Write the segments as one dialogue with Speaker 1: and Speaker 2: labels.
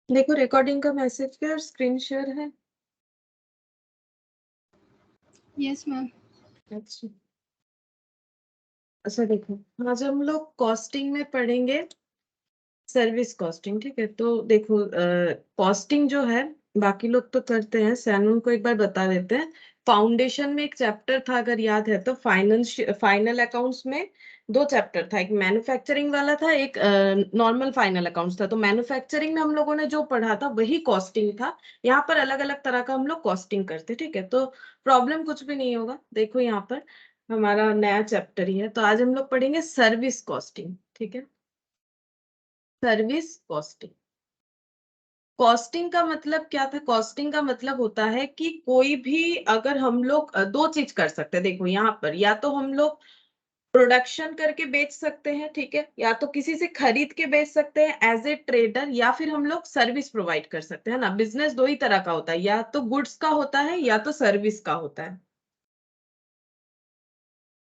Speaker 1: देखो रिकॉर्डिंग का मैसेज क्या और स्क्रीन शेयर है।
Speaker 2: Yes ma'am.
Speaker 1: अच्छा अच्छा देखो, आज हम लोग कॉस्टिंग में पढ़ेंगे सर्विस कॉस्टिंग। ठीक है, तो देखो कॉस्टिंग जो है बाकी लोग तो करते हैं, सैनून को एक बार बता देते हैं। फाउंडेशन में एक चैप्टर था अगर याद है तो, फाइनल अकाउंट्स में दो चैप्टर था, एक मैन्युफैक्चरिंग वाला था, एक नॉर्मल फाइनल अकाउंट्स था। तो मैन्युफैक्चरिंग में हम लोगों ने जो पढ़ा था वही कॉस्टिंग था। यहाँ पर अलग अलग तरह का हम लोग कॉस्टिंग करते, ठीक है, तो प्रॉब्लम कुछ भी नहीं होगा। देखो यहाँ पर हमारा नया चैप्टर ही है, तो आज हम लोग पढ़ेंगे सर्विस कॉस्टिंग। ठीक है, सर्विस कॉस्टिंग। कॉस्टिंग का मतलब क्या था? कॉस्टिंग का मतलब होता है कि कोई भी अगर हम लोग दो चीज कर सकते हैं। देखो यहाँ पर या तो हम लोग प्रोडक्शन करके बेच सकते हैं, ठीक है, या तो किसी से खरीद के बेच सकते हैं एज ए ट्रेडर, या फिर हम लोग सर्विस प्रोवाइड कर सकते हैं ना। बिजनेस दो ही तरह का होता है, या तो गुड्स का होता है या तो सर्विस का होता है।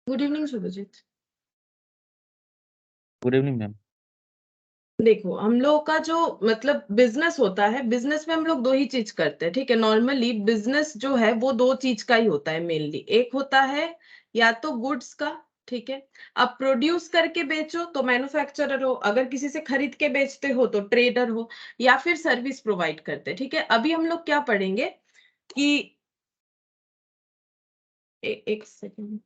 Speaker 1: Good evening Shubhajit.
Speaker 3: Good evening ma'am.
Speaker 1: देखो हम लोगों का जो मतलब बिजनेस होता है, बिजनेस में हम लोग दो ही चीज करते हैं, ठीक है। नॉर्मली बिजनेस जो है वो दो चीज का ही होता है मेनली। एक होता है या तो गुड्स का, ठीक है, अब प्रोड्यूस करके बेचो तो मैन्युफैक्चरर हो, अगर किसी से खरीद के बेचते हो तो ट्रेडर हो, या फिर सर्विस प्रोवाइड करते हैं, ठीक है। अभी हम लोग क्या पढ़ेंगे कि एक सेकेंड,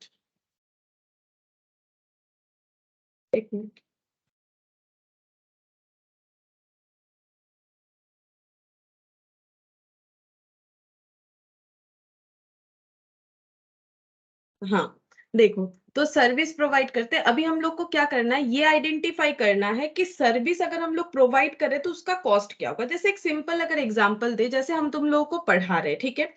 Speaker 1: एक मिनट। हाँ देखो, तो सर्विस प्रोवाइड करते हैं। अभी हम लोग को क्या करना है, ये आइडेंटिफाई करना है कि सर्विस अगर हम लोग प्रोवाइड करें तो उसका कॉस्ट क्या होगा। जैसे एक सिंपल अगर एग्जांपल दे, जैसे हम तुम लोगों को पढ़ा रहे हैं, ठीक है,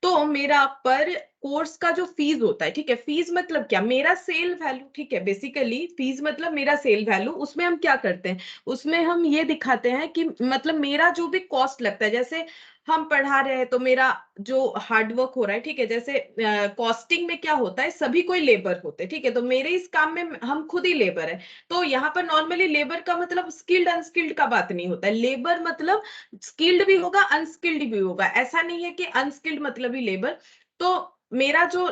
Speaker 1: तो मेरा पर कोर्स का जो फीस होता है, ठीक है, फीस मतलब क्या, मेरा सेल वैल्यू, ठीक है, बेसिकली फीस मतलब मेरा सेल वैल्यू। उसमें हम क्या करते हैं, उसमें हम ये दिखाते हैं कि मतलब मेरा जो भी कॉस्ट लगता है, जैसे हम पढ़ा रहे हैं तो मेरा जो हार्डवर्क हो रहा है, ठीक है, जैसे कॉस्टिंग में क्या होता है, सभी कोई लेबर होते हैं, ठीक है, तो मेरे इस काम में हम खुद ही लेबर है। तो यहाँ पर नॉर्मली लेबर का मतलब स्किल्ड अनस्किल्ड का बात नहीं होता है। लेबर मतलब स्किल्ड भी होगा अनस्किल्ड भी होगा, ऐसा नहीं है कि अनस्किल्ड मतलब ही लेबर। तो मेरा जो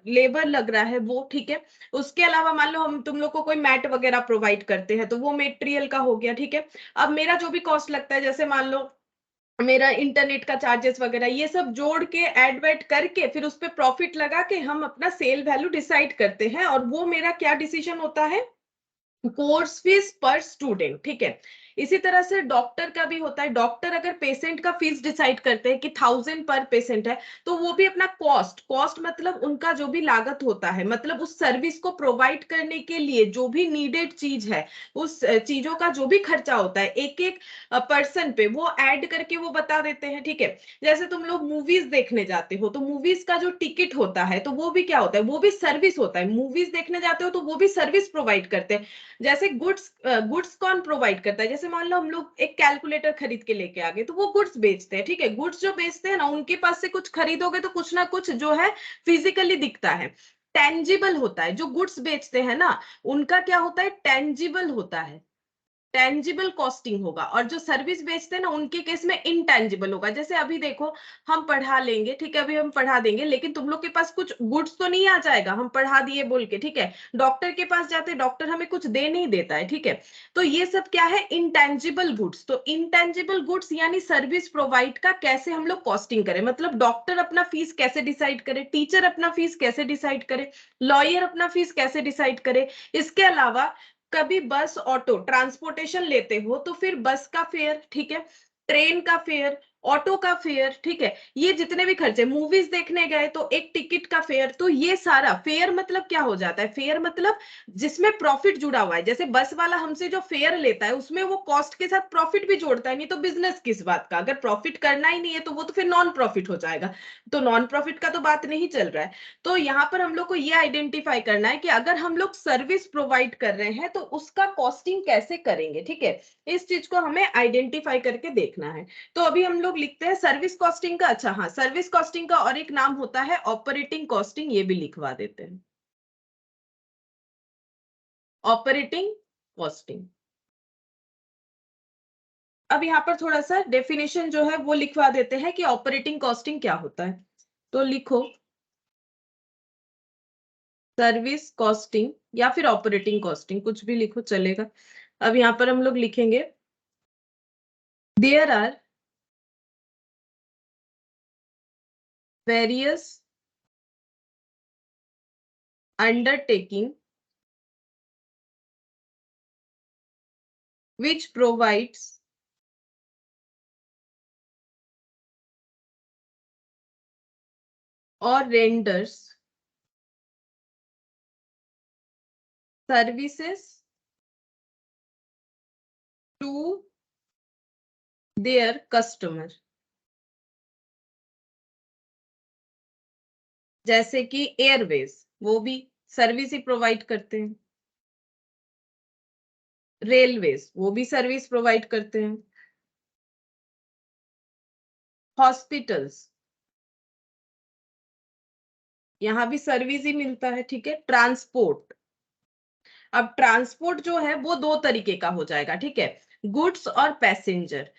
Speaker 1: लेबर लग रहा है वो, ठीक है, उसके अलावा मान लो हम तुम लोग को कोई मैट वगैरह प्रोवाइड करते हैं तो वो मेटेरियल का हो गया, ठीक है। अब मेरा जो भी कॉस्ट लगता है, जैसे मान लो मेरा इंटरनेट का चार्जेस वगैरह, ये सब जोड़ के ऐड वैड करके फिर उस पे प्रॉफिट लगा के हम अपना सेल वैल्यू डिसाइड करते हैं, और वो मेरा क्या डिसीजन होता है, कोर्स फीस पर स्टूडेंट, ठीक है। इसी तरह से डॉक्टर का भी होता है। डॉक्टर अगर पेशेंट का फीस डिसाइड करते हैं कि 1000 पर पेशेंट है, तो वो भी अपना कॉस्ट, कॉस्ट मतलब उनका जो भी लागत होता है, मतलब उस सर्विस को प्रोवाइड करने के लिए जो भी नीडेड चीज है, उस चीजों का जो भी खर्चा होता है एक एक पर्सन पे, वो ऐड करके वो बता देते हैं, ठीक है। जैसे तुम लोग मूवीज देखने जाते हो तो मूवीज का जो टिकट होता है तो वो भी क्या होता है, वो भी सर्विस होता है। मूवीज देखने जाते हो तो वो भी सर्विस प्रोवाइड करते हैं। जैसे गुड्स कौन प्रोवाइड करता है, जैसे मान लो हम लोग एक कैलकुलेटर खरीद के लेके आ गए तो वो गुड्स बेचते हैं, ठीक है। गुड्स जो बेचते हैं ना, उनके पास से कुछ खरीदोगे तो कुछ ना कुछ जो है फिजिकली दिखता है, टेंजिबल होता है। जो गुड्स बेचते हैं ना, उनका क्या होता है, टेंजिबल होता है, टेंजिबल कॉस्टिंग होगा। और जो सर्विस बेचते हैं ना, उनके केस में इनटेंजिबल होगा। जैसे अभी देखो हम पढ़ा लेंगे, ठीक है, अभी हम पढ़ा देंगे, लेकिन तुम लोग के पास कुछ गुड्स तो नहीं आ जाएगा हम पढ़ा दिए बोल के, ठीक है। डॉक्टर के पास जाते, डॉक्टर हमें कुछ दे नहीं देता है, ठीक है। तो ये सब क्या है, इनटेंजिबल गुड्स। तो इनटेंजिबल गुड्स यानी सर्विस प्रोवाइड का कैसे हम लोग कॉस्टिंग करें, मतलब डॉक्टर अपना फीस कैसे डिसाइड करे, टीचर अपना फीस कैसे डिसाइड करे, लॉयर अपना फीस कैसे डिसाइड करे। इसके अलावा कभी बस ऑटो ट्रांसपोर्टेशन लेते हो तो फिर बस का फेयर, ठीक है, ट्रेन का फेयर, ऑटो का फेयर, ठीक है, ये जितने भी खर्चे, मूवीज देखने गए तो एक टिकट का फेयर। तो ये सारा फेयर मतलब क्या हो जाता है, फेयर मतलब जिसमें प्रॉफिट जुड़ा हुआ है। जैसे बस वाला हमसे जो फेयर लेता है उसमें वो कॉस्ट के साथ प्रॉफिट भी जोड़ता है, नहीं तो बिजनेस किस बात का, अगर प्रॉफिट करना ही नहीं है तो वो तो फिर नॉन प्रॉफिट हो जाएगा। तो नॉन प्रॉफिट का तो बात नहीं चल रहा है। तो यहाँ पर हम लोग को ये आइडेंटिफाई करना है कि अगर हम लोग सर्विस प्रोवाइड कर रहे हैं तो उसका कॉस्टिंग कैसे करेंगे, ठीक है। इस चीज को हमें आइडेंटिफाई करके देखना है। तो अभी हम लोग लिखते हैं सर्विस कॉस्टिंग का। अच्छा हाँ, सर्विस कॉस्टिंग का और एक नाम होता है ऑपरेटिंग कॉस्टिंग, ये भी लिखवा देते हैं, ऑपरेटिंग कॉस्टिंग। अब यहाँ पर थोड़ा सा डेफिनेशन जो है वो लिखवा देते हैं कि ऑपरेटिंग कॉस्टिंग क्या होता है। तो लिखो सर्विस कॉस्टिंग या फिर ऑपरेटिंग कॉस्टिंग, कुछ भी लिखो चलेगा। अब यहाँ पर हम लोग लिखेंगे there are various undertaking which provides or renders services to their customer। जैसे कि एयरवेज, वो भी सर्विस ही प्रोवाइड करते हैं। रेलवेज, वो भी सर्विस प्रोवाइड करते हैं। हॉस्पिटल्स, यहाँ भी सर्विस ही मिलता है, ठीक है। ट्रांसपोर्ट, अब ट्रांसपोर्ट जो है वो दो तरीके का हो जाएगा, ठीक है। गुड्स और पैसेंजर,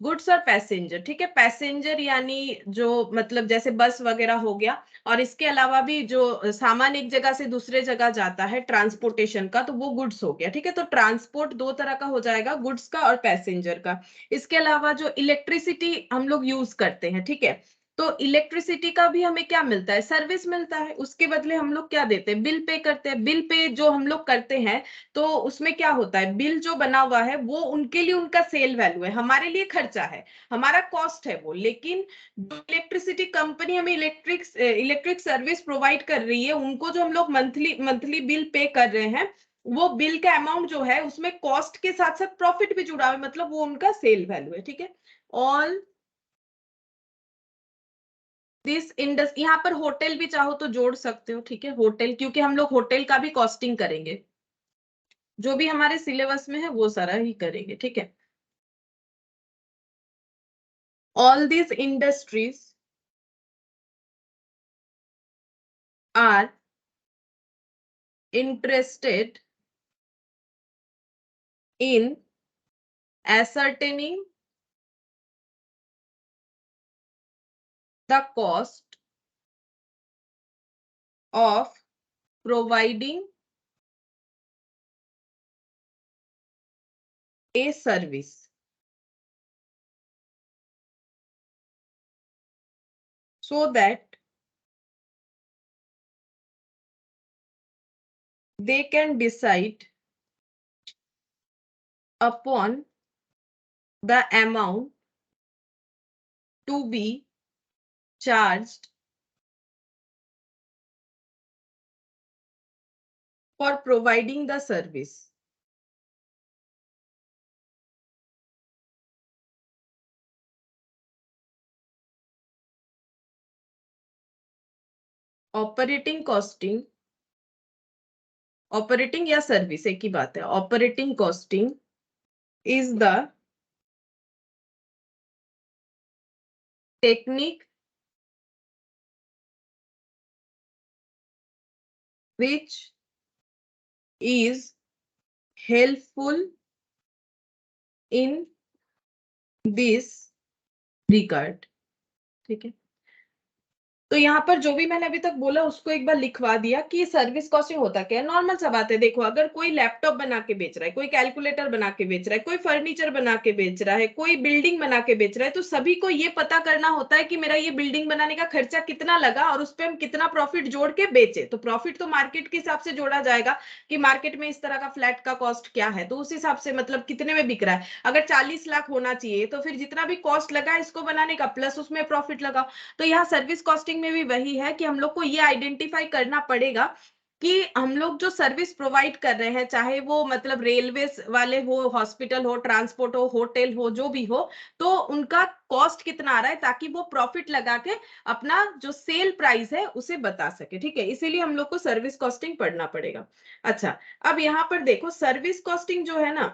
Speaker 1: गुड्स और पैसेंजर, ठीक है। पैसेंजर यानी जो मतलब जैसे बस वगैरह हो गया, और इसके अलावा भी जो सामान एक जगह से दूसरे जगह जाता है ट्रांसपोर्टेशन का, तो वो गुड्स हो गया, ठीक है। तो ट्रांसपोर्ट दो तरह का हो जाएगा, गुड्स का और पैसेंजर का। इसके अलावा जो इलेक्ट्रिसिटी हम लोग यूज करते हैं, ठीक है, तो इलेक्ट्रिसिटी का भी हमें क्या मिलता है, सर्विस मिलता है। उसके बदले हम लोग क्या देते हैं, बिल पे करते हैं। बिल पे जो हम लोग करते हैं, तो उसमें क्या होता है, बिल जो बना हुआ है वो उनके लिए उनका सेल वैल्यू है, हमारे लिए खर्चा है, हमारा कॉस्ट है वो। लेकिन जो इलेक्ट्रिसिटी कंपनी हमें इलेक्ट्रिक सर्विस प्रोवाइड कर रही है, उनको जो हम लोग मंथली मंथली बिल पे कर रहे हैं, वो बिल का अमाउंट जो है उसमें कॉस्ट के साथ साथ प्रॉफिट भी जुड़ा हुआ है, मतलब वो उनका सेल वैल्यू है, ठीक है। ऑल दिस इंडस, यहाँ पर होटल भी चाहो तो जोड़ सकते हो, ठीक है, होटल, क्योंकि हम लोग होटल का भी कॉस्टिंग करेंगे, जो भी हमारे सिलेबस में है वो सारा ही करेंगे, ठीक है। All these industries are interested in ascertaining the cost of providing a service so that they can decide upon the amount to be charged for providing the service। Operating costing, operating या service एक ही बात है। Operating costing is the technique which is helpful in this regard, ठीक है। तो यहाँ पर जो भी मैंने अभी तक बोला उसको एक बार लिखवा दिया कि सर्विस कॉस्टिंग होता क्या है। नॉर्मल सा बात है, देखो अगर कोई लैपटॉप बना के बेच रहा है, कोई कैलकुलेटर बना के बेच रहा है, कोई फर्नीचर बना के बेच रहा है, कोई बिल्डिंग बना के बेच रहा है, तो सभी को ये पता करना होता है कि मेरा ये बिल्डिंग बनाने का खर्चा कितना लगा और उस पर हम कितना प्रॉफिट जोड़ के बेचे। तो प्रॉफिट तो मार्केट के हिसाब से जोड़ा जाएगा कि मार्केट में इस तरह का फ्लैट का कॉस्ट क्या है, तो उस हिसाब से मतलब कितने में बिक रहा है। अगर 40 लाख होना चाहिए तो फिर जितना भी कॉस्ट लगा इसको बनाने का प्लस उसमें प्रॉफिट लगा। तो यहाँ सर्विस कॉस्टिंग में भी वही है कि हम लोग को ये आइडेंटिफाई करना पड़ेगा कि हम लोग जो सर्विस प्रोवाइड कर रहे हैं, चाहे वो मतलब रेलवे वाले हो, हॉस्पिटल हो, ट्रांसपोर्ट हो, होटल हो, जो भी हो, तो उनका कॉस्ट कितना आ रहा है, ताकि वो प्रॉफिट लगा के अपना जो सेल प्राइस है उसे बता सके, ठीक है। इसीलिए हम लोग को सर्विस कॉस्टिंग पढ़ना पड़ेगा। अच्छा, अब यहाँ पर देखो सर्विस कॉस्टिंग जो है ना,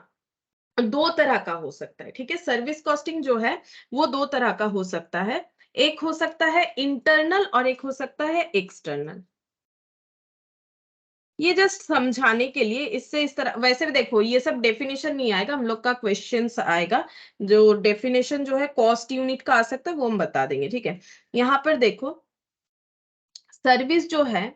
Speaker 1: दो तरह का हो सकता है, ठीक है। सर्विस कॉस्टिंग जो है वो दो तरह का हो सकता है, एक हो सकता है इंटरनल और एक हो सकता है एक्सटर्नल। ये जस्ट समझाने के लिए, इससे इस तरह, वैसे भी देखो ये सब डेफिनेशन नहीं आएगा, हम लोग का क्वेश्चंस आएगा, जो डेफिनेशन जो है कॉस्ट यूनिट का आ सकता है वो हम बता देंगे, ठीक है। यहाँ पर देखो सर्विस जो है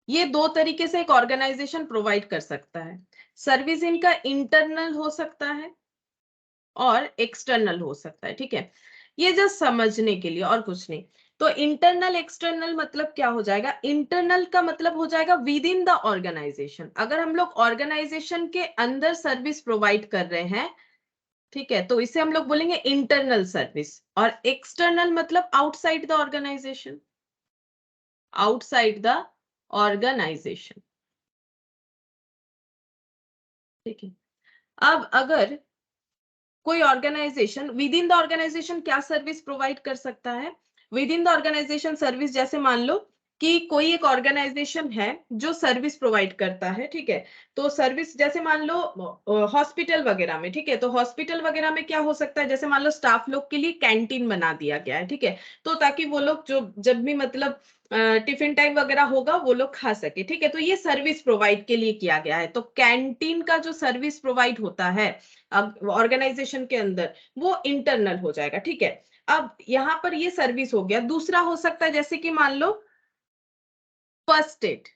Speaker 1: ये दो तरीके से एक ऑर्गेनाइजेशन प्रोवाइड कर सकता है। सर्विस इनका इंटरनल हो सकता है और एक्सटर्नल हो सकता है, ठीक है। ये जस्ट समझने के लिए और कुछ नहीं। तो इंटरनल एक्सटर्नल मतलब क्या हो जाएगा, इंटरनल का मतलब हो जाएगा विद इन द ऑर्गेनाइजेशन। अगर हम लोग ऑर्गेनाइजेशन के अंदर सर्विस प्रोवाइड कर रहे हैं, ठीक है, तो इसे हम लोग बोलेंगे इंटरनल सर्विस। और एक्सटर्नल मतलब outside the organisation, outside the organisation, ठीक है। अब अगर कोई organisation within the organisation क्या सर्विस प्रोवाइड कर सकता है, within the organisation service, जैसे मान लो कि कोई एक ऑर्गेनाइजेशन है जो सर्विस प्रोवाइड करता है, ठीक है। तो सर्विस जैसे मान लो हॉस्पिटल वगैरह में, ठीक है, तो हॉस्पिटल वगैरह में क्या हो सकता है, जैसे मान लो स्टाफ लोग के लिए कैंटीन बना दिया गया है, ठीक है, तो ताकि वो लोग जो जब भी मतलब टिफिन टाइम वगैरह होगा वो लोग खा सके, ठीक है, तो ये सर्विस प्रोवाइड के लिए किया गया है। तो कैंटीन का जो सर्विस प्रोवाइड होता है ऑर्गेनाइजेशन के अंदर, वो इंटरनल हो जाएगा, ठीक है। अब यहाँ पर ये सर्विस हो गया। दूसरा हो सकता है जैसे कि मान लो फर्स्ट एड,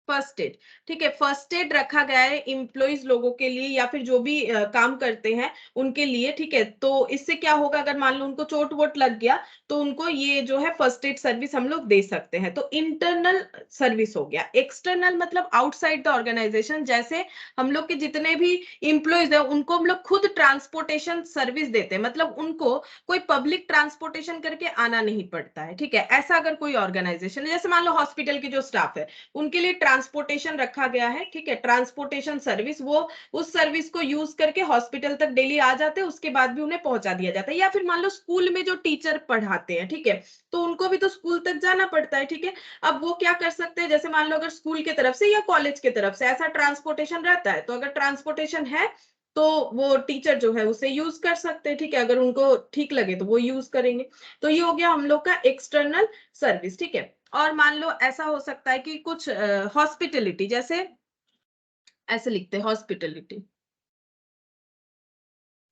Speaker 1: फर्स्ट एड, ठीक है, फर्स्ट एड रखा गया है इम्प्लॉइज लोगों के लिए या फिर जो भी काम करते हैं उनके लिए, ठीक है। तो इससे क्या होगा, अगर मान लो उनको चोट वोट लग गया तो उनको ये जो है फर्स्ट एड सर्विस हम लोग दे सकते हैं। तो इंटरनल सर्विस हो गया। एक्सटर्नल मतलब आउटसाइड द ऑर्गेनाइजेशन, जैसे हम लोग के जितने भी इम्प्लॉइज है उनको हम लोग खुद ट्रांसपोर्टेशन सर्विस देते हैं, मतलब उनको कोई पब्लिक ट्रांसपोर्टेशन करके आना नहीं पड़ता है, ठीक है। ऐसा अगर कोई ऑर्गेनाइजेशन है, जैसे मान लो हॉस्पिटल के जो स्टाफ है उनके लिए ट्रांसपोर्टेशन रखा गया है, ठीक है, ट्रांसपोर्टेशन सर्विस, वो उस सर्विस को यूज करके हॉस्पिटल तक डेली आ जाते हैं, उसके बाद भी उन्हें पहुंचा दिया जाता है। या फिर मान लो स्कूल में जो टीचर पढ़ाते हैं, ठीक है, तो उनको भी तो स्कूल तक जाना पड़ता है, ठीक है। अब वो क्या कर सकते हैं, जैसे मान लो अगर स्कूल की तरफ से या कॉलेज की तरफ से ऐसा ट्रांसपोर्टेशन रहता है, तो अगर ट्रांसपोर्टेशन है तो वो टीचर जो है उसे यूज कर सकते हैं, ठीक है, अगर उनको ठीक लगे तो वो यूज करेंगे। तो ये हो गया हम लोग का एक्सटर्नल सर्विस, ठीक है। और मान लो ऐसा हो सकता है कि कुछ हॉस्पिटलिटी, जैसे ऐसे लिखते हैं हॉस्पिटलिटी,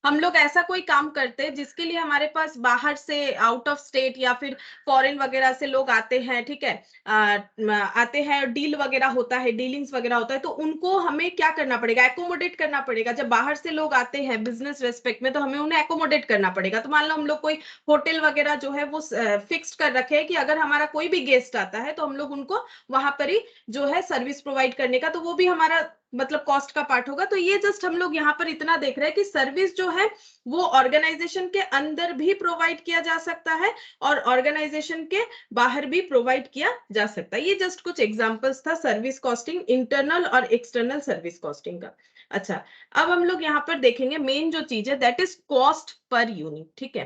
Speaker 1: हम लोग ऐसा कोई काम करते हैं जिसके लिए हमारे पास बाहर से आउट ऑफ स्टेट या फिर फॉरेन वगैरह से लोग आते हैं, ठीक है, आते हैं, डील वगैरह होता है, डीलिंग्स वगैरह होता है, तो उनको हमें क्या करना पड़ेगा, एकोमोडेट करना पड़ेगा। जब बाहर से लोग आते हैं बिजनेस रेस्पेक्ट में तो हमें उन्हें एकोमोडेट करना पड़ेगा। तो मान लो हम लोग कोई होटल वगैरह जो है वो फिक्स्ड कर रखे हैं कि अगर हमारा कोई भी गेस्ट आता है तो हम लोग उनको वहां पर ही जो है सर्विस प्रोवाइड करने का, तो वो भी हमारा मतलब कॉस्ट का पार्ट होगा। तो ये जस्ट हम लोग यहाँ पर इतना देख रहे हैं कि सर्विस जो है वो ऑर्गेनाइजेशन के अंदर भी प्रोवाइड किया जा सकता है और ऑर्गेनाइजेशन के बाहर भी प्रोवाइड किया जा सकता है। ये जस्ट कुछ एग्जांपल्स था सर्विस कॉस्टिंग, इंटरनल और एक्सटर्नल सर्विस कॉस्टिंग का। अच्छा, अब हम लोग यहाँ पर देखेंगे मेन जो चीज है that is cost per unit, ठीक है,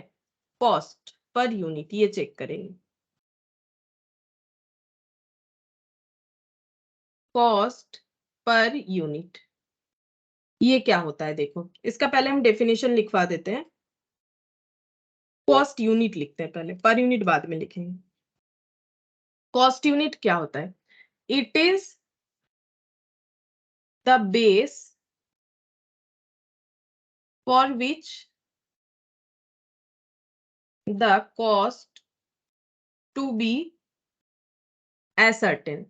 Speaker 1: कॉस्ट पर यूनिट, ये चेक करेंगे कॉस्ट पर यूनिट ये क्या होता है। देखो इसका पहले हम डेफिनेशन लिखवा देते हैं। कॉस्ट यूनिट लिखते हैं पहले, पर यूनिट बाद में लिखेंगे। कॉस्ट यूनिट क्या होता है, it is the base for which the cost to be ascertain।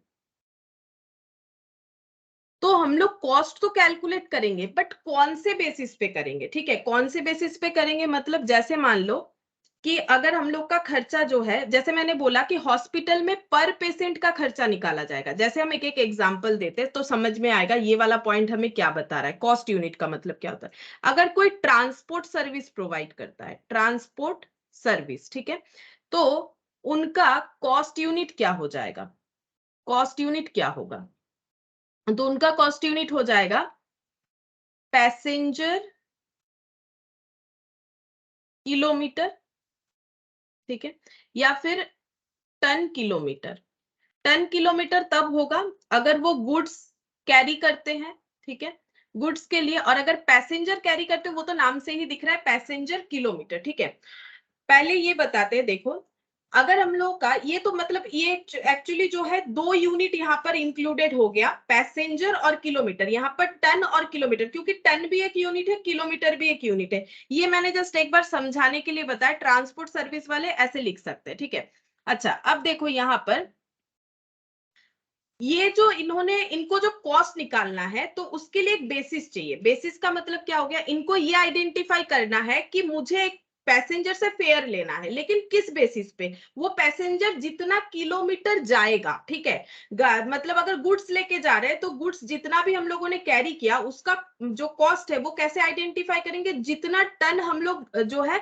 Speaker 1: तो हम लोग कॉस्ट तो कैलकुलेट करेंगे बट कौन से बेसिस पे करेंगे, ठीक है, कौन से बेसिस पे करेंगे, मतलब जैसे मान लो कि अगर हम लोग का खर्चा जो है, जैसे मैंने बोला कि हॉस्पिटल में पर पेशेंट का खर्चा निकाला जाएगा, जैसे हम एक एक एग्जांपल देते हैं तो समझ में आएगा ये वाला पॉइंट हमें क्या बता रहा है। कॉस्ट यूनिट का मतलब क्या होता है, अगर कोई ट्रांसपोर्ट सर्विस प्रोवाइड करता है, ट्रांसपोर्ट सर्विस, ठीक है, तो उनका कॉस्ट यूनिट क्या हो जाएगा, कॉस्ट यूनिट क्या होगा, तो उनका कॉस्ट यूनिट हो जाएगा पैसेंजर किलोमीटर, ठीक है, या फिर टन किलोमीटर। टन किलोमीटर तब होगा अगर वो गुड्स कैरी करते हैं, ठीक है, गुड्स के लिए, और अगर पैसेंजर कैरी करते हैं वो तो नाम से ही दिख रहा है पैसेंजर किलोमीटर, ठीक है। पहले ये बताते हैं, देखो अगर हम लोग का ये तो मतलब ये एक्चुअली जो है 2 यूनिट यहाँ पर इंक्लूडेड हो गया, पैसेंजर और किलोमीटर। यहाँ पर टन और किलोमीटर, क्योंकि टन भी एक यूनिट है, किलोमीटर भी एक यूनिट है। ये मैंने जस्ट एक बार समझाने के लिए बताया, ट्रांसपोर्ट सर्विस वाले ऐसे लिख सकते हैं, ठीक है। अच्छा, अब देखो यहाँ पर ये जो इन्होंने, इनको जो कॉस्ट निकालना है तो उसके लिए एक बेसिस चाहिए। बेसिस का मतलब क्या हो गया, इनको ये आइडेंटिफाई करना है कि मुझे एक पैसेंजर से फेयर लेना है, लेकिन किस बेसिस पे, वो पैसेंजर जितना किलोमीटर जाएगा, ठीक है। मतलब अगर गुड्स लेके जा रहे हैं तो गुड्स जितना भी हम लोगों ने कैरी किया उसका जो कॉस्ट है वो कैसे आइडेंटिफाई करेंगे, जितना टन हम लोग जो है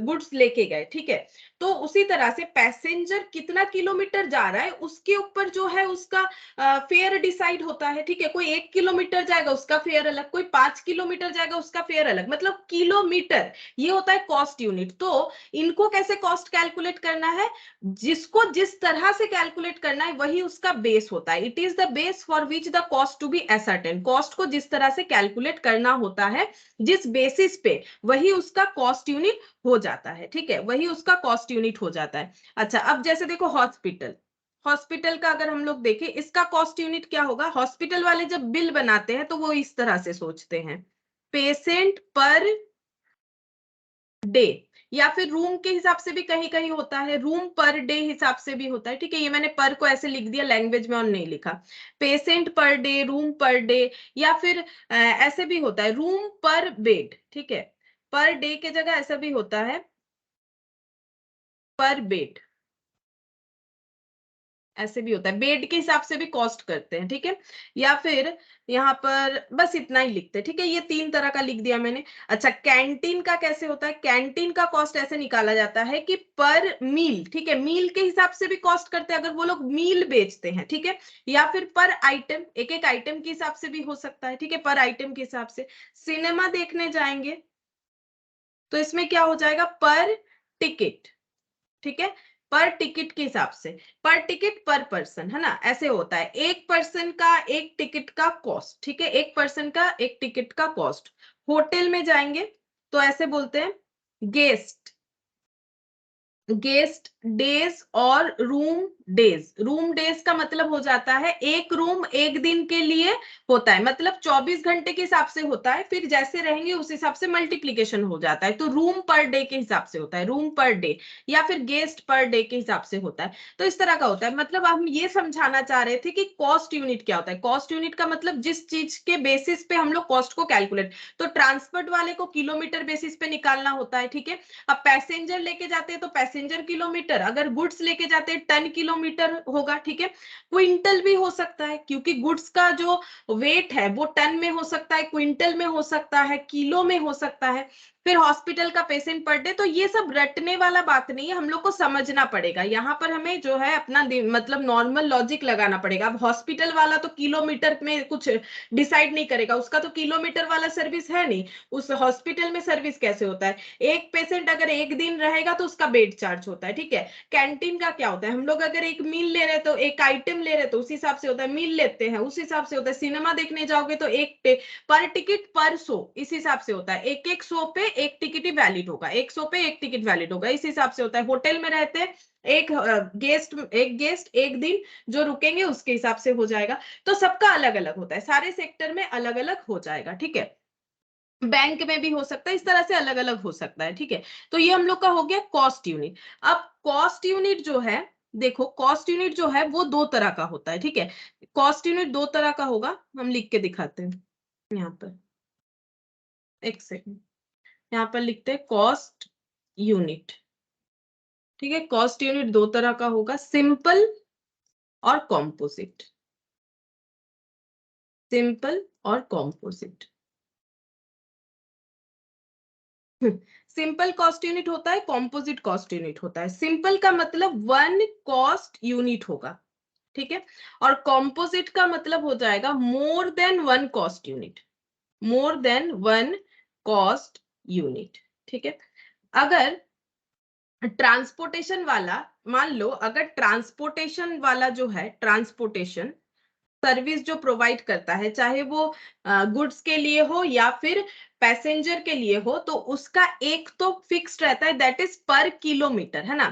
Speaker 1: गुड्स लेके गए, ठीक है। तो उसी तरह से पैसेंजर कितना किलोमीटर जा रहा है उसके ऊपर जो है उसका फेयर डिसाइड होता है, ठीक है। कोई 1 किलोमीटर जाएगा उसका फेयर अलग, कोई 5 किलोमीटर जाएगा उसका फेयर अलग, मतलब किलोमीटर ये होता है कॉस्ट यूनिट। तो इनको कैसे कॉस्ट कैलकुलेट करना है, जिसको जिस तरह से कैलकुलेट करना है वही उसका बेस होता है। It is the base for which the cost to be ascertain. Cost को जिस तरह से कैलकुलेट करना होता है, जिस बेसिस पे, वही उसका कॉस्ट यूनिट हो जाता है, ठीक है, वही उसका कॉस्ट यूनिट हो जाता है। अच्छा, अब जैसे देखो हॉस्पिटल, हॉस्पिटल का अगर हम लोग देखें इसका कॉस्ट यूनिट क्या होगा, हॉस्पिटल वाले जब बिल बनाते हैं तो वो इस तरह से सोचते हैं, पेशेंट पर डे, या फिर रूम के हिसाब से भी कहीं कहीं होता है, रूम पर डे हिसाब से भी होता है, ठीक है। ये मैंने पर को ऐसे लिख दिया लैंग्वेज में और नहीं लिखा, patient per day, room per day, या फिर ऐसे भी होता है रूम पर बेड, ठीक है। पर डे के जगह ऐसा भी होता है पर बेड, ऐसे भी होता है, बेड के हिसाब से भी कॉस्ट करते हैं, ठीक है। या फिर यहाँ पर बस इतना ही लिखते हैं, ठीक है। ये 3 तरह का लिख दिया मैंने। अच्छा, कैंटीन का कैसे होता है, कैंटीन का कॉस्ट ऐसे निकाला जाता है कि पर मील, ठीक है, मील के हिसाब से भी कॉस्ट करते हैं अगर वो लोग मील बेचते हैं, ठीक है। या फिर पर आइटम, एक एक आइटम के हिसाब से भी हो सकता है, ठीक है, पर आइटम के हिसाब से। सिनेमा देखने जाएंगे तो इसमें क्या हो जाएगा, पर टिकट, ठीक है, पर टिकट के हिसाब से, पर टिकट पर पर्सन, है ना, ऐसे होता है। एक पर्सन का एक टिकट का कॉस्ट, ठीक है, एक पर्सन का एक टिकट का कॉस्ट। होटल में जाएंगे तो ऐसे बोलते हैं गेस्ट, गेस्ट डेज और रूम डेज। रूम डेज का मतलब हो जाता है एक रूम एक दिन के लिए होता है, मतलब 24 घंटे के हिसाब से होता है, फिर जैसे रहेंगे उस हिसाब से मल्टीप्लीकेशन हो जाता है, तो रूम पर डे के हिसाब से होता है, रूम पर डे, या फिर गेस्ट पर डे के हिसाब से होता है। तो इस तरह का होता है। मतलब हम ये समझाना चाह रहे थे कि कॉस्ट यूनिट क्या होता है। कॉस्ट यूनिट का मतलब जिस चीज के बेसिस पे हम लोग कॉस्ट को कैलकुलेट, तो ट्रांसपोर्ट वाले को किलोमीटर बेसिस पे निकालना होता है, ठीक है। अब पैसेंजर लेके जाते हैं तो पैसेंजर किलोमीटर, अगर गुड्स लेके जाते हैं टन किलोमीटर होगा, ठीक है। क्विंटल भी हो सकता है, क्योंकि गुड्स का जो वेट है वो टन में हो सकता है, क्विंटल में हो सकता है, किलो में हो सकता है। फिर हॉस्पिटल का पेशेंट पर डे, तो ये सब रटने वाला बात नहीं है, हम लोग को समझना पड़ेगा। यहाँ पर हमें जो है अपना मतलब नॉर्मल लॉजिक लगाना पड़ेगा। अब हॉस्पिटल वाला तो किलोमीटर में कुछ डिसाइड नहीं करेगा, उसका तो किलोमीटर वाला सर्विस है नहीं। उस हॉस्पिटल में सर्विस कैसे होता है, एक पेशेंट अगर एक दिन रहेगा तो उसका बेड चार्ज होता है, ठीक है। कैंटीन का क्या होता है, हम लोग अगर एक मील ले रहे तो एक आइटम ले रहे तो उस हिसाब से होता है, मील लेते हैं उस हिसाब से होता है। सिनेमा देखने जाओगे तो एक पर टिकट पर शो, इस हिसाब से होता है, एक एक शो पे एक टिकट ही वैलिड होगा, एक शो पे एक टिकट वैलिड होगा, इस हिसाब से होता है। होटल में रहते हैं एक गेस्ट एक दिन जो रुकेंगे उसके हिसाब से हो जाएगा। तो सबका अलग अलग होता है, सारे सेक्टर में अलग अलग हो जाएगा, ठीक है। बैंक में भी हो सकता है, इस तरह से अलग अलग हो सकता है, ठीक है। तो ये हम लोग का हो गया कॉस्ट यूनिट। अब कॉस्ट यूनिट जो है, देखो कॉस्ट यूनिट जो है वो 2 तरह का होता है, ठीक है। कॉस्ट यूनिट 2 तरह का होगा, हम लिख के दिखाते हैं यहाँ पर, एक सेकंड। यहाँ पर लिखते हैं कॉस्ट यूनिट, ठीक है। कॉस्ट यूनिट 2 तरह का होगा, सिंपल और कॉम्पोजिट, सिंपल और कॉम्पोजिट। सिंपल कॉस्ट यूनिट होता है, कॉम्पोजिट कॉस्ट यूनिट होता है। सिंपल का मतलब 1 कॉस्ट यूनिट होगा, ठीक है। और कॉम्पोजिट का मतलब हो जाएगा more than 1 cost unit, more than 1 cost unit, ठीक है। अगर ट्रांसपोर्टेशन वाला, मान लो अगर ट्रांसपोर्टेशन वाला जो है, ट्रांसपोर्टेशन सर्विस जो प्रोवाइड करता है, चाहे वो गुड्स के लिए हो या फिर पैसेंजर के लिए हो, तो उसका एक तो फिक्स्ड रहता है, दैट इज पर किलोमीटर, है ना।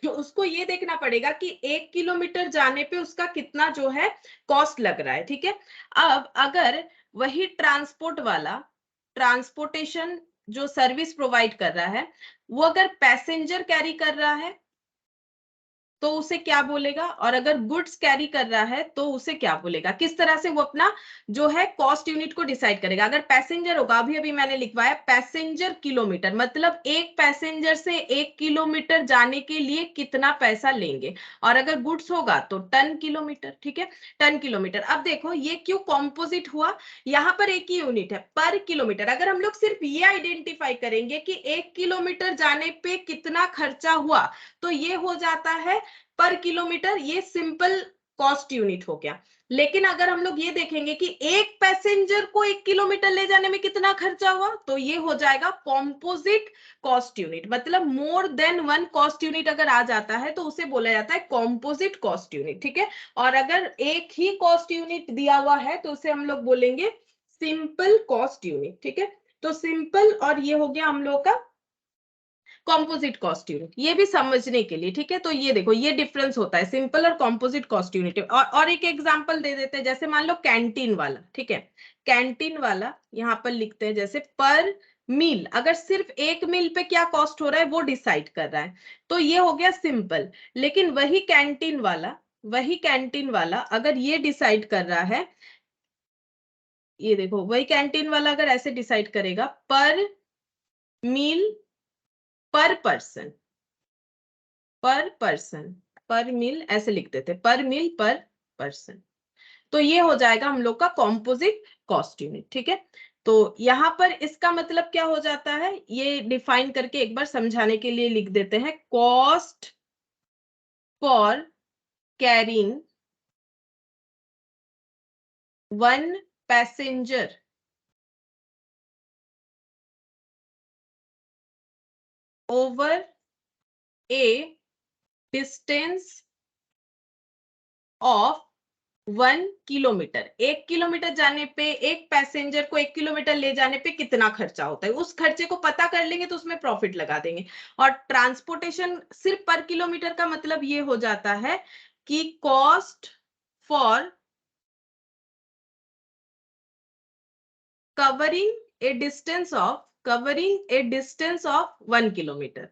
Speaker 1: उसको ये देखना पड़ेगा कि 1 किलोमीटर जाने पे उसका कितना जो है कॉस्ट लग रहा है, ठीक है। अब अगर वही ट्रांसपोर्ट वाला, ट्रांसपोर्टेशन जो सर्विस प्रोवाइड कर रहा है, वो अगर पैसेंजर कैरी कर रहा है तो उसे क्या बोलेगा, और अगर गुड्स कैरी कर रहा है तो उसे क्या बोलेगा, किस तरह से वो अपना जो है कॉस्ट यूनिट को डिसाइड करेगा। अगर पैसेंजर होगा, अभी अभी मैंने लिखवाया पैसेंजर किलोमीटर, मतलब एक पैसेंजर से 1 किलोमीटर जाने के लिए कितना पैसा लेंगे, और अगर गुड्स होगा तो टन किलोमीटर, ठीक है, टन किलोमीटर। अब देखो ये क्यों कॉम्पोजिट हुआ, यहाँ पर एक ही यूनिट है पर किलोमीटर। अगर हम लोग सिर्फ ये आइडेंटिफाई करेंगे कि 1 किलोमीटर जाने पे कितना खर्चा हुआ, तो ये हो जाता है पर किलोमीटर, ये सिंपल कॉस्ट यूनिट हो गया। लेकिन अगर हम लोग ये देखेंगे कि एक पैसेंजर को 1 किलोमीटर ले जाने में कितना खर्चा हुआ, तो ये हो जाएगा कॉम्पोजिट कॉस्ट यूनिट। मतलब more than one cost unit अगर आ जाता है तो उसे बोला जाता है कॉम्पोजिट कॉस्ट यूनिट, ठीक है। और अगर एक ही कॉस्ट यूनिट दिया हुआ है तो उसे हम लोग बोलेंगे सिंपल कॉस्ट यूनिट, ठीक है। तो सिंपल, और ये हो गया हम लोग का कॉम्पोजिट कॉस्ट यूनिट, ये भी समझने के लिए, ठीक है। तो ये देखो ये डिफरेंस होता है सिंपल और कॉम्पोजिट कॉस्ट यूनिट। और एक एग्जांपल दे देते हैं, जैसे मान लो कैंटीन वाला, ठीक है, कैंटीन वाला यहाँ पर लिखते हैं जैसे पर मील, अगर सिर्फ एक मील पे क्या कॉस्ट हो रहा है वो डिसाइड कर रहा है, तो ये हो गया सिंपल। लेकिन वही कैंटीन वाला अगर ये डिसाइड कर रहा है, ये देखो वही कैंटीन वाला अगर ऐसे डिसाइड करेगा पर मील पर पर्सन, पर मील ऐसे लिख देते, पर मील पर पर्सन, तो ये हो जाएगा हम लोग का कॉम्पोजिट कॉस्ट यूनिट, ठीक है। तो यहां पर इसका मतलब क्या हो जाता है, ये डिफाइन करके एक बार समझाने के लिए लिख देते हैं, cost for carrying 1 passenger over A distance of 1 kilometre. 1 kilometre जाने पे एक पैसेंजर को 1 किलोमीटर ले जाने पे कितना खर्चा होता है, उस खर्चे को पता कर लेंगे तो उसमें प्रॉफिट लगा देंगे। और ट्रांसपोर्टेशन सिर्फ पर किलोमीटर का मतलब ये हो जाता है कि cost for covering A distance of 1 kilometre.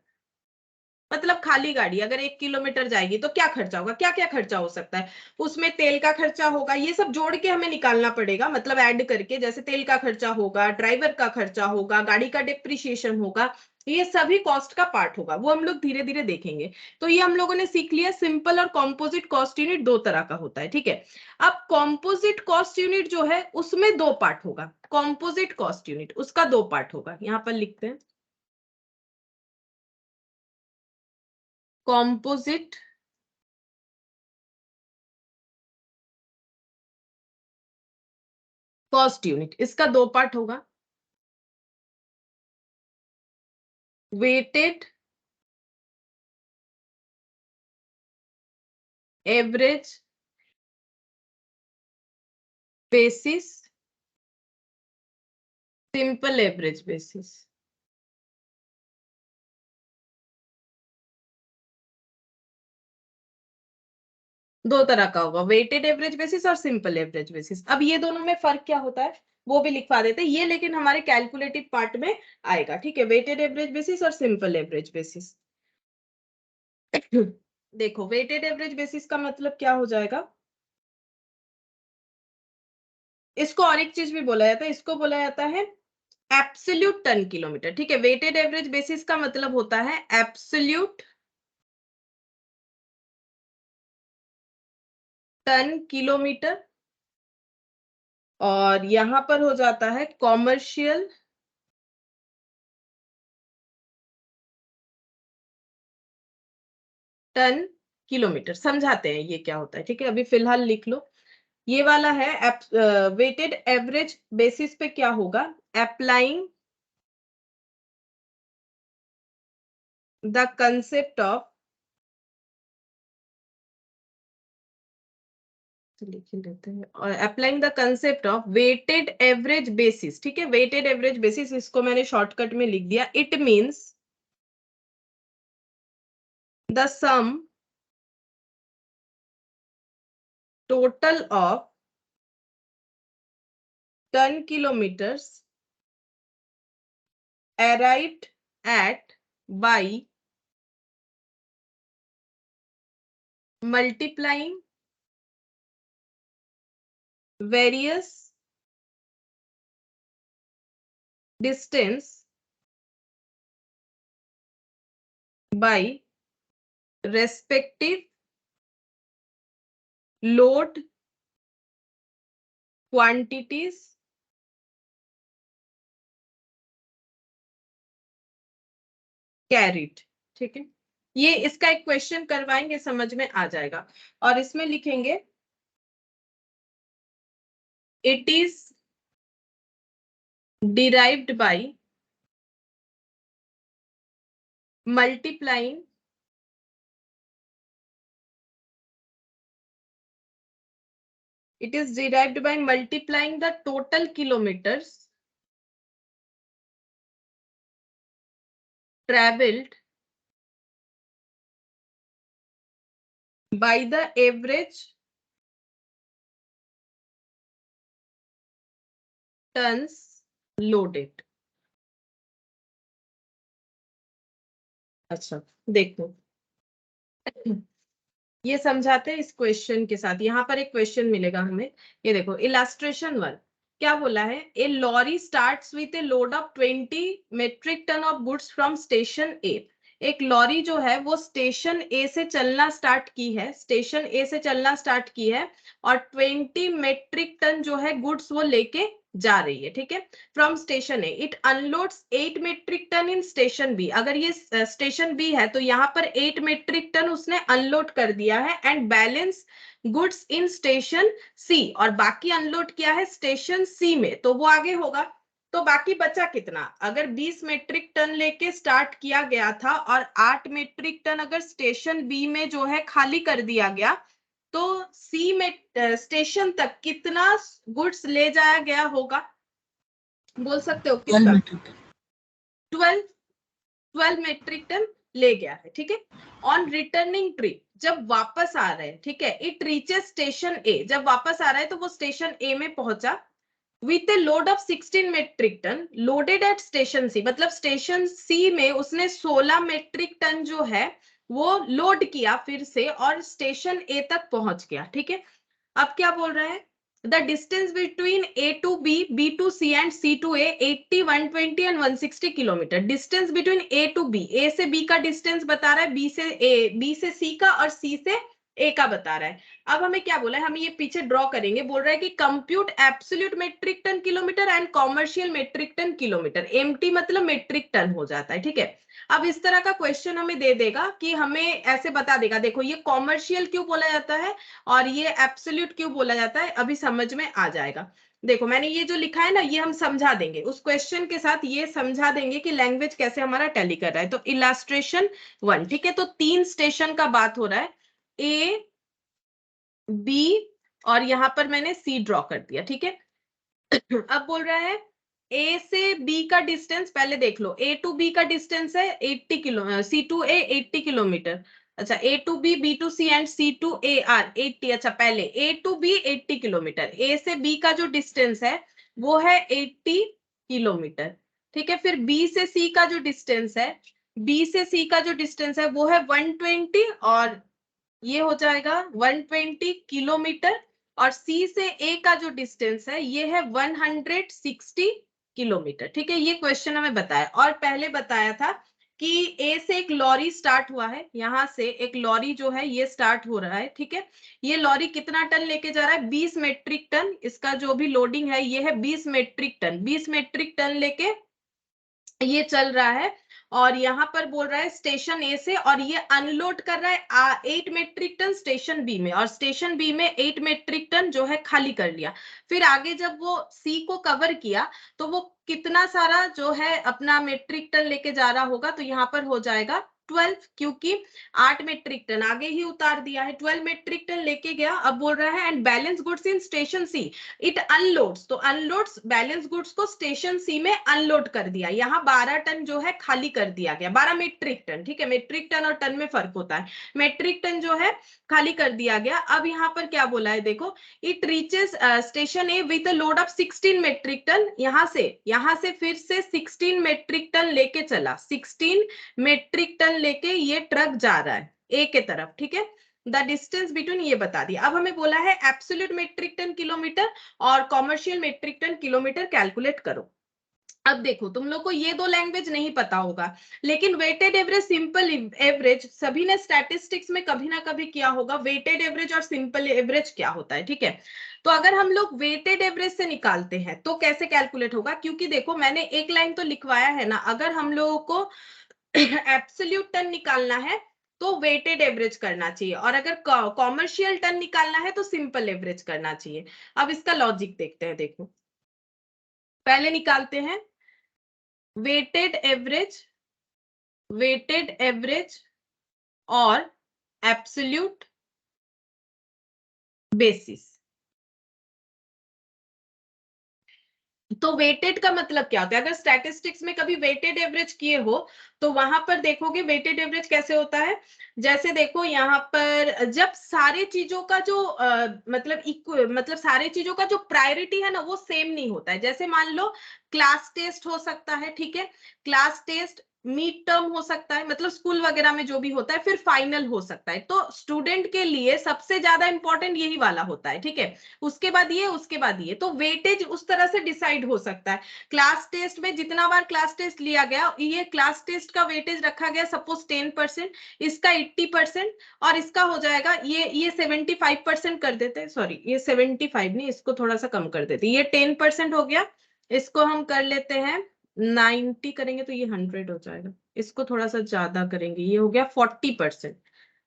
Speaker 1: मतलब खाली गाड़ी अगर 1 किलोमीटर जाएगी तो क्या खर्चा होगा, क्या क्या खर्चा हो सकता है, उसमें तेल का खर्चा होगा, ये सब जोड़ के हमें निकालना पड़ेगा, मतलब ऐड करके, जैसे तेल का खर्चा होगा, ड्राइवर का खर्चा होगा, गाड़ी का डिप्रिशिएशन होगा, ये सभी कॉस्ट का पार्ट होगा, वो हम लोग धीरे धीरे देखेंगे। तो ये हम लोगों ने सीख लिया सिंपल और कॉम्पोजिट कॉस्ट यूनिट दो तरह का होता है, ठीक है। अब कॉम्पोजिट कॉस्ट यूनिट जो है उसमें दो पार्ट होगा, कॉम्पोजिट कॉस्ट यूनिट उसका दो पार्ट होगा, यहाँ पर लिखते हैं कॉम्पोजिट कॉस्ट यूनिट, इसका दो पार्ट होगा, weighted average basis, simple average basis. दो तरह का होगा, वेटेड एवरेज बेसिस और सिंपल एवरेज बेसिस। अब ये दोनों में फर्क क्या होता है वो भी लिखवा देते हैं, ये लेकिन हमारे कैलकुलेटिव पार्ट में आएगा, ठीक है, वेटेड एवरेज बेसिस और सिंपल एवरेज बेसिस। देखो वेटेड एवरेज बेसिस का मतलब क्या हो जाएगा, इसको और एक चीज भी बोला जाता है, इसको बोला जाता है एब्सोल्यूट टन किलोमीटर, ठीक है। वेटेड एवरेज बेसिस का मतलब होता है एब्सोल्यूट टन किलोमीटर, और यहां पर हो जाता है कॉमर्शियल टन किलोमीटर। समझाते हैं ये क्या होता है, ठीक है, अभी फिलहाल लिख लो। ये वाला है वेटेड एवरेज बेसिस पे क्या होगा, अप्लाइंग द कंसेप्ट ऑफ, लिख लेते हैं, और applying the concept of weighted average basis, ठीक है। वेटेड एवरेज बेसिस इसको मैंने शॉर्टकट में लिख दिया, it means the sum total of 10 kilometers arrived at by multiplying various distance by respective load quantities carried। ठीक है, ये इसका एक क्वेश्चन करवाएंगे, समझ में आ जाएगा। और इसमें लिखेंगे it is derived by multiplying the total kilometers traveled by the average tons loaded। अच्छा देखो, ये समझाते हैं इस क्वेश्चन के साथ। यहाँ पर एक क्वेश्चन मिलेगा हमें, ये देखो इलास्ट्रेशन 1 क्या बोला है। A lorry starts with a load of 20 metric ton of goods from station A. एक लॉरी जो है वो स्टेशन ए से चलना स्टार्ट की है, स्टेशन ए से चलना स्टार्ट की है और 20 मेट्रिक टन जो है गुड्स वो लेके जा रही है। ठीक है, from station A it unloads 8 metric ton in station B. अगर ये स्टेशन बी है तो यहाँ पर 8 मेट्रिक टन उसने अनलोड कर दिया है and balance goods in station C, और बाकी अनलोड किया है स्टेशन सी में, तो वो आगे होगा। तो बाकी बचा कितना, अगर 20 मेट्रिक टन लेके स्टार्ट किया गया था और 8 मेट्रिक टन अगर स्टेशन बी में जो है खाली कर दिया गया, तो सी में स्टेशन तक कितना गुड्स ले जाया गया होगा, बोल सकते हो कितना? 12 मेट्रिक टन ले गया है। ठीक है, ऑन रिटर्निंग ट्रिप जब वापस आ रहे हैं, ठीक है, इट रीचेस स्टेशन ए, जब वापस आ रहा है तो वो स्टेशन ए में पहुंचा with a load of 16 metric ton loaded at station C. मतलब स्टेशन सी में उसने 16 मेट्रिक टन जो है वो लोड किया फिर से और स्टेशन ए तक पहुंच गया। ठीक है, अब क्या बोल रहा है, the distance between A to B, B to C and C to A 80, 120 and 160 kilometre. Distance between A to B, A से बी का डिस्टेंस बता रहा है, बी से ए, बी से सी का और सी से ए का बता रहा है। अब हमें क्या बोला है, हम ये पीछे ड्रॉ करेंगे, बोल रहा है कि compute absolute metric ton kilometre and commercial metric ton kilometre. MT मतलब मेट्रिक टन हो जाता है। ठीक है, अब इस तरह का क्वेश्चन हमें दे देगा कि हमें ऐसे बता देगा, देखो ये कॉमर्शियल क्यों बोला जाता है और ये एब्सोल्यूट क्यों बोला जाता है, अभी समझ में आ जाएगा। देखो मैंने ये जो लिखा है ना, ये हम समझा देंगे उस क्वेश्चन के साथ, ये समझा देंगे कि लैंग्वेज कैसे हमारा टैली कर रहा है। तो इलास्ट्रेशन 1, ठीक है, तो 3 स्टेशन का बात हो रहा है, ए बी और यहां पर मैंने सी ड्रॉ कर दिया। ठीक है, अब बोल रहा है ए से बी का डिस्टेंस, पहले देख लो, ए टू बी का डिस्टेंस है 80 kilo, C to A 80 kilometre. अच्छा, A to B, B to C and C to A are 80। अच्छा, पहले A to B 80 kilometre, A से बी का जो डिस्टेंस है वो है 80 किलोमीटर। ठीक है, फिर बी से सी का जो डिस्टेंस है, बी से सी का जो डिस्टेंस है वो है 120 और ये हो जाएगा 120 किलोमीटर, और सी से ए का जो डिस्टेंस है ये है 160 किलोमीटर। ठीक है, ये क्वेश्चन हमें बताया, और पहले बताया था कि ए से एक लॉरी स्टार्ट हुआ है, यहां से एक लॉरी जो है ये स्टार्ट हो रहा है। ठीक है, ये लॉरी कितना टन लेके जा रहा है, 20 मेट्रिक टन, इसका जो भी लोडिंग है ये है 20 मेट्रिक टन, 20 मेट्रिक टन लेके ये चल रहा है। और यहाँ पर बोल रहा है स्टेशन ए से, और ये अनलोड कर रहा है 8 मेट्रिक टन स्टेशन बी में, और स्टेशन बी में 8 मेट्रिक टन जो है खाली कर लिया। फिर आगे जब वो सी को कवर किया तो वो कितना सारा जो है अपना मेट्रिक टन लेके जा रहा होगा, तो यहाँ पर हो जाएगा 12, क्योंकि 8 मेट्रिक टन आगे ही उतार दिया है, 12 मेट्रिक टन लेके गया। अब बोल रहा है and balance goods in station C it unloads, तो अनलोड्स बैलेंस गुड्स को स्टेशन सी में अनलोड कर दिया। यहाँ 12 टन जो है खाली कर दिया गया, 12 मेट्रिक टन, ठीक है, मेट्रिक टन और टन में फर्क होता है, मेट्रिक टन जो है खाली कर दिया गया। अब यहाँ पर क्या बोला है देखो, it reaches station A with a load of 16 metric ton, यहां से फिर से 16 मेट्रिक टन लेके चला, 16 मेट्रिक टन लेके ये ट्रक जा रहा है ए के तरफ, ठीक है। द डिस्टेंस बिटवीन ये बता दिया। अब हमें बोला है एब्सोल्यूट मेट्रिक टन किलोमीटर और commercial metric ton kilometre calculate करो। अब देखो तुम लोग को ये दो लैंग्वेज नहीं पता होगा, लेकिन वेटेड एवरेज, सिंपल एवरेज सभी ने स्टैटिस्टिक्स में कभी ना कभी किया होगा, वेटेड एवरेज और सिंपल एवरेज क्या होता है, ठीक है। तो अगर हम लोग वेटेड एवरेज से निकालते हैं तो कैसे कैलकुलेट होगा, क्योंकि देखो मैंने एक लाइन तो लिखवाया है ना, अगर हम लोगों को एब्सोल्यूट टन निकालना है तो वेटेड एवरेज करना चाहिए, और अगर कॉमर्शियल टन निकालना है तो सिंपल एवरेज करना चाहिए। अब इसका लॉजिक देखते हैं, देखो पहले निकालते हैं वेटेड एवरेज और एब्सोल्यूट बेसिस। तो वेटेड का मतलब क्या होता है, अगर स्टैटिस्टिक्स में कभी वेटेड एवरेज किए हो तो वहां पर देखोगे वेटेड एवरेज कैसे होता है। जैसे देखो यहाँ पर जब सारे चीजों का जो मतलब सारे चीजों का जो प्रायोरिटी है ना वो सेम नहीं होता है। जैसे मान लो क्लास टेस्ट हो सकता है, ठीक है, क्लास टेस्ट, मिड टर्म हो सकता है, मतलब स्कूल वगैरह में जो भी होता है, फिर फाइनल हो सकता है। तो स्टूडेंट के लिए सबसे ज्यादा इंपॉर्टेंट यही वाला होता है, ठीक है, उसके बाद ये, उसके बाद ये। तो वेटेज उस तरह से डिसाइड हो सकता है। क्लास टेस्ट में जितना बार क्लास टेस्ट लिया गया, ये क्लास टेस्ट का वेटेज रखा गया सपोज 10%, इसका 80%, और इसका हो जाएगा ये 75% कर देते हैं, सॉरी ये 75 नहीं, इसको थोड़ा सा कम कर देते, ये 10% हो गया, इसको हम कर लेते हैं 90 करेंगे तो ये 100 हो जाएगा, इसको थोड़ा सा ज्यादा करेंगे, ये हो गया 40%,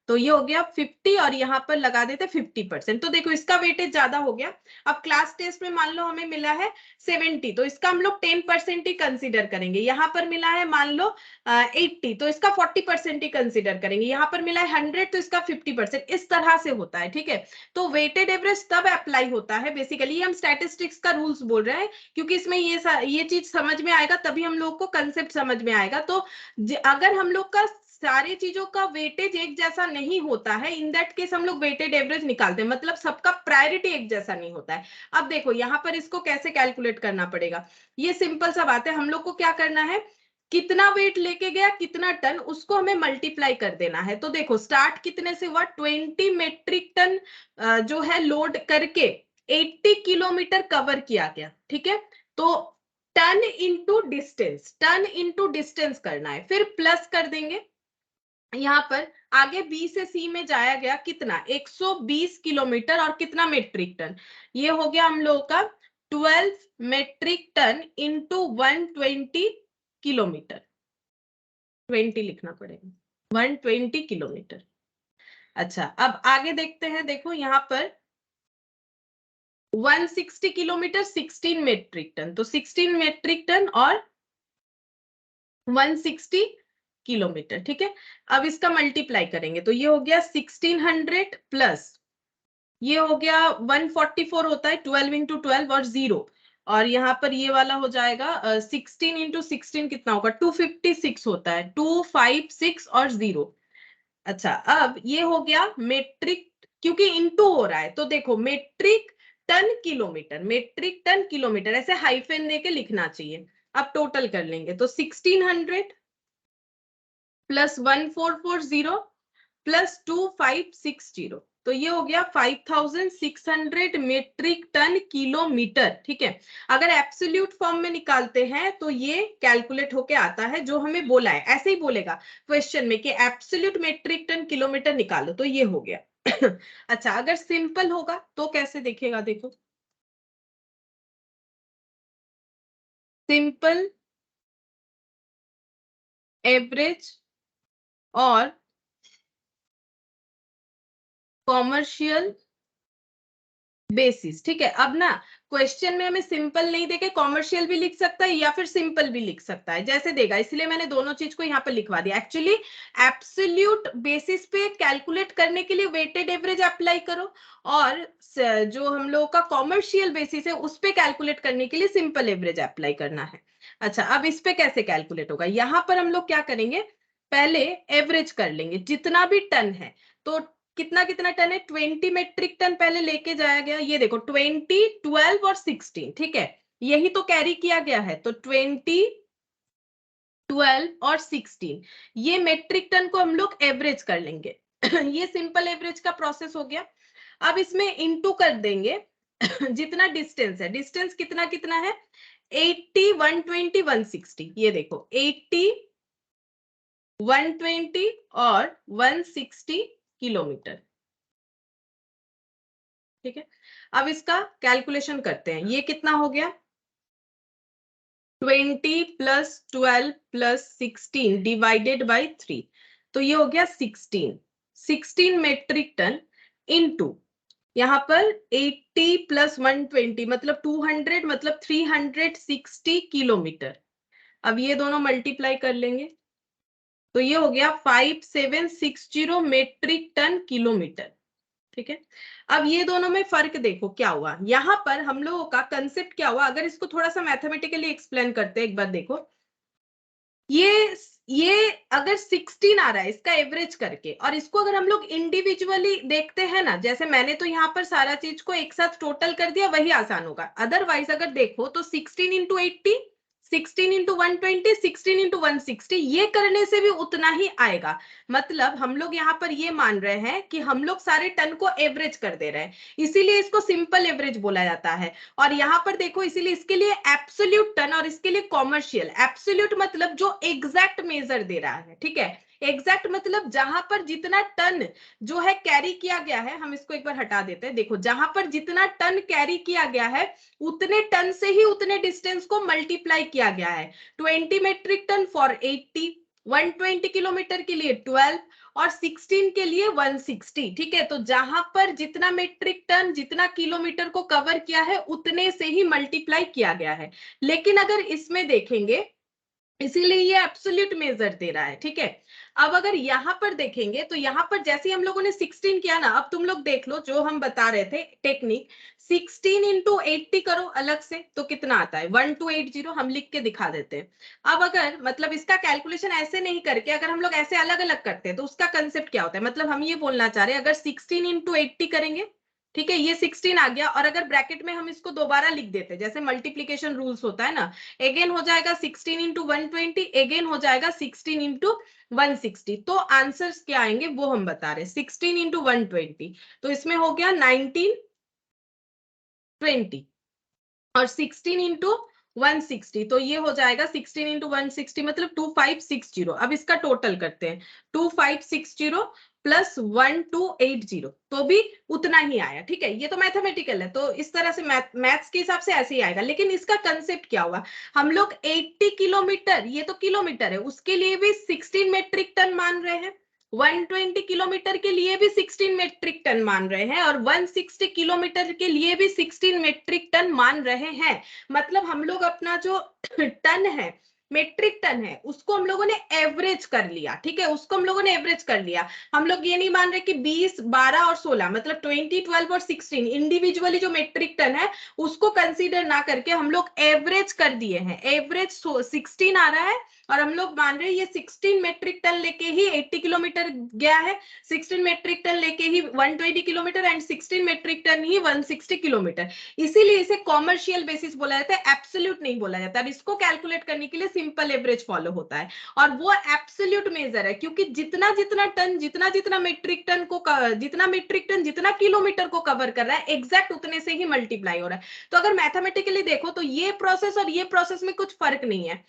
Speaker 1: तो ये हो गया 50 और यहाँ पर लगा देते 50%। तो देखो इसका वेटेज ज्यादा हो गया। अब क्लास टेस्ट में मान लो हमें मिला है 70, तो इसका हम लोग 10% ही कंसीडर करेंगे। यहाँ पर मिला है मान लो 80, तो इसका 40% ही कंसीडर करेंगे। यहाँ पर मिला है 100, तो इसका 50%, इस तरह से होता है, ठीक है। तो वेटेड एवरेज तब अप्लाई होता है, बेसिकली हम स्टैटिस्टिक्स का रूल्स बोल रहे हैं, क्योंकि इसमें ये चीज समझ में आएगा तभी हम लोग को कंसेप्ट समझ में आएगा। तो अगर हम लोग का सारी चीजों का वेटेज एक जैसा नहीं होता है, इन दैट केस हम लोग वेटेड एवरेज निकालते हैं, मतलब सबका प्रायोरिटी एक जैसा नहीं होता है। अब देखो यहाँ पर इसको कैसे कैलकुलेट करना पड़ेगा, ये सिंपल सा बात है। हम लोग को क्या करना है, कितना वेट लेके गया, कितना टन, उसको हमें मल्टीप्लाई कर देना है। तो देखो स्टार्ट कितने से हुआ, 20 मेट्रिक टन जो है लोड करके 80 किलोमीटर कवर किया गया, ठीक है। तो ton into distance, ton into distance करना है, फिर प्लस कर देंगे। यहाँ पर आगे बी से सी में जाया गया कितना, 120 किलोमीटर, और कितना मेट्रिक टन, ये हो गया हम लोगों का 12 मेट्रिक टन इंटू 120 किलोमीटर, 20 लिखना पड़ेगा, 120 किलोमीटर। अच्छा अब आगे देखते हैं, देखो यहाँ पर 160 किलोमीटर 16 मेट्रिक टन, तो 16 मेट्रिक टन और 160 किलोमीटर, ठीक है। अब इसका मल्टीप्लाई करेंगे तो ये हो गया 1600 प्लस ये हो गया 144 होता है, 12 इंटू 12 और 0, और यहाँ पर ये वाला हो जाएगा 16 इंटू 16 कितना होगा, 256 होता है, 256 और 0। अच्छा अब ये हो गया मेट्रिक, क्योंकि इंटू हो रहा है तो देखो metric ton kilometre, metric ton kilometre ऐसे हाइफेन देके लिखना चाहिए। अब टोटल कर लेंगे तो 1600 प्लस 1440 प्लस 2560, तो ये हो गया 5600 मेट्रिक टन किलोमीटर, ठीक है। अगर एब्सोल्यूट फॉर्म में निकालते हैं तो ये कैलकुलेट होके आता है जो हमें बोला है, ऐसे ही बोलेगा क्वेश्चन में कि एब्सोल्यूट मेट्रिक टन किलोमीटर निकालो, तो ये हो गया। अच्छा अगर सिंपल होगा तो कैसे देखेगा, देखो सिंपल एवरेज और कॉमर्शियल बेसिस, ठीक है। अब ना क्वेश्चन में हमें सिंपल नहीं देके कॉमर्शियल भी लिख सकता है या फिर सिंपल भी लिख सकता है, जैसे देगा, इसलिए मैंने दोनों चीज को यहाँ पर लिखवा दिया। एक्चुअली एब्सोल्यूट बेसिस पे कैलकुलेट करने के लिए वेटेड एवरेज अप्लाई करो, और जो हम लोगों का कॉमर्शियल बेसिस है उस पे कैलकुलेट करने के लिए सिंपल एवरेज अप्लाई करना है। अच्छा, अब इस पे कैसे कैलकुलेट होगा, यहाँ पर हम लोग क्या करेंगे, पहले एवरेज कर लेंगे जितना भी टन है। तो कितना कितना टन है, 20 मेट्रिक टन पहले लेके जाया गया, ये देखो 20, 12 और 16, ठीक है, यही तो कैरी किया गया है। तो 20, 12 और 16 ये मेट्रिक टन को हम लोग एवरेज कर लेंगे। ये सिंपल एवरेज का प्रोसेस हो गया। अब इसमें इनटू कर देंगे जितना डिस्टेंस है, डिस्टेंस कितना कितना है, 80, 120, 160, ये देखो 80, 120 और 160 किलोमीटर, ठीक है। अब इसका कैलकुलेशन करते हैं, ये कितना हो गया, 20 प्लस 12 प्लस 16 डिवाइडेड बाई 3, तो ये हो गया 16 मेट्रिक टन इनटू यहाँ पर 80 प्लस 120 मतलब 200 मतलब 360 किलोमीटर। अब ये दोनों मल्टीप्लाई कर लेंगे तो ये हो गया 5760 मेट्रिक टन किलोमीटर, ठीक है। अब ये दोनों में फर्क देखो क्या हुआ, यहां पर हम लोगों का कंसेप्ट क्या हुआ, अगर इसको थोड़ा सा मैथमेटिकली एक्सप्लेन करते हैं, एक बार देखो, ये अगर 16 आ रहा है इसका एवरेज करके, और इसको अगर हम लोग इंडिविजुअली देखते हैं ना, जैसे मैंने तो यहाँ पर सारा चीज को एक साथ टोटल कर दिया, वही आसान होगा। अदरवाइज अगर देखो तो 16 इंटू 80, 16 इंटू 120, 16 इंटू 160, ये करने से भी उतना ही आएगा। मतलब हम लोग यहाँ पर ये मान रहे हैं कि हम लोग सारे टन को एवरेज कर दे रहे हैं, इसीलिए इसको सिंपल एवरेज बोला जाता है। और यहाँ पर देखो, इसीलिए इसके लिए एब्सोल्यूट टन और इसके लिए कॉमर्शियल। एब्सोल्यूट मतलब जो एग्जैक्ट मेजर दे रहा है, ठीक है। एग्जैक्ट मतलब जहां पर जितना टन जो है कैरी किया गया है, हम इसको एक बार हटा देते हैं, देखो जहां पर जितना टन कैरी किया गया है उतने टन से ही उतने डिस्टेंस को मल्टीप्लाई किया गया है। 20 मेट्रिक टन फॉर 80, 120 किलोमीटर के लिए 12 और 16 के लिए 160, ठीक है। तो जहां पर जितना मेट्रिक टन जितना किलोमीटर को कवर किया है उतने से ही मल्टीप्लाई किया गया है। लेकिन अगर इसमें देखेंगे, इसीलिए ये एब्सोल्यूट मेजर दे रहा है, ठीक है। अब अगर यहाँ पर देखेंगे तो यहाँ पर जैसे हम लोगों ने 16 किया ना, अब तुम लोग देख लो जो हम बता रहे थे टेक्निक, 16 इंटू 80 करो अलग से तो कितना आता है, 1280, हम लिख के दिखा देते हैं। अब अगर मतलब इसका कैलकुलेशन ऐसे नहीं करके अगर हम लोग ऐसे अलग अलग करते हैं तो उसका कंसेप्ट क्या होता है, मतलब हम ये बोलना चाह रहे हैं अगर 16 इंटू 80 करेंगे, ठीक है, ये 16 आ गया, और अगर ब्रैकेट में हम इसको दोबारा लिख देते जैसे मल्टीप्लीकेशन रूल्स होता है ना, अगेन हो जाएगा 16 इंटू 120, अगेन हो जाएगा 16 इंटू 160, तो आंसर्स क्या आएंगे वो हम बता रहे हैं। 16 इंटू 120 तो इसमें हो गया 1920, और 16 इंटू 160 तो ये हो जाएगा 16 इंटू 160 मतलब 2560। अब इसका टोटल करते हैं, 2560 प्लस 1280 तो भी उतना ही आया, ठीक है। ये तो मैथमेटिकल है, तो इस तरह से मैथ्स के हिसाब से ऐसे ही आएगा। लेकिन इसका कंसेप्ट क्या हुआ, हम लोग 80 किलोमीटर, ये तो किलोमीटर है, उसके लिए भी 16 मेट्रिक टन मान रहे हैं, 120 किलोमीटर के लिए भी 16 मेट्रिक टन मान रहे हैं, और 160 किलोमीटर के लिए भी 16 मेट्रिक टन मान रहे हैं। मतलब हम लोग अपना जो टन है, मेट्रिक टन है, उसको हम लोगों ने एवरेज कर लिया, ठीक है, उसको हम लोगों ने एवरेज कर लिया। हम लोग ये नहीं मान रहे कि 20, 12 और 16 मतलब 20, 12 और 16 इंडिविजुअली जो मेट्रिक टन है उसको कंसीडर ना करके हम लोग एवरेज कर दिए हैं। एवरेज 16 आ रहा है, और हम लोग मान रहे हैं ये 16 मेट्रिक टन लेके ही 80 किलोमीटर गया है, 16 मेट्रिक टन लेके ही 120 किलोमीटर, एंड 16 मेट्रिक टन ही 160 किलोमीटर। इसीलिए इसे कॉमर्शियल बेसिस बोला जाता है, एब्सोल्यूट नहीं बोला जाता। अब इसको कैलकुलेट करने के लिए सिंपल एवरेज फॉलो होता है, और वो एब्सोल्यूट मेजर है, क्योंकि जितना जितना टन जितना जितना मेट्रिक टन को जितना मेट्रिक टन जितना किलोमीटर को कवर कर रहा है एग्जैक्ट उतने से ही मल्टीप्लाई हो रहा है। तो अगर मैथमेटिकली देखो तो ये प्रोसेस और ये प्रोसेस में कुछ फर्क नहीं है।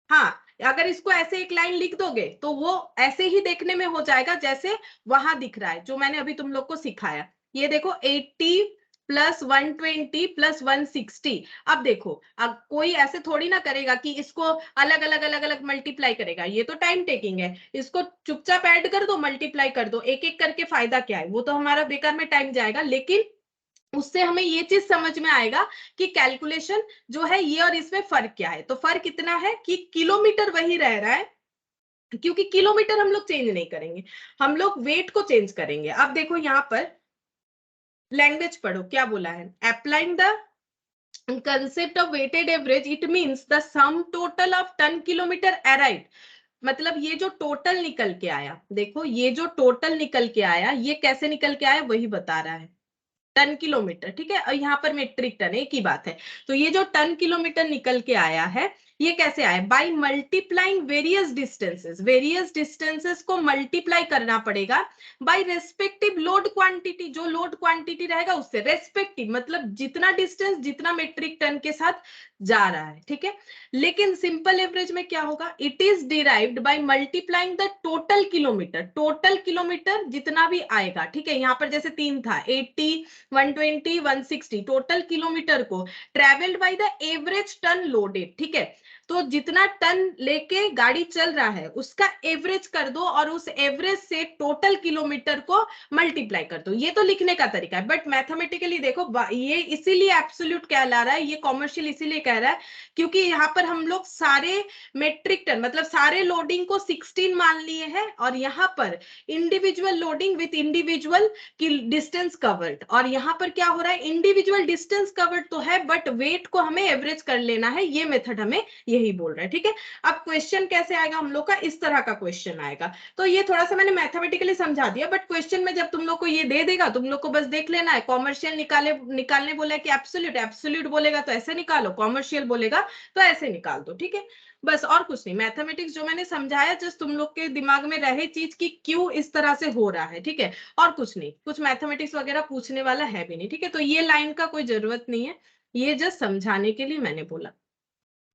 Speaker 1: हाँ, अगर इसको ऐसे एक लाइन लिख दोगे तो वो ऐसे ही देखने में हो जाएगा जैसे वहां दिख रहा है जो मैंने अभी तुम लोग को सिखाया। ये देखो 80 प्लस 120 प्लस 160। अब देखो, अब कोई ऐसे थोड़ी ना करेगा कि इसको अलग अलग अलग अलग मल्टीप्लाई करेगा, ये तो टाइम टेकिंग है। इसको चुपचाप ऐड कर दो, मल्टीप्लाई कर दो, एक एक करके फायदा क्या है, वो तो हमारा बेकार में टाइम जाएगा। लेकिन उससे हमें ये चीज समझ में आएगा कि कैलकुलेशन जो है ये और इसमें फर्क क्या है। तो फर्क इतना है कि किलोमीटर वही रह रहा है, क्योंकि किलोमीटर हम लोग चेंज नहीं करेंगे, हम लोग वेट को चेंज करेंगे। अब देखो यहाँ पर लैंग्वेज पढ़ो क्या बोला है, applying the concept of weighted average it means the sum total of ton kilometer arrived। मतलब ये जो टोटल निकल के आया, देखो ये जो टोटल निकल के आया ये कैसे निकल के आया वही बता रहा है, टन किलोमीटर, ठीक है। और यहाँ पर मेट्रिक टन एक ही बात है। तो ये जो टन किलोमीटर निकल के आया है ये कैसे आया, बाय मल्टीप्लाइंग वेरियस डिस्टेंसेस को मल्टीप्लाई करना पड़ेगा बाय रेस्पेक्टिव लोड क्वांटिटी, जो लोड क्वांटिटी रहेगा उससे रेस्पेक्टिव, मतलब जितना डिस्टेंस जितना मेट्रिक टन के साथ जा रहा है, ठीक है। लेकिन सिंपल एवरेज में क्या होगा, it is derived by multiplying the total kilometre जितना भी आएगा, ठीक है। यहाँ पर जैसे 3 था 80 120 160 टोटल किलोमीटर को travelled by the average ton loaded, ठीक है। तो जितना टन लेके गाड़ी चल रहा है उसका एवरेज कर दो और उस एवरेज से टोटल किलोमीटर को मल्टीप्लाई कर दो। ये तो लिखने का तरीका है, बट मैथमेटिकली देखो ये इसीलिए एब्सोल्यूट कहला रहा है, ये कॉमर्शियल इसीलिए कह रहा है क्योंकि यहाँ पर हम लोग सारे मेट्रिक टन मतलब सारे लोडिंग को 16 मान लिए हैं और यहाँ पर इंडिविजुअल लोडिंग विथ इंडिविजुअल की डिस्टेंस कवर्ड, और यहाँ पर क्या हो रहा है इंडिविजुअल डिस्टेंस कवर्ड तो है बट वेट को हमें एवरेज कर लेना है, ये मेथड हमें यही बोल रहा है, ठीक है। अब क्वेश्चन कैसे आएगा हम लोग का, इस तरह का क्वेश्चन आएगा। तो ये थोड़ा सा मैंने मैथमेटिकली समझा दिया, बट क्वेश्चन में जब तुम लोग को ये दे देगा तुम लोग को बस देख लेना है, कॉमर्शियल निकालने बोला कि एब्सोल्यूट बोलेगा तो ऐसे निकालो, कॉमर्शियल बोलेगा तो ऐसे निकाल दो, ठीक है। बस और कुछ नहीं, मैथमेटिक्स जो मैंने समझाया जस्ट तुम लोग के दिमाग में रहे चीज कि क्यों इस तरह से हो रहा है, ठीक है। और कुछ नहीं, कुछ मैथमेटिक्स वगैरह पूछने वाला है भी नहीं, ठीक है। तो ये लाइन का कोई जरूरत नहीं है, ये जस्ट समझाने के लिए मैंने बोला।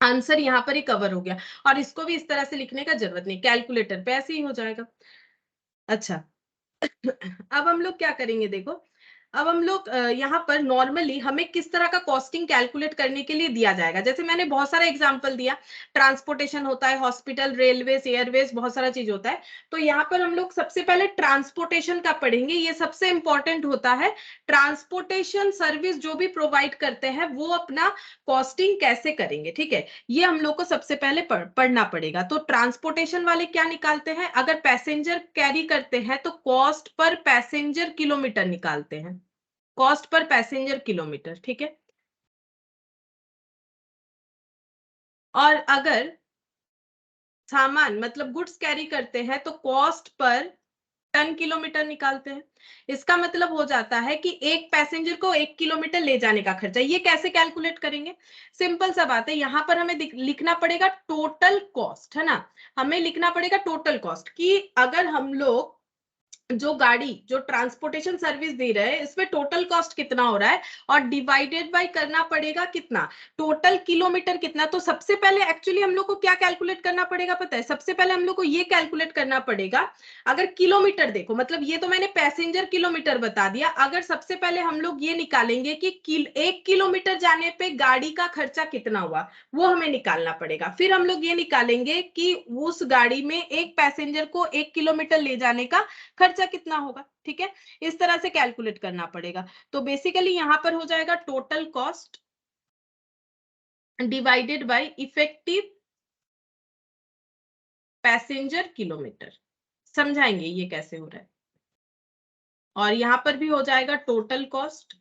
Speaker 1: आंसर यहाँ पर ही कवर हो गया और इसको भी इस तरह से लिखने का जरूरत नहीं, कैलकुलेटर पे ऐसे ही हो जाएगा। अच्छा अब हम लोग क्या करेंगे देखो, अब हम लोग यहाँ पर नॉर्मली हमें किस तरह का कॉस्टिंग कैलकुलेट करने के लिए दिया जाएगा, जैसे मैंने बहुत सारा एग्जांपल दिया, ट्रांसपोर्टेशन होता है, हॉस्पिटल, रेलवेज, एयरवेज, बहुत सारा चीज होता है। तो यहाँ पर हम लोग सबसे पहले ट्रांसपोर्टेशन का पढ़ेंगे, ये सबसे इंपॉर्टेंट होता है। ट्रांसपोर्टेशन सर्विस जो भी प्रोवाइड करते हैं वो अपना कॉस्टिंग कैसे करेंगे, ठीक है, ये हम लोग को सबसे पहले पढ़ना पड़ेगा। तो ट्रांसपोर्टेशन वाले क्या निकालते हैं, अगर पैसेंजर कैरी करते हैं तो कॉस्ट पर पैसेंजर किलोमीटर निकालते हैं, कॉस्ट पर पैसेंजर किलोमीटर, ठीक है। और अगर सामान मतलब गुड्स कैरी करते हैं तो कॉस्ट पर टन किलोमीटर निकालते हैं। इसका मतलब हो जाता है कि एक पैसेंजर को 1 किलोमीटर ले जाने का खर्चा, ये कैसे कैलकुलेट करेंगे, सिंपल सा बात है, यहां पर हमें लिखना पड़ेगा टोटल कॉस्ट, है ना। हमें लिखना पड़ेगा टोटल कॉस्ट कि अगर हम लोग जो गाड़ी जो ट्रांसपोर्टेशन सर्विस दे रहे हैं इसमें टोटल कॉस्ट कितना हो रहा है और डिवाइडेड बाय करना पड़ेगा कितना, टोटल किलोमीटर कितना। तो सबसे पहले एक्चुअली हम लोग को क्या कैलकुलेट करना पड़ेगा पता है, सबसे पहले हम लोग को ये कैलकुलेट करना पड़ेगा, अगर किलोमीटर देखो मतलब ये तो मैंने पैसेंजर किलोमीटर बता दिया, अगर सबसे पहले हम लोग ये निकालेंगे कि 1 किलोमीटर जाने पे गाड़ी का खर्चा कितना हुआ वो हमें निकालना पड़ेगा। फिर हम लोग ये निकालेंगे कि उस गाड़ी में एक पैसेंजर को 1 किलोमीटर ले जाने का खर्चा कितना होगा, ठीक है। इस तरह से कैलकुलेट करना पड़ेगा। तो बेसिकली यहां पर हो जाएगा total cost divided by effective passenger kilometre, समझाएंगे ये कैसे हो रहा है। और यहां पर भी हो जाएगा total cost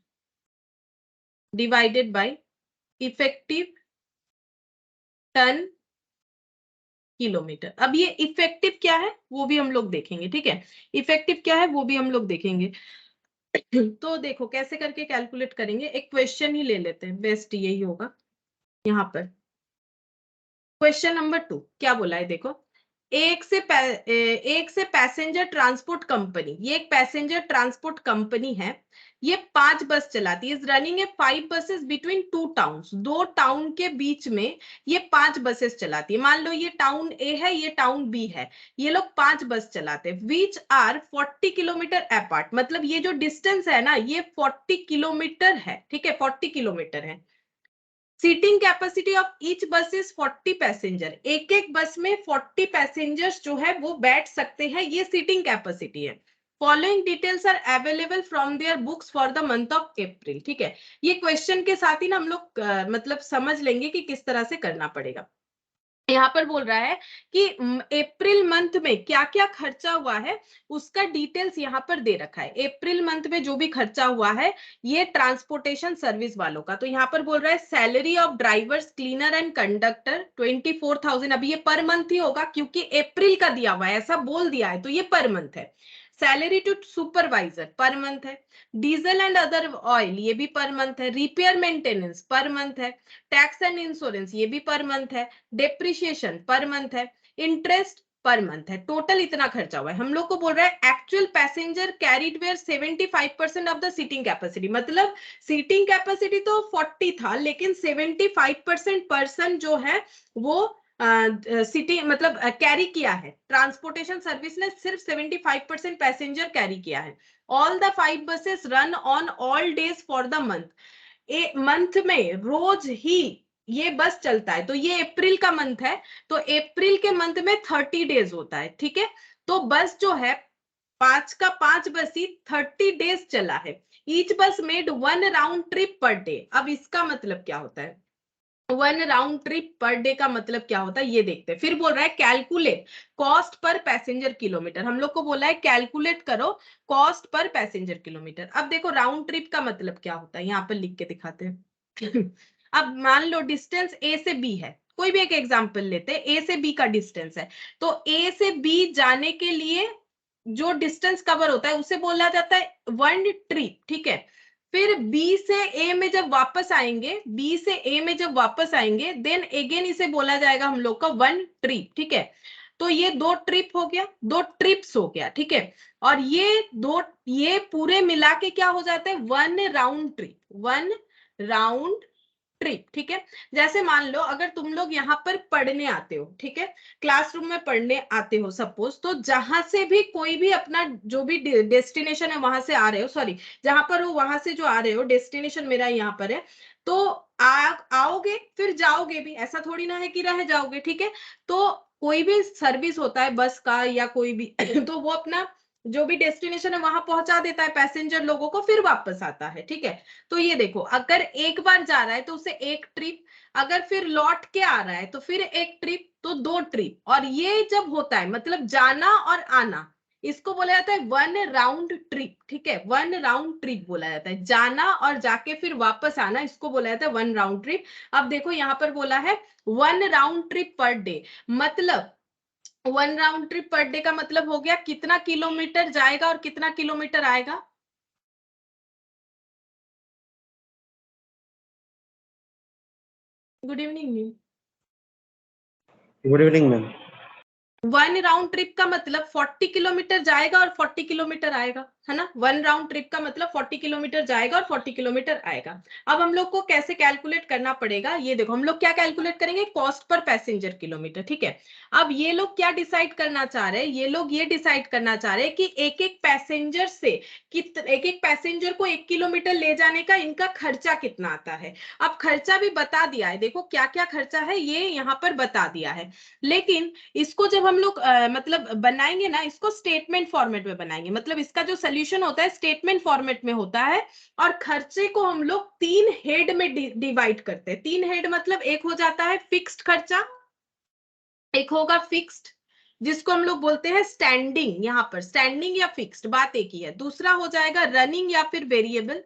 Speaker 1: divided by effective ton kilometre. अब ये इफेक्टिव क्या है वो भी हम लोग देखेंगे, ठीक है, इफेक्टिव क्या है वो भी हम लोग देखेंगे। तो देखो कैसे करके कैलकुलेट करेंगे, एक क्वेश्चन ही ले लेते हैं, बेस्ट यही होगा। यहाँ पर क्वेश्चन नंबर 2 क्या बोला है देखो, एक से पैसेंजर ट्रांसपोर्ट कंपनी, ये एक पैसेंजर ट्रांसपोर्ट कंपनी है, ये 5 बस चलाती है, is running A 5 buses between 2 towns, 2 town के बीच में ये 5 बसेस चलाती है। मान लो ये टाउन ए है ये टाउन बी है, ये लोग 5 बस चलाते हैं, विच आर 40 किलोमीटर अपार्ट, मतलब ये जो डिस्टेंस है ना ये 40 किलोमीटर है, ठीक है, 40 किलोमीटर है। सीटिंग कैपेसिटी ऑफ ईच बस इज 40 पैसेंजर, एक एक बस में 40 पैसेंजर्स जो है वो बैठ सकते हैं, ये सीटिंग कैपेसिटी है following details are available from their books for the month of April. ठीक है, ये क्वेश्चन के साथ ही ना हम लोग मतलब समझ लेंगे कि किस तरह से करना पड़ेगा। यहाँ पर बोल रहा है कि अप्रैल मंथ में क्या क्या खर्चा हुआ है उसका डिटेल्स यहाँ पर दे रखा है। अप्रैल मंथ में जो भी खर्चा हुआ है ये ट्रांसपोर्टेशन सर्विस वालों का, तो यहाँ पर बोल रहा है salary of drivers, cleaner and conductor 24,000। अभी ये पर मंथ ही होगा क्योंकि अप्रैल का दिया हुआ है, ऐसा बोल दिया है तो ये पर मंथ है। Salary to supervisor per month है। डीजल एंड अदर ऑयल ये भी पर मंथ है। रिपेयर मेंटेनेंस पर मंथ है। टैक्स एंड इंश्योरेंस ये भी पर मंथ है। डेप्रिशिएशन पर मंथ है। इंटरेस्ट पर मंथ है। टोटल इतना खर्चा हुआ है। हम लोग को बोल रहा है actual passenger carried were 75% of the seating capacity, मतलब सीटिंग कैपेसिटी तो 40 था लेकिन 75% पर्सन जो है वो सिटी मतलब कैरी किया है। ट्रांसपोर्टेशन सर्विस ने सिर्फ 75% पैसेंजर कैरी किया है। All the 5 buses run on all days for the month. Month में रोज ही ये बस चलता है, तो ये अप्रैल का मंथ है तो अप्रैल के मंथ में 30 डेज होता है। ठीक है, तो बस जो है 5 का 5 बस ही 30 डेज चला है। ईच बस made 1 round trip per day. अब इसका मतलब क्या होता है, 1 राउंड ट्रिप पर डे का मतलब क्या होता है ये देखते हैं। फिर बोल रहा है calculate cost per passenger kilometre. हम लोग को बोला है कैलकुलेट करो कॉस्ट पर पैसेंजर किलोमीटर। अब देखो राउंड ट्रिप का मतलब क्या होता है, यहाँ पर लिख के दिखाते हैं। अब मान लो डिस्टेंस ए से बी है, कोई भी एक एग्जांपल लेते हैं, ए से बी का डिस्टेंस है, तो ए से बी जाने के लिए जो डिस्टेंस कवर होता है उसे बोला जाता है 1 ट्रिप। ठीक है, फिर बी से ए में जब वापस आएंगे, बी से ए में जब वापस आएंगे देन अगेन इसे बोला जाएगा हम लोग का 1 ट्रिप। ठीक है, तो ये 2 ट्रिप हो गया, 2 ट्रिप्स हो गया। ठीक है, और ये पूरे मिला के क्या हो जाता है 1 राउंड ट्रिप, 1 राउंड ट्रिप। ठीक है, जैसे मान लो अगर तुम लोग यहाँ पर पढ़ने आते हो, ठीक है, क्लासरूम में पढ़ने आते हो सपोज, तो जहां से भी कोई भी अपना जो भी डेस्टिनेशन है वहां से आ रहे हो, सॉरी जहां पर हो वहां से जो आ रहे हो, डेस्टिनेशन मेरा यहाँ पर है, तो आओगे फिर जाओगे भी, ऐसा थोड़ी ना है कि रह जाओगे। ठीक है, तो कोई भी सर्विस होता है बस का या कोई भी तो वो अपना जो भी डेस्टिनेशन है वहां पहुंचा देता है पैसेंजर लोगों को, फिर वापस आता है। ठीक है, तो ये देखो अगर एक बार जा रहा है तो उसे 1 ट्रिप, अगर फिर लौट के आ रहा है तो फिर 1 ट्रिप, तो 2 ट्रिप। और ये जब होता है मतलब जाना और आना, इसको बोला जाता है 1 राउंड ट्रिप। ठीक है, 1 राउंड ट्रिप बोला जाता है, जाना और जाके फिर वापस आना इसको बोला जाता है 1 राउंड ट्रिप। अब देखो यहाँ पर बोला है 1 राउंड ट्रिप पर डे, मतलब 1 राउंड ट्रिप पर डे का मतलब हो गया कितना किलोमीटर जाएगा और कितना किलोमीटर आएगा। Good evening.
Speaker 3: Good evening ma'am.
Speaker 1: 1 round trip का मतलब 40 किलोमीटर जाएगा और 40 किलोमीटर आएगा, है ना। 1 राउंड ट्रिप का मतलब 40 किलोमीटर जाएगा और 40 किलोमीटर आएगा। अब हम लोग को कैसे कैलकुलेट करना पड़ेगा, ये देखो हम लोग क्या कैलकुलेट करेंगे, कॉस्ट पर पैसेंजर किलोमीटर। ठीक है, अब ये लोग क्या डिसाइड करना चाह रहे हैं, ये लोग ये डिसाइड करना चाह रहे हैं कि एक एक पैसेंजर से एक एक पैसेंजर को 1 किलोमीटर ले जाने का इनका खर्चा कितना आता है। अब खर्चा भी बता दिया है, देखो क्या क्या खर्चा है ये यहाँ पर बता दिया है, लेकिन इसको जब हम लोग मतलब बनाएंगे ना, इसको स्टेटमेंट फॉर्मेट में बनाएंगे, मतलब इसका जो सोल्यूशन होता है स्टेटमेंट फॉर्मेट में होता है। और खर्चे को हम लोग 3 हेड में डिवाइड करते हैं। 3 हेड मतलब एक हो जाता है फिक्स्ड खर्चा, एक होगा फिक्स्ड जिसको हम लोग बोलते हैं स्टैंडिंग, यहाँ पर स्टैंडिंग या फिक्स्ड बात एक ही है। दूसरा हो जाएगा रनिंग या फिर वेरिएबल,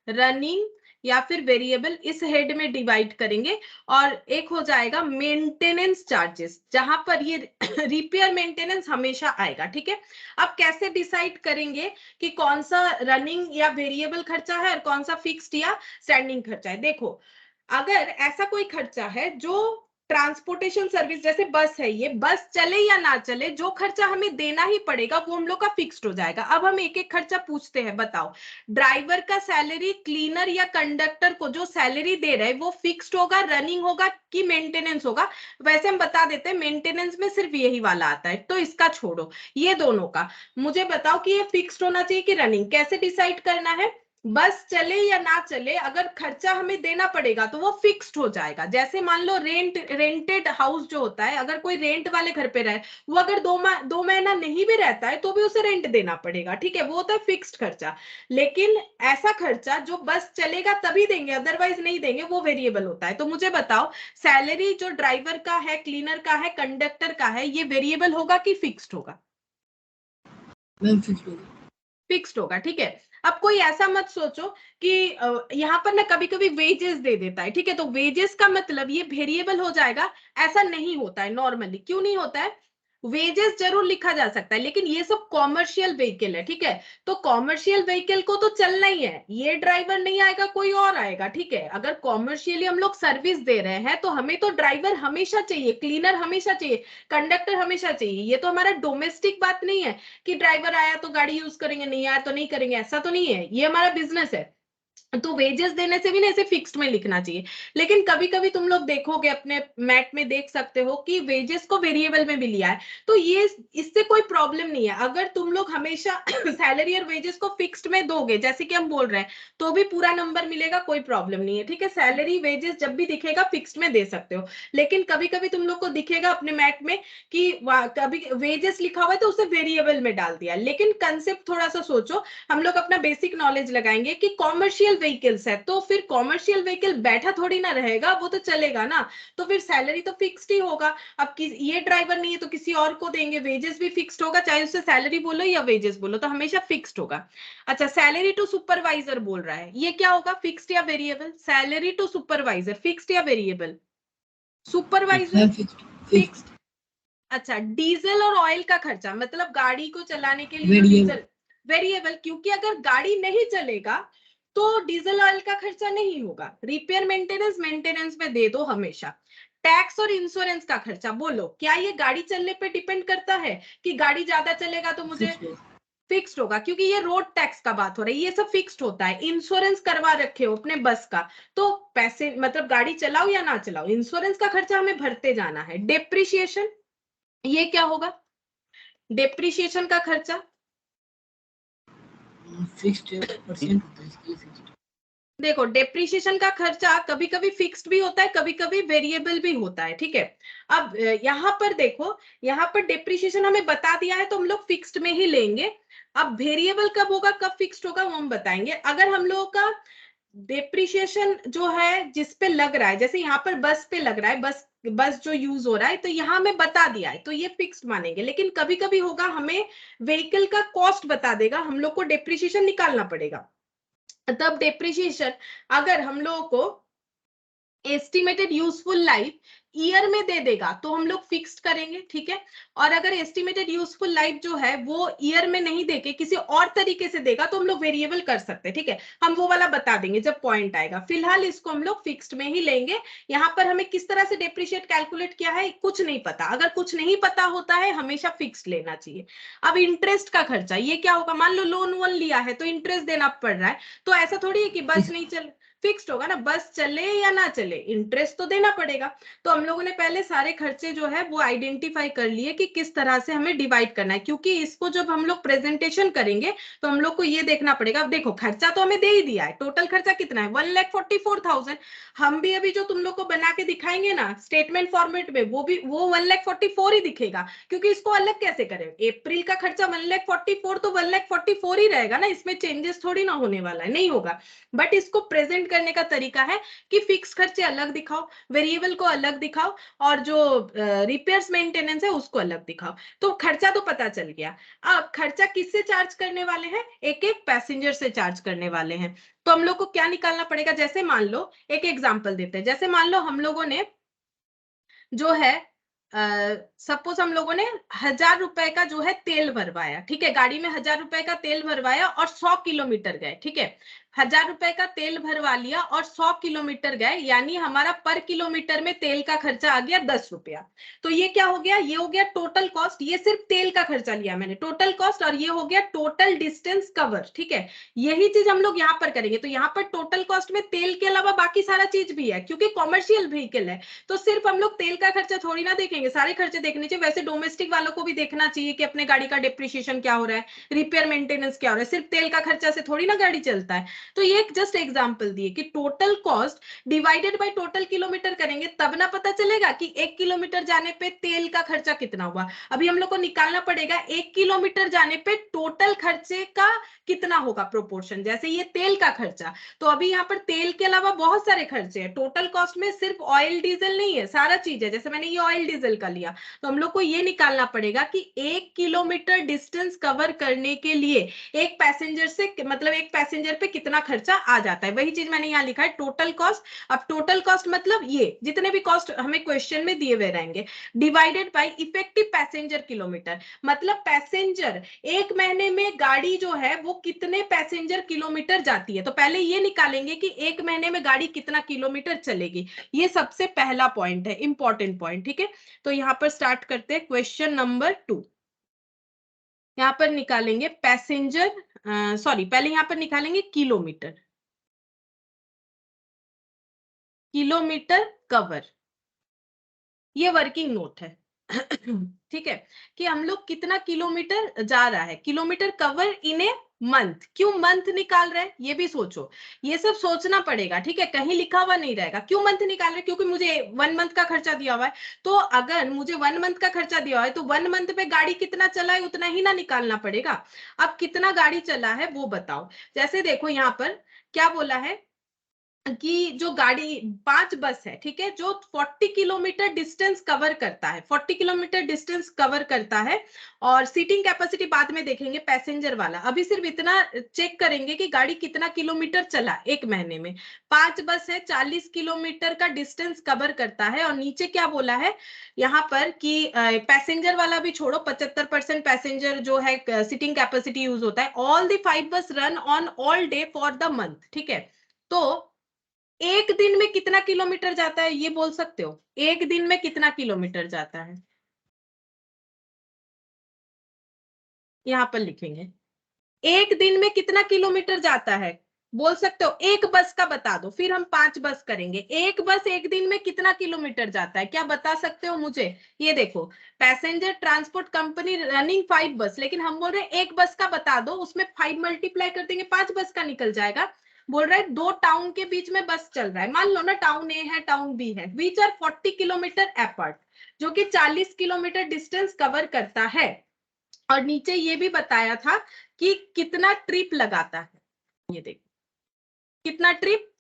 Speaker 1: रनिंग या फिर वेरिएबल इस हेड में डिवाइड करेंगे। और एक हो जाएगा मेंटेनेंस चार्जेस, जहां पर ये रिपेयर मेंटेनेंस हमेशा आएगा। ठीक है, अब कैसे डिसाइड करेंगे कि कौन सा रनिंग या वेरिएबल खर्चा है और कौन सा फिक्स्ड या स्टैंडिंग खर्चा है। देखो अगर ऐसा कोई खर्चा है जो ट्रांसपोर्टेशन सर्विस जैसे बस है, ये बस चले या ना चले जो खर्चा हमें देना ही पड़ेगा वो हम लोग का फिक्स्ड हो जाएगा। अब हम एक एक खर्चा पूछते हैं, बताओ ड्राइवर का सैलरी, क्लीनर या कंडक्टर को जो सैलरी दे रहे हैं वो फिक्स्ड होगा, रनिंग होगा कि मेंटेनेंस होगा। वैसे हम बता देते हैं मेंटेनेंस में सिर्फ यही वाला आता है, तो इसका छोड़ो, ये दोनों का मुझे बताओ कि ये फिक्स्ड होना चाहिए कि रनिंग, कैसे डिसाइड करना है। बस चले या ना चले, अगर खर्चा हमें देना पड़ेगा तो वो फिक्स्ड हो जाएगा। जैसे मान लो रेंटेड हाउस जो होता है, अगर कोई रेंट वाले घर पे रहे, वो अगर 2 महीना नहीं भी रहता है तो भी उसे रेंट देना पड़ेगा, ठीक है, वो होता है फिक्स्ड खर्चा। लेकिन ऐसा खर्चा जो बस चलेगा तभी देंगे, अदरवाइज नहीं देंगे, वो वेरिएबल होता है। तो मुझे बताओ, सैलरी जो ड्राइवर का है, क्लीनर का है, कंडक्टर का है, ये वेरिएबल होगा कि फिक्स्ड होगा?
Speaker 2: मैम फिक्स्ड होगा।
Speaker 1: फिक्स्ड होगा, ठीक है। अब कोई ऐसा मत सोचो कि यहाँ पर ना कभी कभी वेजेस दे देता है, ठीक है, तो वेजेस का मतलब ये वेरिएबल हो जाएगा, ऐसा नहीं होता है नॉर्मली। क्यों नहीं होता है? वेजेस जरूर लिखा जा सकता है, लेकिन ये सब कॉमर्शियल व्हीकल है, ठीक है, तो कॉमर्शियल व्हीकल को तो चलना ही है, ये ड्राइवर नहीं आएगा, कोई और आएगा, ठीक है। अगर कॉमर्शियली हम लोग सर्विस दे रहे हैं तो हमें तो ड्राइवर हमेशा चाहिए, क्लीनर हमेशा चाहिए, कंडक्टर हमेशा चाहिए। ये तो हमारा डोमेस्टिक बात नहीं है कि ड्राइवर आया तो गाड़ी यूज करेंगे, नहीं आया तो नहीं करेंगे, ऐसा तो नहीं है, ये हमारा बिजनेस है। तो वेजेस देने से भी ना इसे फिक्स्ड में लिखना चाहिए। लेकिन कभी कभी तुम लोग देखोगे, अपने मैट में देख सकते हो कि वेजेस को वेरिएबल में भी लिया है, तो ये इससे कोई प्रॉब्लम नहीं है। अगर तुम लोग हमेशा सैलरी और वेजेस को फिक्स्ड में दोगे, जैसे कि हम बोल रहे हैं, तो भी पूरा नंबर मिलेगा, कोई प्रॉब्लम नहीं है, ठीक है। सैलरी वेजेस जब भी दिखेगा फिक्स्ड में दे सकते हो। लेकिन कभी कभी तुम लोग को दिखेगा अपने मैट में कि कभी वेजेस लिखा हुआ है तो उसे वेरिएबल में डाल दिया। लेकिन कंसेप्ट थोड़ा सा सोचो, हम लोग अपना बेसिक नॉलेज लगाएंगे कि कॉमर्शियल व्हीकल्स है, तो फिर कॉमर्शियल व्हीकल बैठा थोड़ी ना रहेगा, वो तो चलेगा ना, तो फिर सैलरी तो फिक्स्ड ही होगा। अब ये ड्राइवर नहीं है तो किसी और को देंगे, वेजेस भी फिक्स्ड होगा, चाहे उससे सैलरी बोलो या वेजेस बोलो, तो हमेशा फिक्स्ड होगा। अच्छा, सैलरी टू सुपरवाइजर बोल रहा है, ये क्या होगा, फिक्स्ड या variable? Salary to supervisor fixed या variable? Supervisor
Speaker 2: ma'am fixed. Fixed.
Speaker 1: Fixed. अच्छा, डीजल और ऑयल का खर्चा, मतलब गाड़ी को चलाने के लिए जो
Speaker 2: वेरिएबल।
Speaker 1: डीजल, वेरिएबल, क्योंकि अगर गाड़ी नहीं चलेगा तो डीजल ऑयल का खर्चा नहीं होगा। रिपेयर मेंटेनेंस, मेंटेनेंस में दे दो हमेशा। टैक्स और इंश्योरेंस का खर्चा, बोलो क्या ये गाड़ी चलने पे डिपेंड करता है कि गाड़ी ज्यादा चलेगा तो मुझे
Speaker 2: फिक्स्ड होगा।
Speaker 1: फिक्स्ड होगा, क्योंकि ये रोड टैक्स का बात हो रही है, ये सब फिक्स्ड होता है। इंश्योरेंस करवा रखे हो अपने बस का, तो पैसे मतलब गाड़ी चलाओ या ना चलाओ, इंश्योरेंस का खर्चा हमें भरते जाना है। डेप्रिसिएशन, ये क्या होगा, डेप्रिसिएशन का खर्चा?
Speaker 2: फिक्स्ड परसेंट होता है इसके लिए फिक्स्ड।
Speaker 1: देखो, डेप्रिसिएशन का खर्चा कभी कभी फिक्स्ड भी होता है, कभी कभी वेरिएबल भी होता है, ठीक है। अब यहाँ पर देखो, यहाँ पर डेप्रिसिएशन हमें बता दिया है तो हम लोग फिक्स्ड में ही लेंगे। अब वेरिएबल कब होगा, कब फिक्स्ड होगा, वो हम बताएंगे। अगर हम लोगों का डेप्रिसिएशन जो है जिस पे लग रहा है, जैसे यहाँ पर बस पे लग रहा है, बस बस जो यूज हो रहा है, तो यहाँ हमें बता दिया है तो ये फिक्स्ड मानेंगे। लेकिन कभी कभी होगा हमें व्हीकल का कॉस्ट बता देगा, हम लोग को डेप्रिसिएशन निकालना पड़ेगा। तब डेप्रिसिएशन अगर हम लोगों को एस्टिमेटेड यूजफुल लाइफ ईयर में दे देगा तो हम लोग फिक्स्ड करेंगे, ठीक है। और अगर एस्टिमेटेड यूजफुल लाइफ जो है वो ईयर में नहीं देके किसी और तरीके से देगा तो हम लोग वेरिएबल कर सकते हैं, ठीक है। हम वो वाला बता देंगे जब पॉइंट आएगा, फिलहाल इसको हम लोग फिक्स्ड में ही लेंगे। यहाँ पर हमें किस तरह से डेप्रिशिएट कैलकुलेट किया है कुछ नहीं पता, अगर कुछ नहीं पता होता है हमेशा फिक्स्ड लेना चाहिए। अब इंटरेस्ट का खर्चा, ये क्या होगा, मान लो लोन वोन लिया है तो इंटरेस्ट देना पड़ रहा है, तो ऐसा थोड़ी है कि बस नहीं चल, फिक्स्ड होगा ना, बस चले या ना चले इंटरेस्ट तो देना पड़ेगा। तो हम लोगों ने पहले सारे खर्चे जो है वो आइडेंटिफाई कर लिए कि किस तरह से हमें डिवाइड करना है, क्योंकि इसको जब हम लोग प्रेजेंटेशन करेंगे तो हम लोग को ये देखना पड़ेगा। अब देखो, खर्चा तो हमें दे ही दिया है, टोटल खर्चा कितना है 1,44,000। हम भी अभी जो तुम लोग को बना के दिखाएंगे ना स्टेटमेंट फॉर्मेट में, वो भी वो 1,44,000 ही दिखेगा, क्योंकि इसको अलग कैसे करें, अप्रैल का खर्चा 1,44,000 तो 1,44,000 ही रहेगा ना, इसमें चेंजेस थोड़ी ना होने वाला है, नहीं होगा। बट इसको प्रेजेंट करने का तरीका है कि फिक्स खर्चे अलग दिखाओ, वेरिएबल को अलग दिखाओ, और जो रिपेयर्स मेंटेनेंस है उसको अलग दिखाओ। तो खर्चा तो पता चल गया। अब खर्चा किससे चार्ज करने वाले हैं, एक एक पैसेंजर से चार्ज करने वाले हैं। तो हम लोग को क्या निकालना पड़ेगा, जैसे मान लो एक एग्जांपल देते हैं, जैसे मान लो हम लोगों ने जो है सपोज हम लोगों ने 1,000 रुपए का जो है तेल भरवाया, ठीक है, गाड़ी में 1,000 रुपए का तेल भरवाया और 100 किलोमीटर गए, ठीक है। 1,000 रुपए का तेल भरवा लिया और 100 किलोमीटर गए, यानी हमारा पर किलोमीटर में तेल का खर्चा आ गया 10 रुपया। तो ये क्या हो गया, ये हो गया टोटल कॉस्ट, ये सिर्फ तेल का खर्चा लिया मैंने टोटल कॉस्ट, और ये हो गया टोटल डिस्टेंस कवर, ठीक है। यही चीज हम लोग यहाँ पर करेंगे, तो यहाँ पर टोटल कॉस्ट में तेल के अलावा बाकी सारा चीज भी है, क्योंकि कॉमर्शियल व्हीकल है। तो सिर्फ हम लोग तेल का खर्चा थोड़ी ना देखेंगे, सारे खर्चे देखने चाहिए। वैसे डोमेस्टिक वालों को भी देखना चाहिए कि अपने गाड़ी का डिप्रिशिएशन क्या हो रहा है, रिपेयर मेंटेनेंस क्या हो रहा है, सिर्फ तेल का खर्चा से थोड़ी ना गाड़ी चलता है। तो ये एक जस्ट एग्जांपल दिए कि total cost divided by total kilometre करेंगे तब ना पता चलेगा कि 1 किलोमीटर जाने पे तेल का खर्चा कितना हुआ। अभी हम लोग को निकालना पड़ेगा 1 किलोमीटर जाने पे टोटल खर्चे का कितना होगा प्रोपोर्शन। जैसे ये तेल का खर्चा, तो अभी यहाँ पर तेल के अलावा बहुत सारे खर्चे हैं। टोटल कॉस्ट में सिर्फ ऑयल डीजल नहीं है, सारा चीज है। जैसे मैंने ये ऑयल डीजल का लिया, तो हम लोग को ये निकालना पड़ेगा कि 1 किलोमीटर डिस्टेंस कवर करने के लिए एक पैसेंजर से मतलब एक पैसेंजर पे कितना खर्चा आ जाता है। वही चीज मैंने यहाँ लिखा है टोटल कॉस्ट। अब टोटल कॉस्ट मतलब ये जितने भी कॉस्ट हमें क्वेश्चन में दिए हुए रहेंगे, divided by effective passenger kilometre. मतलब पैसेंजर एक महीने में गाड़ी जो है वो कितने पैसेंजर किलोमीटर जाती है। तो पहले ये निकालेंगे कि एक महीने में गाड़ी कितना किलोमीटर चलेगी। ये सबसे पहला पॉइंट है, इंपॉर्टेंट पॉइंट। ठीक है, तो यहां पर स्टार्ट करते हैं क्वेश्चन नंबर 2। यहां पर निकालेंगे पैसेंजर, सॉरी पहले यहां पर निकालेंगे किलोमीटर, किलोमीटर कवर। ये वर्किंग नोट है ठीक है, कि हम लोग कितना किलोमीटर जा रहा है, kilometre cover in a month. क्यों मंथ निकाल रहे हैं ये भी सोचो, ये सब सोचना पड़ेगा। ठीक है, कहीं लिखा हुआ नहीं रहेगा। क्यों मंथ निकाल रहे हैं, क्योंकि मुझे 1 मंथ का खर्चा दिया हुआ है। तो अगर मुझे 1 मंथ का खर्चा दिया हुआ है तो 1 मंथ पे गाड़ी कितना चला है उतना ही ना निकालना पड़ेगा। अब कितना गाड़ी चला है वो बताओ। जैसे देखो यहाँ पर क्या बोला है कि जो गाड़ी 5 बस है, ठीक है, जो 40 किलोमीटर डिस्टेंस कवर करता है, 40 किलोमीटर डिस्टेंस कवर करता है। और सीटिंग कैपेसिटी बाद में देखेंगे पैसेंजर वाला, अभी सिर्फ इतना चेक करेंगे कि गाड़ी कितना किलोमीटर चला एक महीने में। 5 बस है, 40 किलोमीटर का डिस्टेंस कवर करता है। और नीचे क्या बोला है यहाँ पर कि पैसेंजर वाला भी छोड़ो, 75% पैसेंजर जो है सीटिंग कैपेसिटी यूज होता है। ऑल द 5 बस run on all day for the month. ठीक है, तो एक दिन में कितना किलोमीटर जाता है ये बोल सकते हो, एक दिन में कितना किलोमीटर जाता है। यहां पर लिखेंगे एक दिन में कितना किलोमीटर जाता है, बोल सकते हो। एक बस का बता दो, फिर हम 5 बस करेंगे। एक बस एक दिन में कितना किलोमीटर जाता है, क्या बता सकते हो मुझे। ये देखो, पैसेंजर ट्रांसपोर्ट कंपनी रनिंग 5 बस, लेकिन हम बोल रहे हैं एक बस का बता दो, उसमें 5 मल्टीप्लाई कर देंगे 5 बस का निकल जाएगा। बोल रहा है 2 टाउन के बीच में बस चल रहा है, मान लो ना टाउन ए है टाउन बी है, विच आर 40 किलोमीटर अपार्ट, जो कि 40 किलोमीटर डिस्टेंस कवर करता है। और नीचे ये भी बताया था कि कितना ट्रिप लगाता है। ये देखो कितना trip,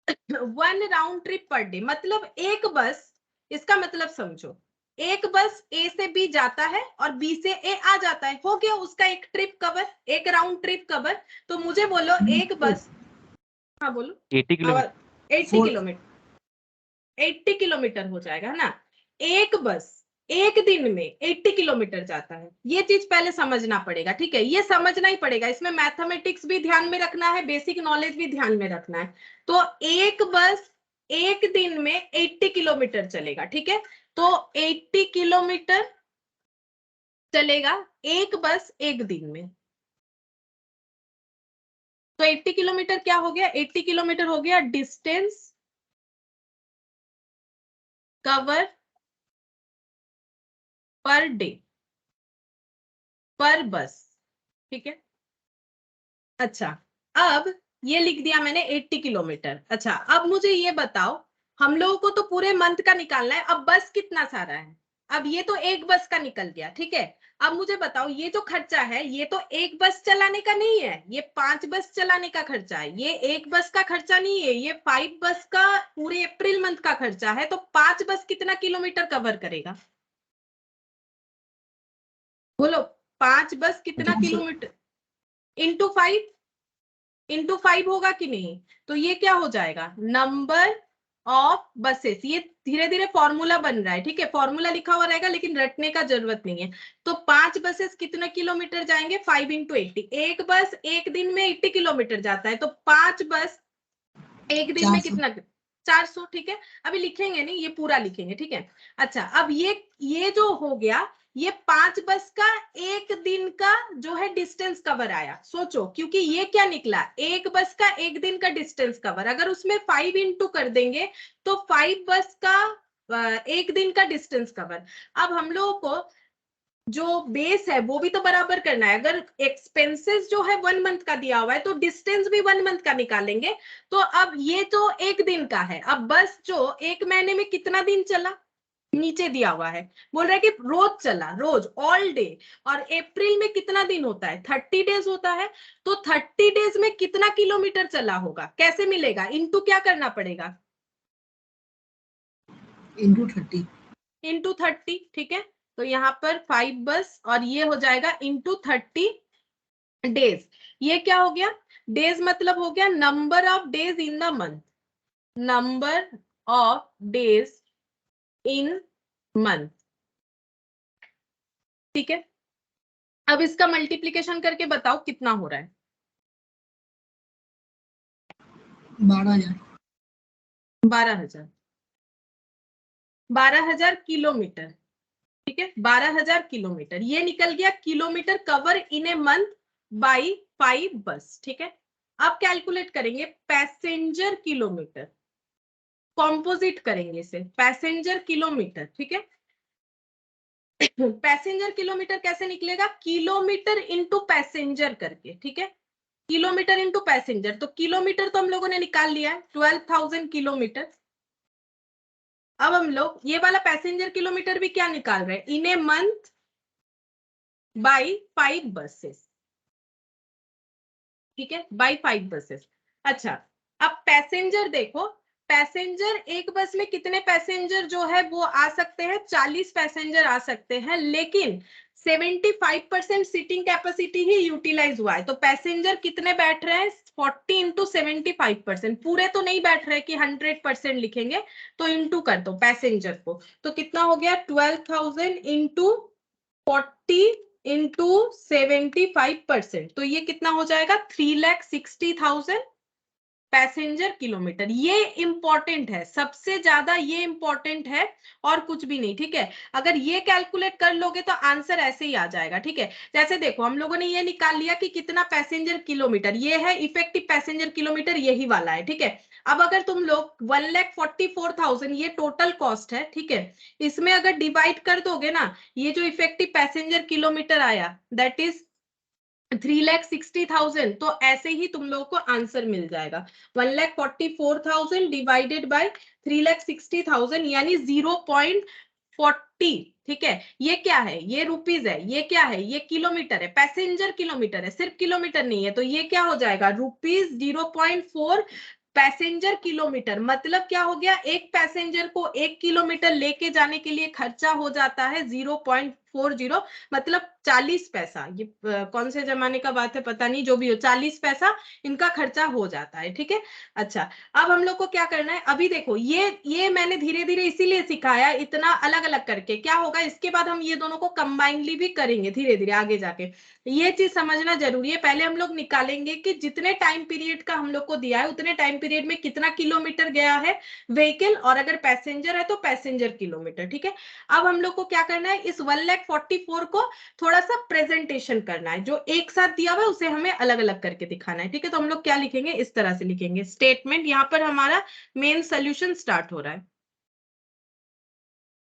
Speaker 1: 1 round trip per day. मतलब एक बस, इसका मतलब समझो, एक बस ए से बी जाता है और बी से ए आ जाता है, हो गया उसका एक ट्रिप कवर, एक राउंड ट्रिप कवर। तो मुझे बोलो एक बस, हाँ बोलो,
Speaker 3: 80 किलोमीटर
Speaker 1: 80 किलोमीटर, 80 किलोमीटर हो जाएगा ना। एक बस एक दिन में 80 किलोमीटर जाता है, ये चीज पहले समझना पड़ेगा। ठीक है, ये समझना ही पड़ेगा, इसमें मैथमेटिक्स भी ध्यान में रखना है, बेसिक नॉलेज भी ध्यान में रखना है। तो एक बस एक दिन में 80 किलोमीटर चलेगा। ठीक है, तो 80 किलोमीटर चलेगा एक बस एक दिन में। तो 80 किलोमीटर क्या हो गया, 80 किलोमीटर हो गया डिस्टेंस कवर पर डे, पर बस। ठीक है, अच्छा, अब ये लिख दिया मैंने 80 किलोमीटर। अच्छा, अब मुझे ये बताओ, हम लोगों को तो पूरे मंथ का निकालना है। अब बस कितना सारा है, अब ये तो एक बस का निकल गया। ठीक है, अब मुझे बताओ ये जो खर्चा है ये तो एक बस चलाने का नहीं है, ये 5 बस चलाने का खर्चा है। ये एक बस का खर्चा नहीं है, ये 5 बस का पूरे अप्रैल मंथ का खर्चा है। तो 5 बस कितना किलोमीटर कवर करेगा, बोलो। 5 बस कितना किलोमीटर, इंटू 5 होगा कि नहीं। तो ये क्या हो जाएगा, नंबर ऑफ बसेस। ये धीरे धीरे फॉर्मूला बन रहा है। ठीक है, फॉर्मूला लिखा हुआ रहेगा लेकिन रटने का जरूरत नहीं है। तो 5 बसेस कितने किलोमीटर जाएंगे, 5 इंटू 80। एक बस एक दिन में 80 किलोमीटर जाता है, तो 5 बस एक दिन में
Speaker 2: 400
Speaker 1: कितना, 400। ठीक है, अभी लिखेंगे नहीं, ये पूरा लिखेंगे। ठीक है, अच्छा, अब ये जो हो गया, ये 5 बस का एक दिन का जो है डिस्टेंस कवर आया। सोचो, क्योंकि ये क्या निकला, एक बस का एक दिन का डिस्टेंस कवर। अगर उसमें 5 इंटू कर देंगे तो 5 बस का एक दिन का डिस्टेंस कवर। अब हम लोगों को जो बेस है वो भी तो बराबर करना है। अगर एक्सपेंसेस जो है 1 मंथ का दिया हुआ है तो डिस्टेंस भी 1 मंथ का निकालेंगे। तो अब ये तो 1 दिन का है, अब बस जो 1 महीने में कितना दिन चला नीचे दिया हुआ है, बोल रहा है कि रोज चला, रोज ऑल डे। और अप्रैल में कितना दिन होता है, 30 डेज होता है। तो 30 डेज में कितना किलोमीटर चला होगा, कैसे मिलेगा, इनटू क्या करना पड़ेगा,
Speaker 2: इंटू 30।
Speaker 1: इंटू 30, ठीक है। तो यहाँ पर 5 बस और ये हो जाएगा इंटू 30 डेज। ये क्या हो गया, डेज मतलब हो गया number of days in the month, number of days in month, ठीक है। अब इसका मल्टीप्लीकेशन करके बताओ कितना हो रहा है।
Speaker 2: 12,000।
Speaker 1: 12,000, 12,000 किलोमीटर, ठीक है। 12,000 किलोमीटर ये निकल गया, kilometre cover in a month by 5 बस, ठीक है। अब कैलकुलेट करेंगे पैसेंजर किलोमीटर, कॉम्पोजिट करेंगे इसे पैसेंजर किलोमीटर, ठीक है। पैसेंजर किलोमीटर कैसे निकलेगा, किलोमीटर इंटू पैसेंजर करके, ठीक है। किलोमीटर इंटू पैसेंजर, तो किलोमीटर तो हम लोगों ने निकाल लिया है 12,000 किलोमीटर। अब हम लोग ये वाला पैसेंजर किलोमीटर भी क्या निकाल रहे हैं, इन ए मंथ बाई 5 बसेस, ठीक है, बाई 5 बसेस। अच्छा, अब पैसेंजर देखो, पैसेंजर एक बस में कितने पैसेंजर जो है वो आ सकते हैं, 40 पैसेंजर आ सकते हैं, लेकिन 75% सीटिंग कैपेसिटी ही यूटिलाइज हुआ है। तो पैसेंजर कितने बैठ रहे हैं, 40 इंटू 75%, पूरे तो नहीं बैठ रहे कि 100% लिखेंगे, तो इंटू कर दो पैसेंजर को, तो कितना हो गया 12,000 इंटू 40 इंटू 75%, तो ये कितना हो जाएगा 3,60,000 पैसेंजर किलोमीटर। ये इंपॉर्टेंट है, सबसे ज्यादा ये इंपॉर्टेंट है और कुछ भी नहीं, ठीक है। अगर ये कैलकुलेट कर लोगे तो आंसर ऐसे ही आ जाएगा, ठीक है। जैसे देखो हम लोगों ने ये निकाल लिया कि कितना पैसेंजर किलोमीटर, ये है इफेक्टिव पैसेंजर किलोमीटर, यही वाला है, ठीक है। अब अगर तुम लोग 1,44,000 ये टोटल कॉस्ट है, ठीक है, इसमें अगर डिवाइड कर दोगे ना, ये जो इफेक्टिव पैसेंजर किलोमीटर आया दैट इज 3,60,000, तो ऐसे ही तुम लोगों को आंसर मिल जाएगा। 1,44,000 डिवाइडेड बाय 3,60,000 यानी 0.40, ठीक है। ये क्या है, ये रुपीज है, ये क्या है, ये किलोमीटर है, पैसेंजर किलोमीटर है, सिर्फ किलोमीटर नहीं है, तो ये क्या हो जाएगा रुपीज 0.4 पैसेंजर किलोमीटर। मतलब क्या हो गया, एक पैसेंजर को 1 किलोमीटर लेके जाने के लिए खर्चा हो जाता है 0.40, मतलब 40 पैसा। ये कौन से जमाने का बात है पता नहीं, जो भी हो 40 पैसा इनका खर्चा हो जाता है, ठीक है। अच्छा, अब हम लोग को क्या करना है, अभी देखो ये मैंने धीरे धीरे इसीलिए सिखाया इतना अलग अलग करके, क्या होगा इसके बाद हम ये दोनों को कंबाइनली भी करेंगे धीरे धीरे आगे जाके। ये चीज समझना जरूरी है, पहले हम लोग निकालेंगे कि जितने टाइम पीरियड का हम लोग को दिया है उतने टाइम पीरियड में कितना किलोमीटर गया है व्हीकल, और अगर पैसेंजर है तो पैसेंजर किलोमीटर, ठीक है। अब हम लोग को क्या करना है, इस 1,44,000 को थोड़ा सा प्रेजेंटेशन करना है, जो एक साथ दिया हुआ है उसे हमें अलग अलग करके दिखाना है, ठीक है। तो हम लोग क्या लिखेंगे, इस तरह से लिखेंगे स्टेटमेंट, यहाँ पर हमारा मेन सोल्यूशन स्टार्ट हो रहा है।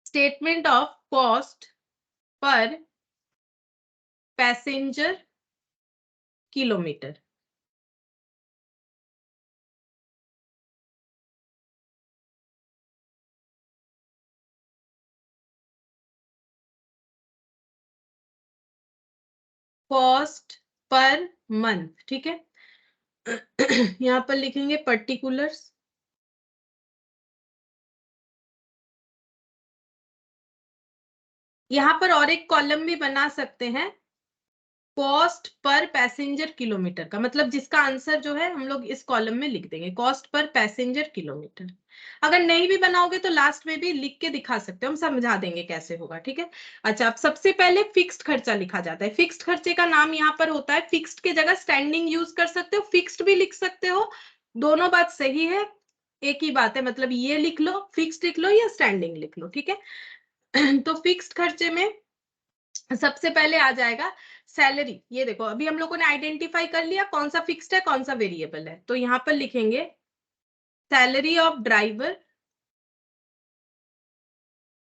Speaker 1: Statement of cost per passenger kilometre, cost per month, ठीक है। यहाँ पर लिखेंगे पर्टिकुलर्स, यहाँ पर और एक कॉलम भी बना सकते हैं, कॉस्ट पर पैसेंजर किलोमीटर का, मतलब जिसका आंसर जो है हम लोग इस कॉलम में लिख देंगे, कॉस्ट पर पैसेंजर किलोमीटर। अगर नहीं भी बनाओगे तो लास्ट में भी लिख के दिखा सकते हो, हम समझा देंगे कैसे होगा, ठीक है। अच्छा, अब सबसे पहले फिक्स्ड खर्चा लिखा जाता है। फिक्स्ड खर्चे का नाम यहाँ पर होता है, फिक्स्ड के जगह स्टैंडिंग यूज कर सकते हो, फिक्स्ड भी लिख सकते हो, दोनों बात सही है, एक ही बात है, मतलब ये लिख लो फिक्स्ड लिख लो या स्टैंडिंग लिख लो, ठीक है। तो फिक्स्ड खर्चे में सबसे पहले आ जाएगा सैलरी। ये देखो अभी हम लोगों ने आइडेंटिफाई कर लिया कौन सा फिक्स्ड है कौन सा वेरिएबल है, तो यहाँ पर लिखेंगे salary of driver,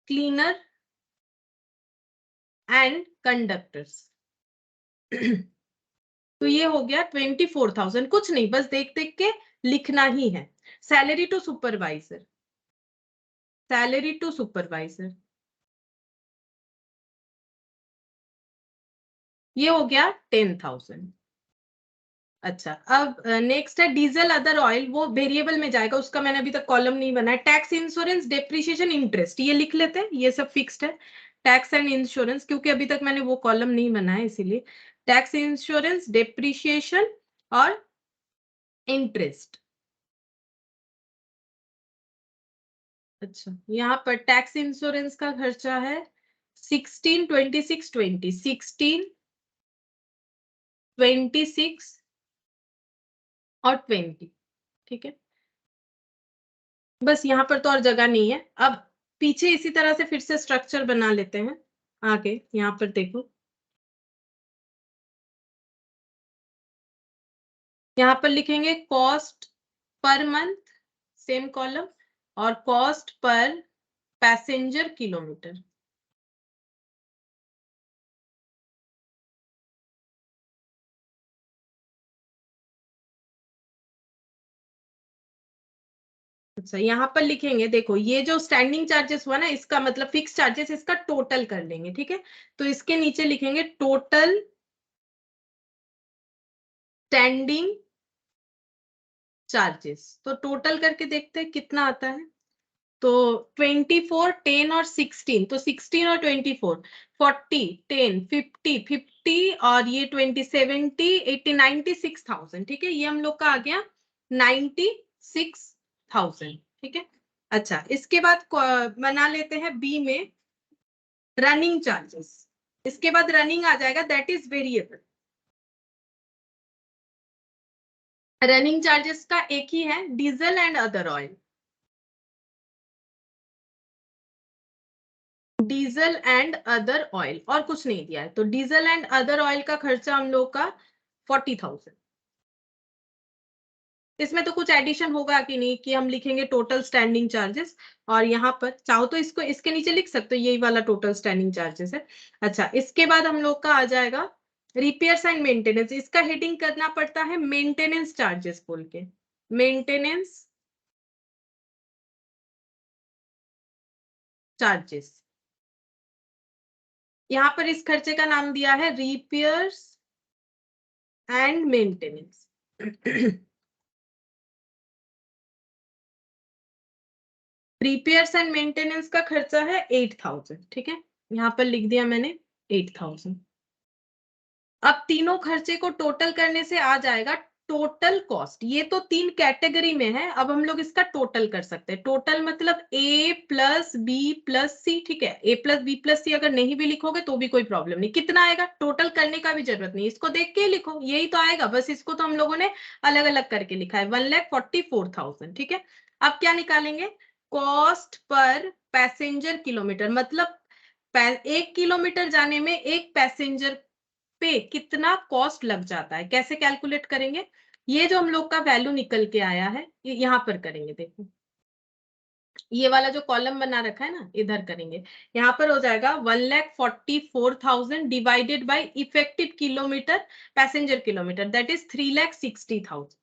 Speaker 1: cleaner and conductors. तो ये हो गया 24,000। कुछ नहीं, बस देख देख के लिखना ही है। Salary to supervisor, salary to supervisor, ये हो गया 10,000। अच्छा, अब नेक्स्ट है डीजल अदर ऑयल, वो वेरिएबल में जाएगा, उसका मैंने अभी तक कॉलम नहीं बनाया। टैक्स, इंश्योरेंस, डेप्रिसिएशन, इंटरेस्ट, ये लिख लेते हैं, ये सब फिक्स्ड है। टैक्स एंड इंश्योरेंस, क्योंकि अभी तक मैंने वो कॉलम नहीं बनाया इसीलिए। टैक्स, इंश्योरेंस, डेप्रिसिएशन और इंटरेस्ट। अच्छा, यहाँ पर टैक्स इंश्योरेंस का खर्चा है 16, 26, 20, 16, 26 और 20। ठीक है, बस यहाँ पर तो और जगह नहीं है। अब पीछे इसी तरह से फिर से स्ट्रक्चर बना लेते हैं। आगे यहाँ पर देखो, यहाँ पर लिखेंगे cost per month, same column, और कॉस्ट पर पैसेंजर किलोमीटर। अच्छा, यहाँ पर लिखेंगे, देखो ये जो स्टैंडिंग चार्जेस हुआ ना, इसका मतलब फिक्स चार्जेस, इसका टोटल कर लेंगे। ठीक है, तो इसके नीचे लिखेंगे टोटल स्टैंडिंग चार्जेस। तो टोटल करके देखते हैं कितना आता है। तो 24, 10 और 16, तो 16 और 24, 40, 10, 50, 50 और ये 20, 70, 80, 96,000। ठीक है, ये हम लोग का आ गया 96,000। ठीक है, अच्छा, इसके बाद बना लेते हैं बी में रनिंग चार्जेस। इसके बाद रनिंग आ जाएगा, that is variable. Running charges का एक ही है, diesel and other oil. Diesel and other oil, और कुछ नहीं दिया है। तो डीजल एंड अदर ऑयल का खर्चा हम लोग का 40,000। इसमें तो कुछ एडिशन होगा कि नहीं, कि हम लिखेंगे टोटल स्टैंडिंग चार्जेस, और यहाँ पर चाहो तो इसको इसके नीचे लिख सकते हो, यही वाला टोटल स्टैंडिंग चार्जेस है। अच्छा, इसके बाद हम लोग का आ जाएगा रिपेयर्स एंड मेंटेनेंस। इसका हेडिंग करना पड़ता है मेंटेनेंस चार्जेस बोल के, मेंटेनेंस चार्जेस। यहाँ पर इस खर्चे का नाम दिया है repairs and maintenance. Repairs and maintenance का खर्चा है 8,000। ठीक है, यहाँ पर लिख दिया मैंने 8,000। अब तीनों खर्चे को टोटल करने से आ जाएगा टोटल कॉस्ट। ये तो तीन कैटेगरी में है, अब हम लोग इसका टोटल कर सकते हैं। टोटल मतलब ए प्लस बी प्लस सी। ठीक है, ए प्लस बी प्लस सी अगर नहीं भी लिखोगे तो भी कोई प्रॉब्लम नहीं। कितना आएगा, टोटल करने का भी जरूरत नहीं, इसको देख के लिखो, यही तो आएगा। बस इसको तो हम लोगों ने अलग अलग करके लिखा है, 1,44,000। ठीक है, अब क्या निकालेंगे, कॉस्ट पर पैसेंजर किलोमीटर, मतलब 1 किलोमीटर जाने में एक पैसेंजर पे कितना कॉस्ट लग जाता है, कैसे कैलकुलेट करेंगे। ये जो हम लोग का वैल्यू निकल के आया है, ये यहां पर करेंगे। देखो, ये वाला जो कॉलम बना रखा है ना, इधर करेंगे। यहाँ पर हो जाएगा 1,44,000 divided by effective kilometre, passenger kilometre, that is 3,60,000।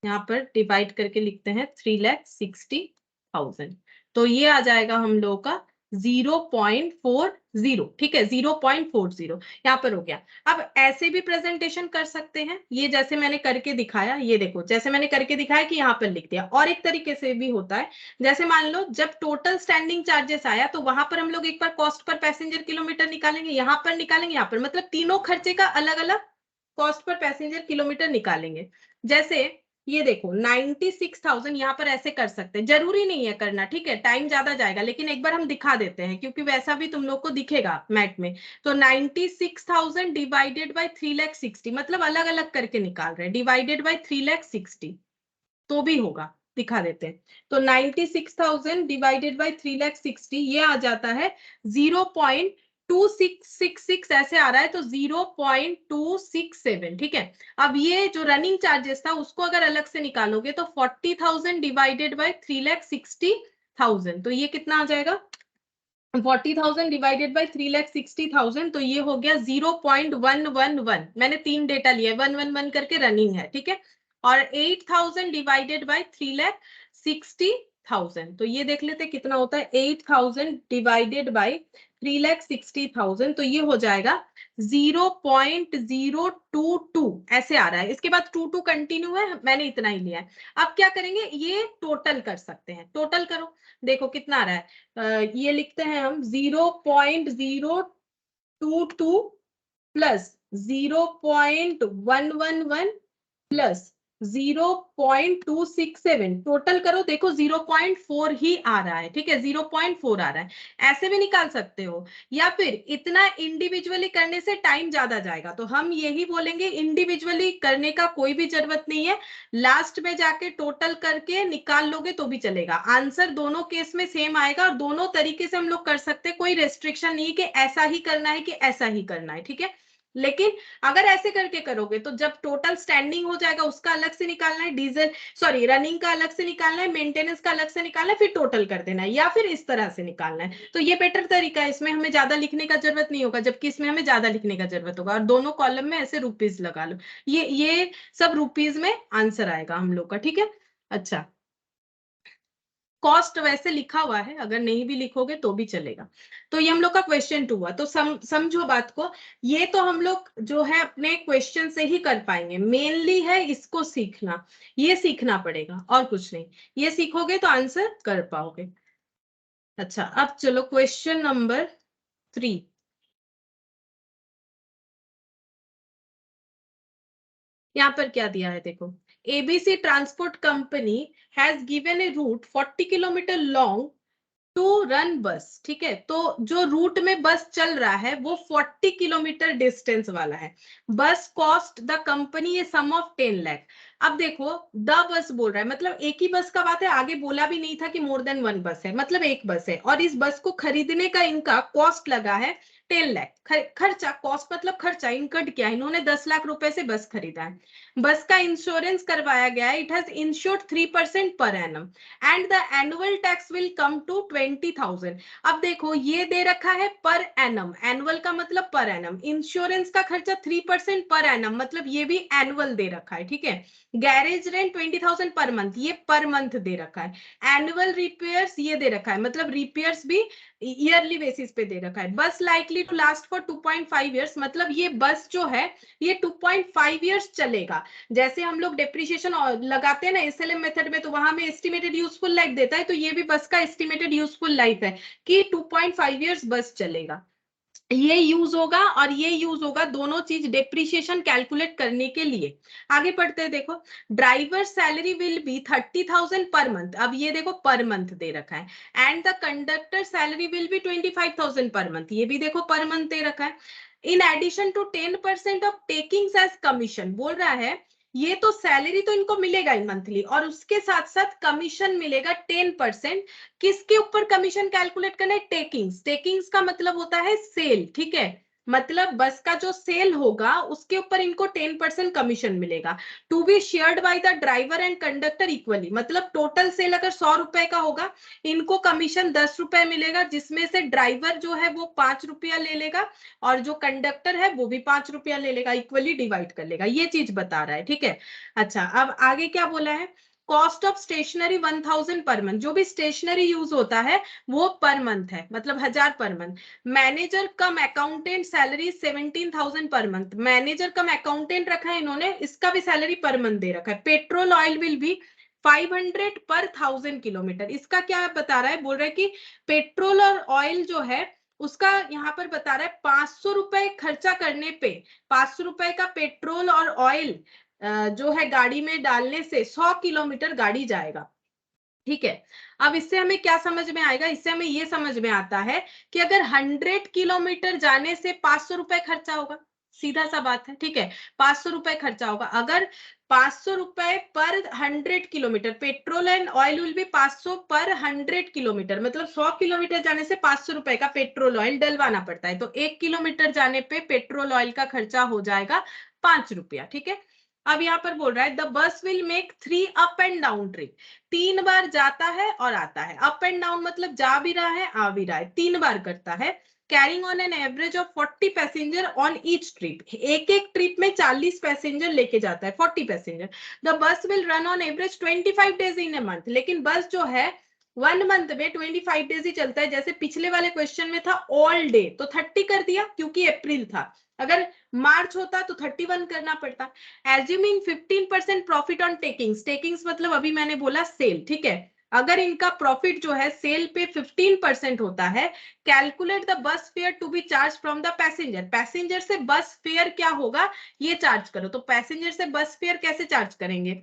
Speaker 1: यहाँ पर डिवाइड करके लिखते हैं 3,60,000। तो ये आ जाएगा हम लोगों का 0.40। ठीक है, 0.40 यहाँ पर हो गया। अब ऐसे भी प्रेजेंटेशन कर सकते हैं, ये जैसे मैंने करके दिखाया, ये देखो जैसे मैंने करके दिखाया कि यहाँ पर लिख दिया। और एक तरीके से भी होता है, जैसे मान लो जब टोटल स्टैंडिंग चार्जेस आया तो वहां पर हम लोग एक बार कॉस्ट पर पैसेंजर किलोमीटर निकालेंगे, यहाँ पर निकालेंगे, यहाँ पर, मतलब तीनों खर्चे का अलग अलग कॉस्ट पर पैसेंजर किलोमीटर निकालेंगे। जैसे ये देखो 96,000, यहाँ पर ऐसे कर सकते हैं, जरूरी नहीं है करना। ठीक है, टाइम ज्यादा जाएगा, लेकिन एक बार हम दिखा देते हैं क्योंकि वैसा भी तुम लोग को दिखेगा मैट में। तो 96,000 डिवाइडेड बाई 3,60,000, मतलब अलग अलग करके निकाल रहे हैं, डिवाइडेड बाई 3,60,000 तो भी होगा, दिखा देते हैं। तो 96,000 डिवाइडेड बाई 3,60,000 ये आ जाता है 0.2666, ऐसे आ रहा है, तो 0.267। ठीक है, अब ये जो रनिंग चार्जेस था उसको अगर अलग से निकालोगे तो 40,000 डिवाइडेड बाई 3,60,000, तो ये कितना आ जाएगा, 40,000 डिवाइडेड बाई 3,60,000, तो ये हो गया 0.111। मैंने 3 डेटा लिया, 111 करके रनिंग है, ठीक है। और 8,000 डिवाइडेड बाई 3,60,000, तो ये देख लेते कितना होता है। 8,000 डिवाइडेड बाई 3,60,000, तो ये हो जाएगा 0.022 ऐसे आ रहा है। इसके बाद 22 कंटिन्यू है, मैंने इतना ही लिया है। अब क्या करेंगे, ये टोटल कर सकते हैं। टोटल करो, देखो कितना आ रहा है। ये लिखते हैं हम 0.022 प्लस 0.111 प्लस 0.267, टोटल करो, देखो 0.4 ही आ रहा है, ठीक है, 0.4 आ रहा है। ऐसे भी निकाल सकते हो, या फिर इतना इंडिविजुअली करने से टाइम ज्यादा जाएगा, तो हम यही बोलेंगे इंडिविजुअली करने का कोई भी जरूरत नहीं है, लास्ट में जाके टोटल करके निकाल लोगे तो भी चलेगा। आंसर दोनों केस में सेम आएगा, और दोनों तरीके से हम लोग कर सकते हैं, कोई रेस्ट्रिक्शन नहीं कि ऐसा ही करना है कि ऐसा ही करना है, ठीक है। लेकिन अगर ऐसे करके करोगे तो जब टोटल स्टैंडिंग हो जाएगा उसका अलग से निकालना है, डीजल सॉरी रनिंग का अलग से निकालना है, मेंटेनेंस का अलग से निकालना है, फिर टोटल कर देना है, या फिर इस तरह से निकालना है। तो ये बेटर तरीका है, इसमें हमें ज्यादा लिखने का जरूरत नहीं होगा, जबकि इसमें हमें ज्यादा लिखने का जरूरत होगा। और दोनों कॉलम में ऐसे रुपीज लगा लो, ये सब रुपीज में आंसर आएगा हम लोग का, ठीक है। अच्छा, कॉस्ट वैसे लिखा हुआ है, अगर नहीं भी लिखोगे तो भी चलेगा। तो ये हम लोग का क्वेश्चन 2 हुआ। तो समझो बात को, ये तो हम लोग जो है अपने क्वेश्चन से ही कर पाएंगे, मेनली है इसको सीखना, ये सीखना पड़ेगा और कुछ नहीं। ये सीखोगे तो आंसर कर पाओगे। अच्छा, अब चलो क्वेश्चन नंबर 3। यहाँ पर क्या दिया है देखो, ABC transport company has given a route 40 kilometre long to run bus, ठीक है। तो जो रूट में बस चल रहा है वो 40 किलोमीटर डिस्टेंस वाला है। Bus cost the company a sum of 10 lakh. अब देखो, द बस बोल रहा है, मतलब एक ही बस का बात है, आगे बोला भी नहीं था कि मोर देन वन बस है, मतलब एक बस है। और इस बस को खरीदने का इनका कॉस्ट लगा है 10 लाख। खर्चा, कॉस्ट मतलब खर्चा, इनकट क्या, इन्होंने 10 लाख रुपए से बस खरीदा है। बस का इंश्योरेंस करवाया गया है, it has insured 3% per annum and the annual tax will come to 20,000। अब देखो, ये दे रखा है पर एनम, एनुअल का मतलब पर एनम, इंश्योरेंस का खर्चा 3% पर एनम, मतलब ये भी एनुअल दे रखा है, ठीक है। गैरेज रेंट 20,000 पर मंथ, ये पर मंथ दे रखा है। एनुअल रिपेयर्स ये दे रखा है, मतलब रिपेयर्स भी ईयरली बेसिस पे दे रखा है। Bus likely to last for 2.5 years, मतलब ये बस जो है ये 2.5 ईयर्स चलेगा। जैसे हम लोग डेप्रिसिएशन लगाते हैं ना एसएलएम मेथड में, तो वहां में एस्टिमेटेड यूजफुल लाइफ देता है, तो ये भी बस का एस्टिमेटेड यूजफुल लाइफ है कि 2.5 ईयर्स बस चलेगा। ये यूज होगा और ये यूज होगा, दोनों चीज डेप्रिसिएशन कैलकुलेट करने के लिए। आगे पढ़ते हैं, देखो driver salary will be 30,000 per month, अब ये देखो पर मंथ दे रखा है। And the conductor salary will be 25,000 per month, ये भी देखो पर मंथ दे रखा है। In addition to 10% of takings as commission, बोल रहा है ये तो सैलरी तो इनको मिलेगा ही मंथली, और उसके साथ साथ कमीशन मिलेगा 10%। किसके ऊपर कमीशन कैलकुलेट करना है, टेकिंग्स। टेकिंग्स का मतलब होता है सेल, ठीक है, मतलब बस का जो सेल होगा उसके ऊपर इनको 10% कमीशन मिलेगा। To be shared by the driver and conductor equally, मतलब टोटल सेल अगर 100 रुपए का होगा, इनको कमीशन 10 रुपए मिलेगा, जिसमें से ड्राइवर जो है वो 5 रुपया ले लेगा और जो कंडक्टर है वो भी 5 रुपया ले लेगा, इक्वली डिवाइड कर लेगा। ये चीज बता रहा है, ठीक है। अच्छा, अब आगे क्या बोला है, cost of stationery 1,000 per month, जो भी स्टेशनरी यूज होता है वो पर मंथ है, मतलब 1,000 पर मंथ। मैनेजर कम accountant salary 17,000 per month, manager कम अकाउंटेंट रखा है इन्होंने, इसका भी सैलरी पर मंथ दे रखा है। पेट्रोल ऑयल विल भी 500 पर 1,000 किलोमीटर, इसका क्या बता रहा है, बोल रहा है कि पेट्रोल और ऑयल जो है उसका यहाँ पर बता रहा है 500 रुपए खर्चा करने पे, 500 रुपए का पेट्रोल और ऑयल जो है गाड़ी में डालने से 100 किलोमीटर गाड़ी जाएगा, ठीक है। अब इससे हमें क्या समझ में आएगा, इससे हमें ये समझ में आता है कि अगर 100 किलोमीटर जाने से 500 रुपए खर्चा होगा, सीधा सा बात है, ठीक है, 500 रुपए खर्चा होगा। अगर 500 रुपए पर 100 kilometre, petrol and oil will भी 500 पर 100 किलोमीटर, मतलब 100 किलोमीटर जाने से 500 रुपए का पेट्रोल ऑयल डलवाना पड़ता है, तो 1 किलोमीटर जाने पे पेट्रोल ऑयल का खर्चा हो जाएगा 5 रुपया, ठीक है। अब यहाँ पर बोल रहा है the bus will make 3 up and down trip, 3 बार जाता है और आता है। अप एंड डाउन मतलब जा भी रहा है आ भी रहा है, 3 बार करता है। Carrying on an average of 40 passenger on each trip, एक एक ट्रिप में 40 पैसेंजर लेके जाता है, 40 passenger. The bus will run on average 25 days in a month, लेकिन बस जो है 1 मंथ में 25 डेज ही चलता है। जैसे पिछले वाले क्वेश्चन में था ऑल डे, तो 30 कर दिया क्योंकि अप्रैल था, अगर मार्च होता तो 31 करना पड़ता। Assuming 15% profit on takings, takings मतलब अभी मैंने बोला सेल, ठीक है, अगर इनका प्रॉफिट जो है सेल पे 15% होता है, calculate the bus fare to be charge from the passenger, passenger से बस फेयर क्या होगा ये चार्ज करो। तो पैसेंजर से बस फेयर कैसे चार्ज करेंगे,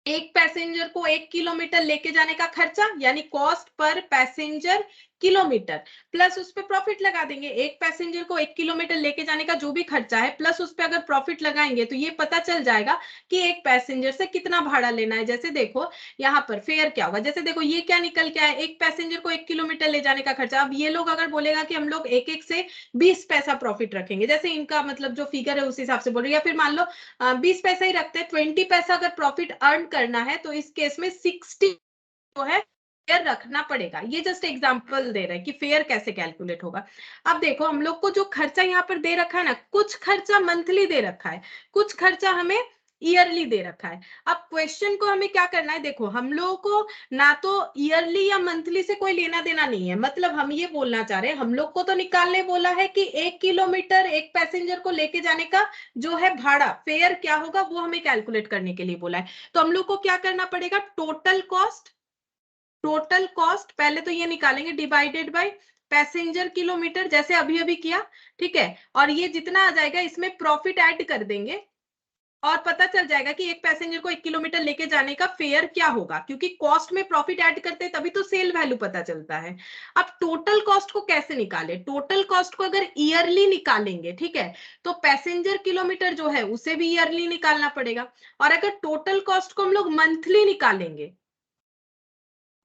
Speaker 1: एक पैसेंजर को 1 किलोमीटर लेके जाने का खर्चा यानी cost per passenger kilometre, plus उस पे प्रॉफिट लगा देंगे। एक पैसेंजर को 1 किलोमीटर लेके जाने का जो भी खर्चा है प्लस उस पे अगर प्रॉफिट लगाएंगे तो ये पता चल जाएगा कि एक पैसेंजर से कितना भाड़ा लेना है। जैसे देखो यहाँ पर फेयर क्या होगा, जैसे देखो ये क्या निकल के आया, एक पैसेंजर को 1 किलोमीटर ले जाने का खर्चा। अब ये लोग अगर बोलेगा कि हम लोग एक एक से 20 पैसा प्रॉफिट रखेंगे, जैसे इनका मतलब जो फिगर है उस हिसाब से बोल रहे, या फिर मान लो 20 पैसा ही रखते हैं, 20 पैसा अगर प्रॉफिट अर्न करना है तो इस केस में 60 जो है फेयर रखना पड़ेगा। ये जस्ट एग्जांपल दे रहा है कि फेयर कैसे कैलकुलेट होगा। अब देखो हम लोग को जो खर्चा यहाँ पर दे रखा है ना, कुछ खर्चा मंथली दे रखा है, कुछ खर्चा हमें ईयरली दे रखा है। अब क्वेश्चन को हमें क्या करना है, देखो हम लोगों को ना तो ईयरली या मंथली से कोई लेना देना नहीं है, मतलब हम ये बोलना चाह रहे हैं हम लोग को तो निकालने बोला है कि 1 किलोमीटर एक पैसेंजर को लेके जाने का जो है भाड़ा फेयर क्या होगा वो हमें कैलकुलेट करने के लिए बोला है। तो हम लोग को क्या करना पड़ेगा, टोटल कॉस्ट, टोटल कॉस्ट पहले तो ये निकालेंगे डिवाइडेड बाय पैसेंजर किलोमीटर जैसे अभी अभी किया, ठीक है, और ये जितना आ जाएगा इसमें प्रॉफिट ऐड कर देंगे और पता चल जाएगा कि एक पैसेंजर को 1 किलोमीटर लेके जाने का फेयर क्या होगा, क्योंकि कॉस्ट में प्रॉफिट ऐड करते हैं तभी तो सेल वैल्यू पता चलता है। अब टोटल कॉस्ट को कैसे निकाले, टोटल कॉस्ट को अगर ईयरली निकालेंगे, ठीक है, तो पैसेंजर किलोमीटर जो है उसे भी ईयरली निकालना पड़ेगा, और अगर टोटल कॉस्ट को हम लोग मंथली निकालेंगे,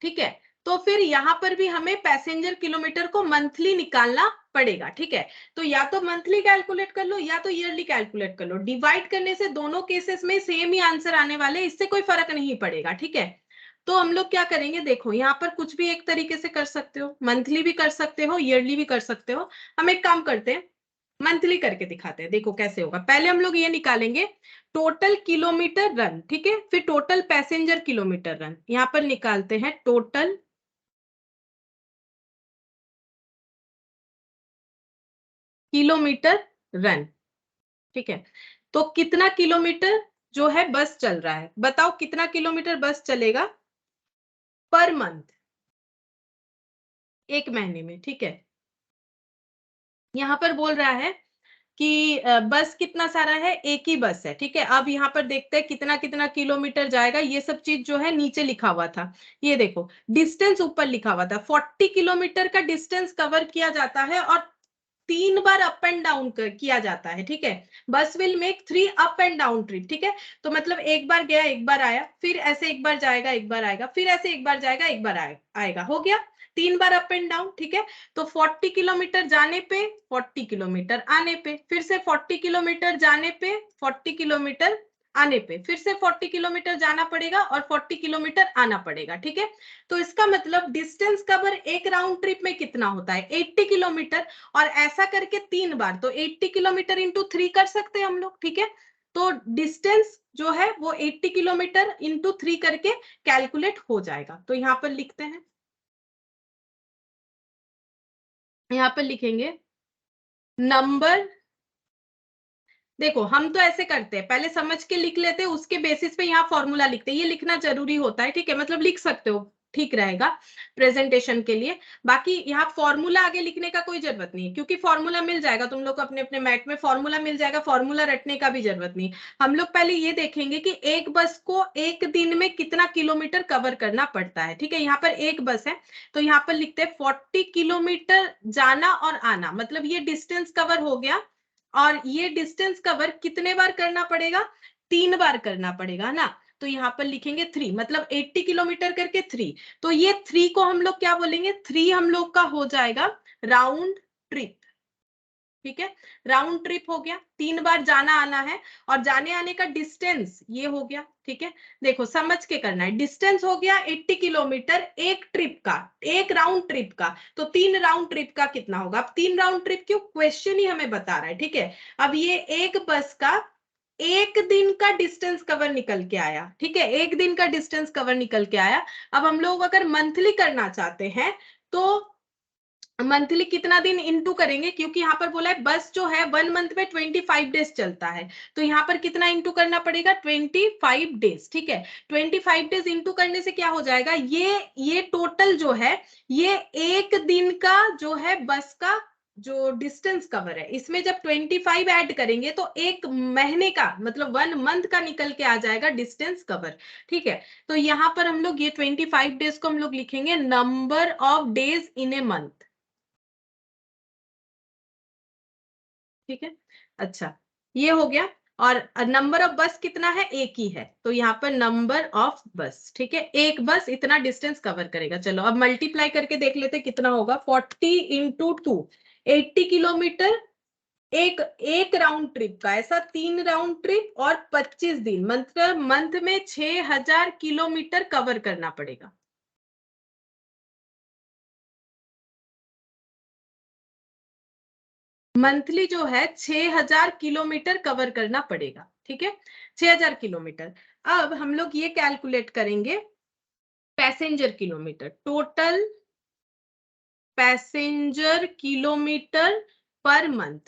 Speaker 1: ठीक है, तो फिर यहां पर भी हमें पैसेंजर किलोमीटर को मंथली निकालना पड़ेगा, ठीक है। तो या तो मंथली कैलकुलेट कर लो या तो ईयरली कैलकुलेट कर लो, डिवाइड करने से दोनों केसेस में सेम ही आंसर आने वाले, इससे कोई फर्क नहीं पड़ेगा, ठीक है। तो हम लोग क्या करेंगे, देखो यहाँ पर कुछ भी एक तरीके से कर सकते हो, मंथली भी कर सकते हो ईयरली भी कर सकते हो। हम एक काम करते हैं मंथली करके दिखाते हैं, देखो कैसे होगा। पहले हम लोग ये निकालेंगे टोटल किलोमीटर रन, ठीक है, फिर टोटल पैसेंजर किलोमीटर रन, यहां पर निकालते हैं टोटल किलोमीटर रन, ठीक है। तो कितना किलोमीटर जो है बस चल रहा है, बताओ कितना किलोमीटर बस चलेगा पर मंथ, एक महीने में, ठीक है। यहां पर बोल रहा है कि बस कितना सारा है, एक ही बस है, ठीक है। अब यहाँ पर देखते हैं कितना कितना किलोमीटर जाएगा, ये सब चीज जो है नीचे लिखा हुआ था, ये देखो डिस्टेंस ऊपर लिखा हुआ था, 40 किलोमीटर का डिस्टेंस कवर किया जाता है और 3 बार अप एंड डाउन किया जाता है, ठीक है। बस will make 3 up and down trip, ठीक है। तो मतलब एक बार गया एक बार आया, फिर ऐसे एक बार जाएगा एक बार आएगा, फिर ऐसे एक बार जाएगा एक बार आएगा, हो गया 3 बार अप एंड डाउन, ठीक है। तो 40 किलोमीटर जाने पे 40 किलोमीटर आने पे, फिर से 40 किलोमीटर जाने पे 40 किलोमीटर आने पे, फिर से 40 किलोमीटर जाना पड़ेगा और 40 किलोमीटर आना पड़ेगा, ठीक है। तो इसका मतलब डिस्टेंस कवर एक राउंड ट्रिप में कितना होता है, 80 किलोमीटर, और ऐसा करके 3 बार, तो 80 किलोमीटर इंटू 3 कर सकते हैं हम लोग, ठीक है। तो डिस्टेंस जो है वो 80 किलोमीटर इंटू 3 करके कैलकुलेट हो जाएगा। तो यहाँ पर लिखते हैं, यहाँ पर लिखेंगे नंबर, देखो हम तो ऐसे करते हैं पहले समझ के लिख लेते हैं, उसके बेसिस पे यहाँ फॉर्मूला लिखते हैं, ये लिखना जरूरी होता है, ठीक है, मतलब लिख सकते हो, ठीक रहेगा प्रेजेंटेशन के लिए। बाकी यहाँ फॉर्मूला आगे लिखने का कोई जरूरत नहीं है, क्योंकि फॉर्मूला मिल जाएगा तुम लोग को अपने अपने मैट में, फॉर्मूला मिल जाएगा, फॉर्मूला रटने का भी जरूरत नहीं। हम लोग पहले ये देखेंगे कि एक बस को एक दिन में कितना किलोमीटर कवर करना पड़ता है, ठीक है। यहाँ पर एक बस है तो यहाँ पर लिखते हैं 40 किलोमीटर जाना और आना, मतलब ये डिस्टेंस कवर हो गया, और ये डिस्टेंस कवर कितने बार करना पड़ेगा, 3 बार करना पड़ेगा ना। तो यहाँ पर लिखेंगे 3, मतलब 80 किलोमीटर करके 3, तो ये 3 को हम लोग क्या बोलेंगे, 3 हम लोग का हो जाएगा राउंड ट्रिप, ठीक है, राउंड ट्रिप हो गया, 3 बार जाना आना है, और जाने आने का डिस्टेंस ये हो गया। ठीक है, देखो समझ के करना है, डिस्टेंस हो गया 80 किलोमीटर एक ट्रिप का, एक राउंड ट्रिप का, तो 3 राउंड ट्रिप का कितना होगा। अब 3 राउंड ट्रिप क्यों, क्वेश्चन ही हमें बता रहा है। ठीक है, अब ये एक बस का एक दिन का डिस्टेंस कवर निकल के आया। ठीक है, एक दिन का डिस्टेंस कवर निकल के आया। अब हम लोग अगर मंथली करना चाहते हैं तो मंथली कितना दिन इंटू करेंगे, क्योंकि यहाँ पर बोला है बस जो है 1 मंथ में 25 डेज चलता है, तो यहाँ पर कितना इंटू करना पड़ेगा, 25 डेज। ठीक है, 25 डेज इंटू करने से क्या हो जाएगा, ये टोटल जो है ये एक दिन का जो है बस का जो डिस्टेंस कवर है, इसमें जब 25 ऐड करेंगे तो एक महीने का मतलब 1 मंथ का निकल के आ जाएगा डिस्टेंस कवर। ठीक है, तो यहाँ पर हम लोग ये 25 डेज को हम लोग लिखेंगे number of days in a month. ठीक है, अच्छा ये हो गया। और नंबर ऑफ बस कितना है, एक ही है, तो यहाँ पर नंबर ऑफ बस। ठीक है, एक बस इतना डिस्टेंस कवर करेगा। चलो अब मल्टीप्लाई करके देख लेते कितना होगा, 40 इंटू 2, 80 किलोमीटर एक एक राउंड ट्रिप का, ऐसा 3 राउंड ट्रिप और 25 दिन, मतलब मंथ में 6000 किलोमीटर कवर करना पड़ेगा। मंथली जो है 6000 किलोमीटर कवर करना पड़ेगा। ठीक है, 6000 किलोमीटर। अब हम लोग ये कैलकुलेट करेंगे passenger kilometre, total passenger kilometre per month.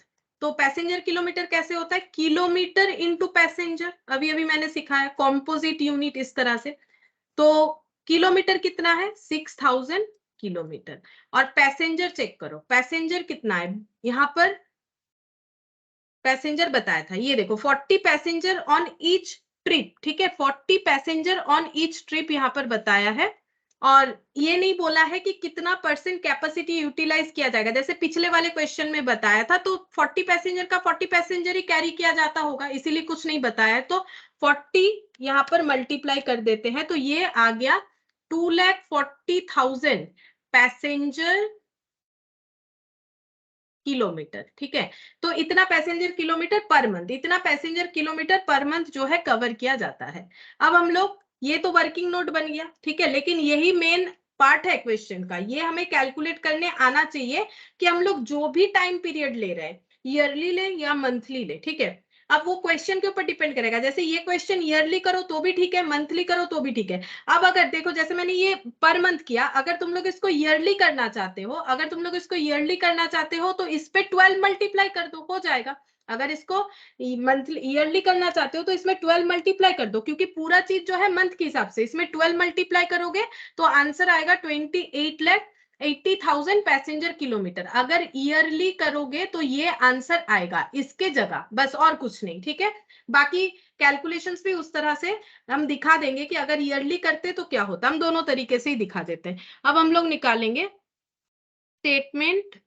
Speaker 1: तो पैसेंजर किलोमीटर कैसे होता है, किलोमीटर इंटू पैसेंजर, अभी अभी मैंने सिखाया कॉम्पोजिट यूनिट इस तरह से। तो किलोमीटर कितना है, 6000 किलोमीटर। और पैसेंजर चेक करो, पैसेंजर कितना है यहाँ पर, पैसेंजर बताया था, ये देखो 40 पैसेंजर ऑन ईच ट्रिप। ठीक है, 40 पैसेंजर ऑन ईच ट्रिप यहाँ पर बताया है। और ये नहीं बोला है कि कितना परसेंट कैपेसिटी यूटिलाइज किया जाएगा, जैसे पिछले वाले क्वेश्चन में बताया था, तो 40 पैसेंजर का 40 पैसेंजर ही कैरी किया जाता होगा, इसीलिए कुछ नहीं बताया है। तो 40 यहाँ पर मल्टीप्लाई कर देते हैं, तो ये आ गया 2,40,000 पैसेंजर किलोमीटर। ठीक है, तो इतना पैसेंजर किलोमीटर पर मंथ, इतना पैसेंजर किलोमीटर पर मंथ जो है कवर किया जाता है। अब हम लोग, ये तो वर्किंग नोट बन गया। ठीक है, लेकिन यही मेन पार्ट है क्वेश्चन का, ये हमें कैलकुलेट करने आना चाहिए कि हम लोग जो भी टाइम पीरियड ले रहे हैं, ईयरली ले या मंथली ले। ठीक है, अब वो क्वेश्चन के ऊपर डिपेंड करेगा, जैसे ये क्वेश्चन ईयरली करो तो भी ठीक है, मंथली करो तो भी ठीक है। अब अगर देखो जैसे मैंने ये पर मंथ किया, अगर तुम लोग इसको ईयरली करना चाहते हो, अगर तुम लोग इसको ईयरली करना चाहते हो तो इस पे 12 मल्टीप्लाई कर दो, हो जाएगा। अगर इसको मंथली ईयरली करना चाहते हो तो इसमें 12 मल्टीप्लाई कर दो, क्योंकि पूरा चीज जो है मंथ के हिसाब से, इसमें 12 मल्टीप्लाई करोगे तो आंसर आएगा 28,80,000 पैसेंजर किलोमीटर। अगर ईयरली करोगे तो ये आंसर आएगा इसके जगह, बस और कुछ नहीं। ठीक है, बाकी कैलकुलेशंस भी उस तरह से हम दिखा देंगे कि अगर ईयरली करते तो क्या होता, हम दोनों तरीके से ही दिखा देते हैं। अब हम लोग निकालेंगे स्टेटमेंट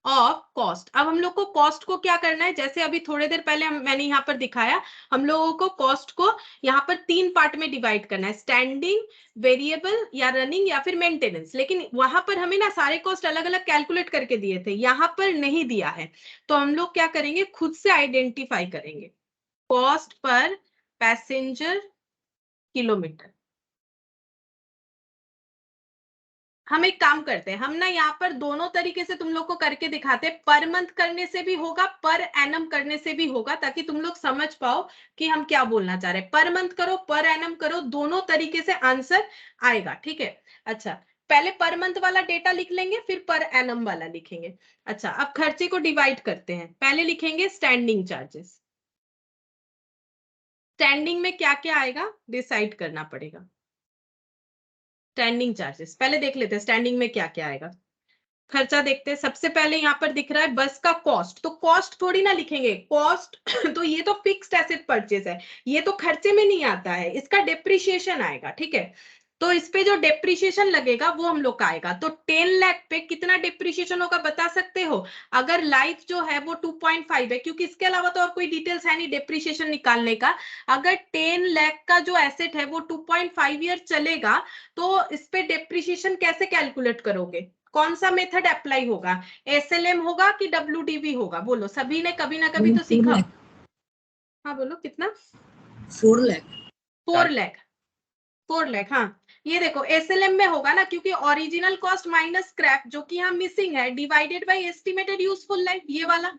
Speaker 1: ऑफ कॉस्ट। अब हम लोग को कॉस्ट को क्या करना है, जैसे अभी थोड़ी देर पहले मैंने यहाँ पर दिखाया, हम लोगों को कॉस्ट को यहाँ पर 3 पार्ट में डिवाइड करना है, स्टैंडिंग, वेरिएबल या रनिंग या फिर मेंटेनेंस। लेकिन वहां पर हमें ना सारे कॉस्ट अलग अलग कैलकुलेट करके दिए थे, यहाँ पर नहीं दिया है, तो हम लोग क्या करेंगे, खुद से आइडेंटिफाई करेंगे कॉस्ट पर पैसेंजर किलोमीटर। हम एक काम करते हैं, हम ना यहाँ पर दोनों तरीके से तुम लोग को करके दिखाते हैं, पर मंथ करने से भी होगा, पर एनम करने से भी होगा, ताकि तुम लोग समझ पाओ कि हम क्या बोलना चाह रहे हैं। पर मंथ करो, पर एनम करो, दोनों तरीके से आंसर आएगा। ठीक है, अच्छा पहले पर मंथ वाला डेटा लिख लेंगे, फिर पर एनम वाला लिखेंगे। अच्छा, अब खर्चे को डिवाइड करते हैं, पहले लिखेंगे स्टैंडिंग चार्जेस। स्टैंडिंग में क्या क्या आएगा डिसाइड करना पड़ेगा। स्टैंडिंग चार्जेस पहले देख लेते हैं, स्टैंडिंग में क्या क्या आएगा। खर्चा देखते हैं, सबसे पहले यहाँ पर दिख रहा है बस का कॉस्ट, तो कॉस्ट थोड़ी ना लिखेंगे कॉस्ट तो ये तो फिक्स्ड एसेट परचेज है, ये तो खर्चे में नहीं आता है, इसका डेप्रिसिएशन आएगा। ठीक है, तो इस पे जो डेप्रिसिएशन लगेगा वो हम लोग का आएगा। तो 10 लाख पे कितना डेप्रिसिएशन होगा बता सकते हो, अगर लाइफ जो है वो 2.5 है, क्योंकि इसके अलावा तो और कोई डिटेल्स है नहीं डेप्रिसिएशन निकालने का। अगर 10 लाख का जो एसेट है वो 2.5 ईयर चलेगा, तो इस पे डेप्रिसिएशन कैसे कैलकुलेट करोगे, कौन सा मेथड अप्लाई होगा, SLM होगा कि WDV होगा? बोलो, सभी ने कभी ना कभी तो सीखा। हाँ बोलो, कितना?
Speaker 2: 4 लाख।
Speaker 1: 4 लाख। 4 लाख, हाँ। ये देखो SLM में होगा ना, क्योंकि ओरिजिनल कॉस्ट माइनस स्क्रैप जो कि यहाँ मिसिंग है divided by estimated useful life, ये वाला।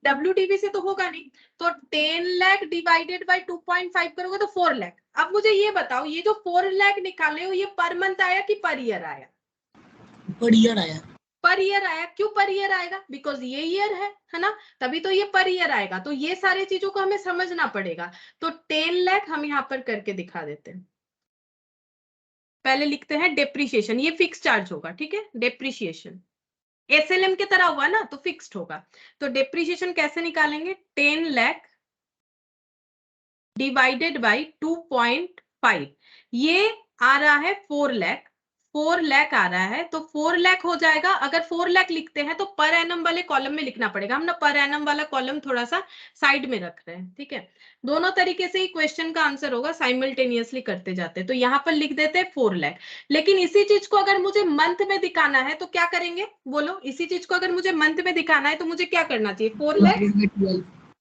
Speaker 1: WDV से तो होगा नहीं, तो 10 लाख डिवाइडेड बाय 2.5 करोगे तो 4 लाख। अब मुझे ये बताओ, ये जो 4 लाख निकाले हो, ये पर मंथ आया कि पर ईयर आया?
Speaker 2: पर ईयर आया।
Speaker 1: पर ईयर आया। क्यों पर ईयर आएगा? बिकॉज ये ईयर है ना, तभी तो ये पर ईयर आएगा। तो ये सारी चीजों को हमें समझना पड़ेगा। तो 10 लाख हम यहाँ पर करके दिखा देते हैं। पहले लिखते हैं डेप्रिसिएशन, ये फिक्स चार्ज होगा, ठीक है। डेप्रिसिएशन SLM के तरह हुआ ना, तो फिक्स्ड होगा। तो डेप्रिसिएशन कैसे निकालेंगे? 10 लाख डिवाइडेड बाई 2.5, ये आ रहा है 4 लाख। 4 लाख आ रहा है, तो 4 लाख हो जाएगा। अगर 4 लाख लिखते हैं तो पर एनम वाले कॉलम में लिखना पड़ेगा। हम ना पर एनम वाला कॉलम थोड़ा सा साइड में रख रहे हैं, ठीक है। दोनों तरीके से ही क्वेश्चन का आंसर होगा, साइमल्टेनियसली करते जाते हैं। तो यहाँ पर लिख देते हैं 4 लाख। लेकिन इसी चीज को अगर मुझे मंथ में दिखाना है तो क्या करेंगे? बोलो, इसी चीज को अगर मुझे मंथ में दिखाना है तो मुझे क्या करना चाहिए? 4 लाख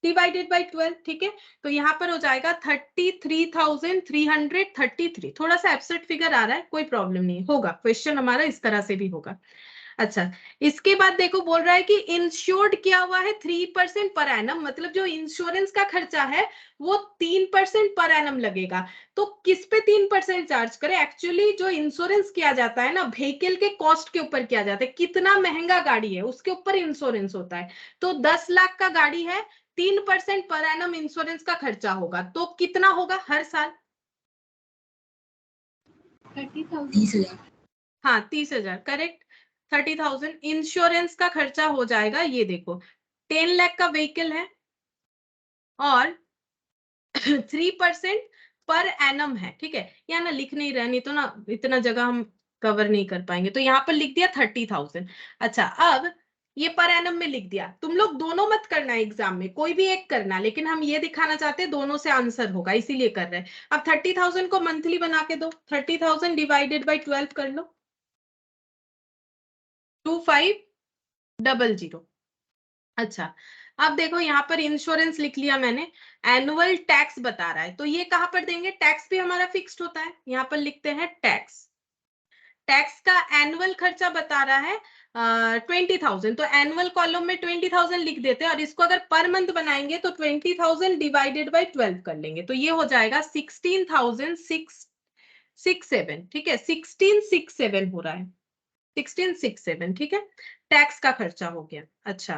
Speaker 1: डिवाइडेड बाई 12, ठीक है। तो यहाँ पर हो जाएगा 33,333। थोड़ा सा एब्सर्ट फिगर आ रहा है, कोई प्रॉब्लम नहीं होगा, क्वेश्चन हमारा इस तरह से भी होगा। अच्छा, इसके बाद देखो बोल रहा है कि इंश्योर्ड किया हुआ है 3% पर एनम, मतलब जो इंश्योरेंस का खर्चा है वो 3% पर एनम लगेगा। तो किस पे 3% चार्ज करें? एक्चुअली जो इंश्योरेंस किया जाता है ना, व्हीकल के कॉस्ट के ऊपर किया जाता है। कितना महंगा गाड़ी है उसके ऊपर इंश्योरेंस होता है। तो 10 लाख का गाड़ी है, 3% पर एनम इंश्योरेंस का खर्चा होगा, तो कितना होगा हर साल?
Speaker 2: 30,000।
Speaker 1: हाँ 30,000, करेक्ट। 30,000 इंश्योरेंस का खर्चा हो जाएगा। ये देखो 10 लाख का व्हीकल है और 3% पर एनम है, ठीक है। यहाँ ना लिख नहीं रहा, नहीं तो ना इतना जगह हम कवर नहीं कर पाएंगे। तो यहाँ पर लिख दिया 30,000। अच्छा, अब ये पर एनम में लिख दिया। तुम लोग दोनों मत करना एग्जाम में, कोई भी एक करना, लेकिन हम ये दिखाना चाहते हैं दोनों से आंसर होगा, इसीलिए कर रहे हैं। अब 30,000 को मंथली बना के दो। 30,000 डिवाइडेड बाई 12 कर लो, 2500। अच्छा, अब देखो यहाँ पर इंश्योरेंस लिख लिया मैंने, एनुअल टैक्स बता रहा है, तो ये कहां पर देंगे? टैक्स भी हमारा फिक्स्ड होता है, यहाँ पर लिखते हैं टैक्स। टैक्स का एनुअल खर्चा बता रहा है 20,000, तो एनुअल कॉलम में 20,000 लिख देते हैं। और इसको अगर पर मंथ बनाएंगे तो 20,000 डिवाइडेड बाई 12 कर लेंगे, तो ये हो जाएगा 16,667, ठीक है। 1667 हो रहा है, 1667, ठीक है। टैक्स का खर्चा हो गया। अच्छा,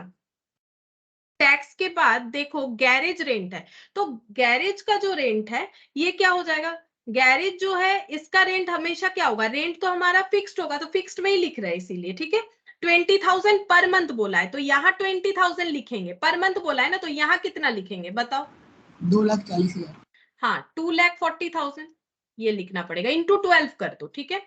Speaker 1: टैक्स के बाद देखो गैरेज रेंट है, तो गैरेज का जो रेंट है ये क्या हो जाएगा? गैरेज जो है इसका रेंट हमेशा क्या होगा? रेंट तो हमारा फिक्स्ड होगा, तो फिक्स्ड में ही लिख रहे हैं इसीलिए, ठीक है। 20,000 पर मंथ बोला है तो यहाँ 20,000 लिखेंगे। पर मंथ बोला है ना, तो यहाँ कितना लिखेंगे बताओ?
Speaker 2: 2,40,000।
Speaker 1: हाँ, 2,40,000 ये लिखना पड़ेगा, इंटू 12 कर दो, ठीक है।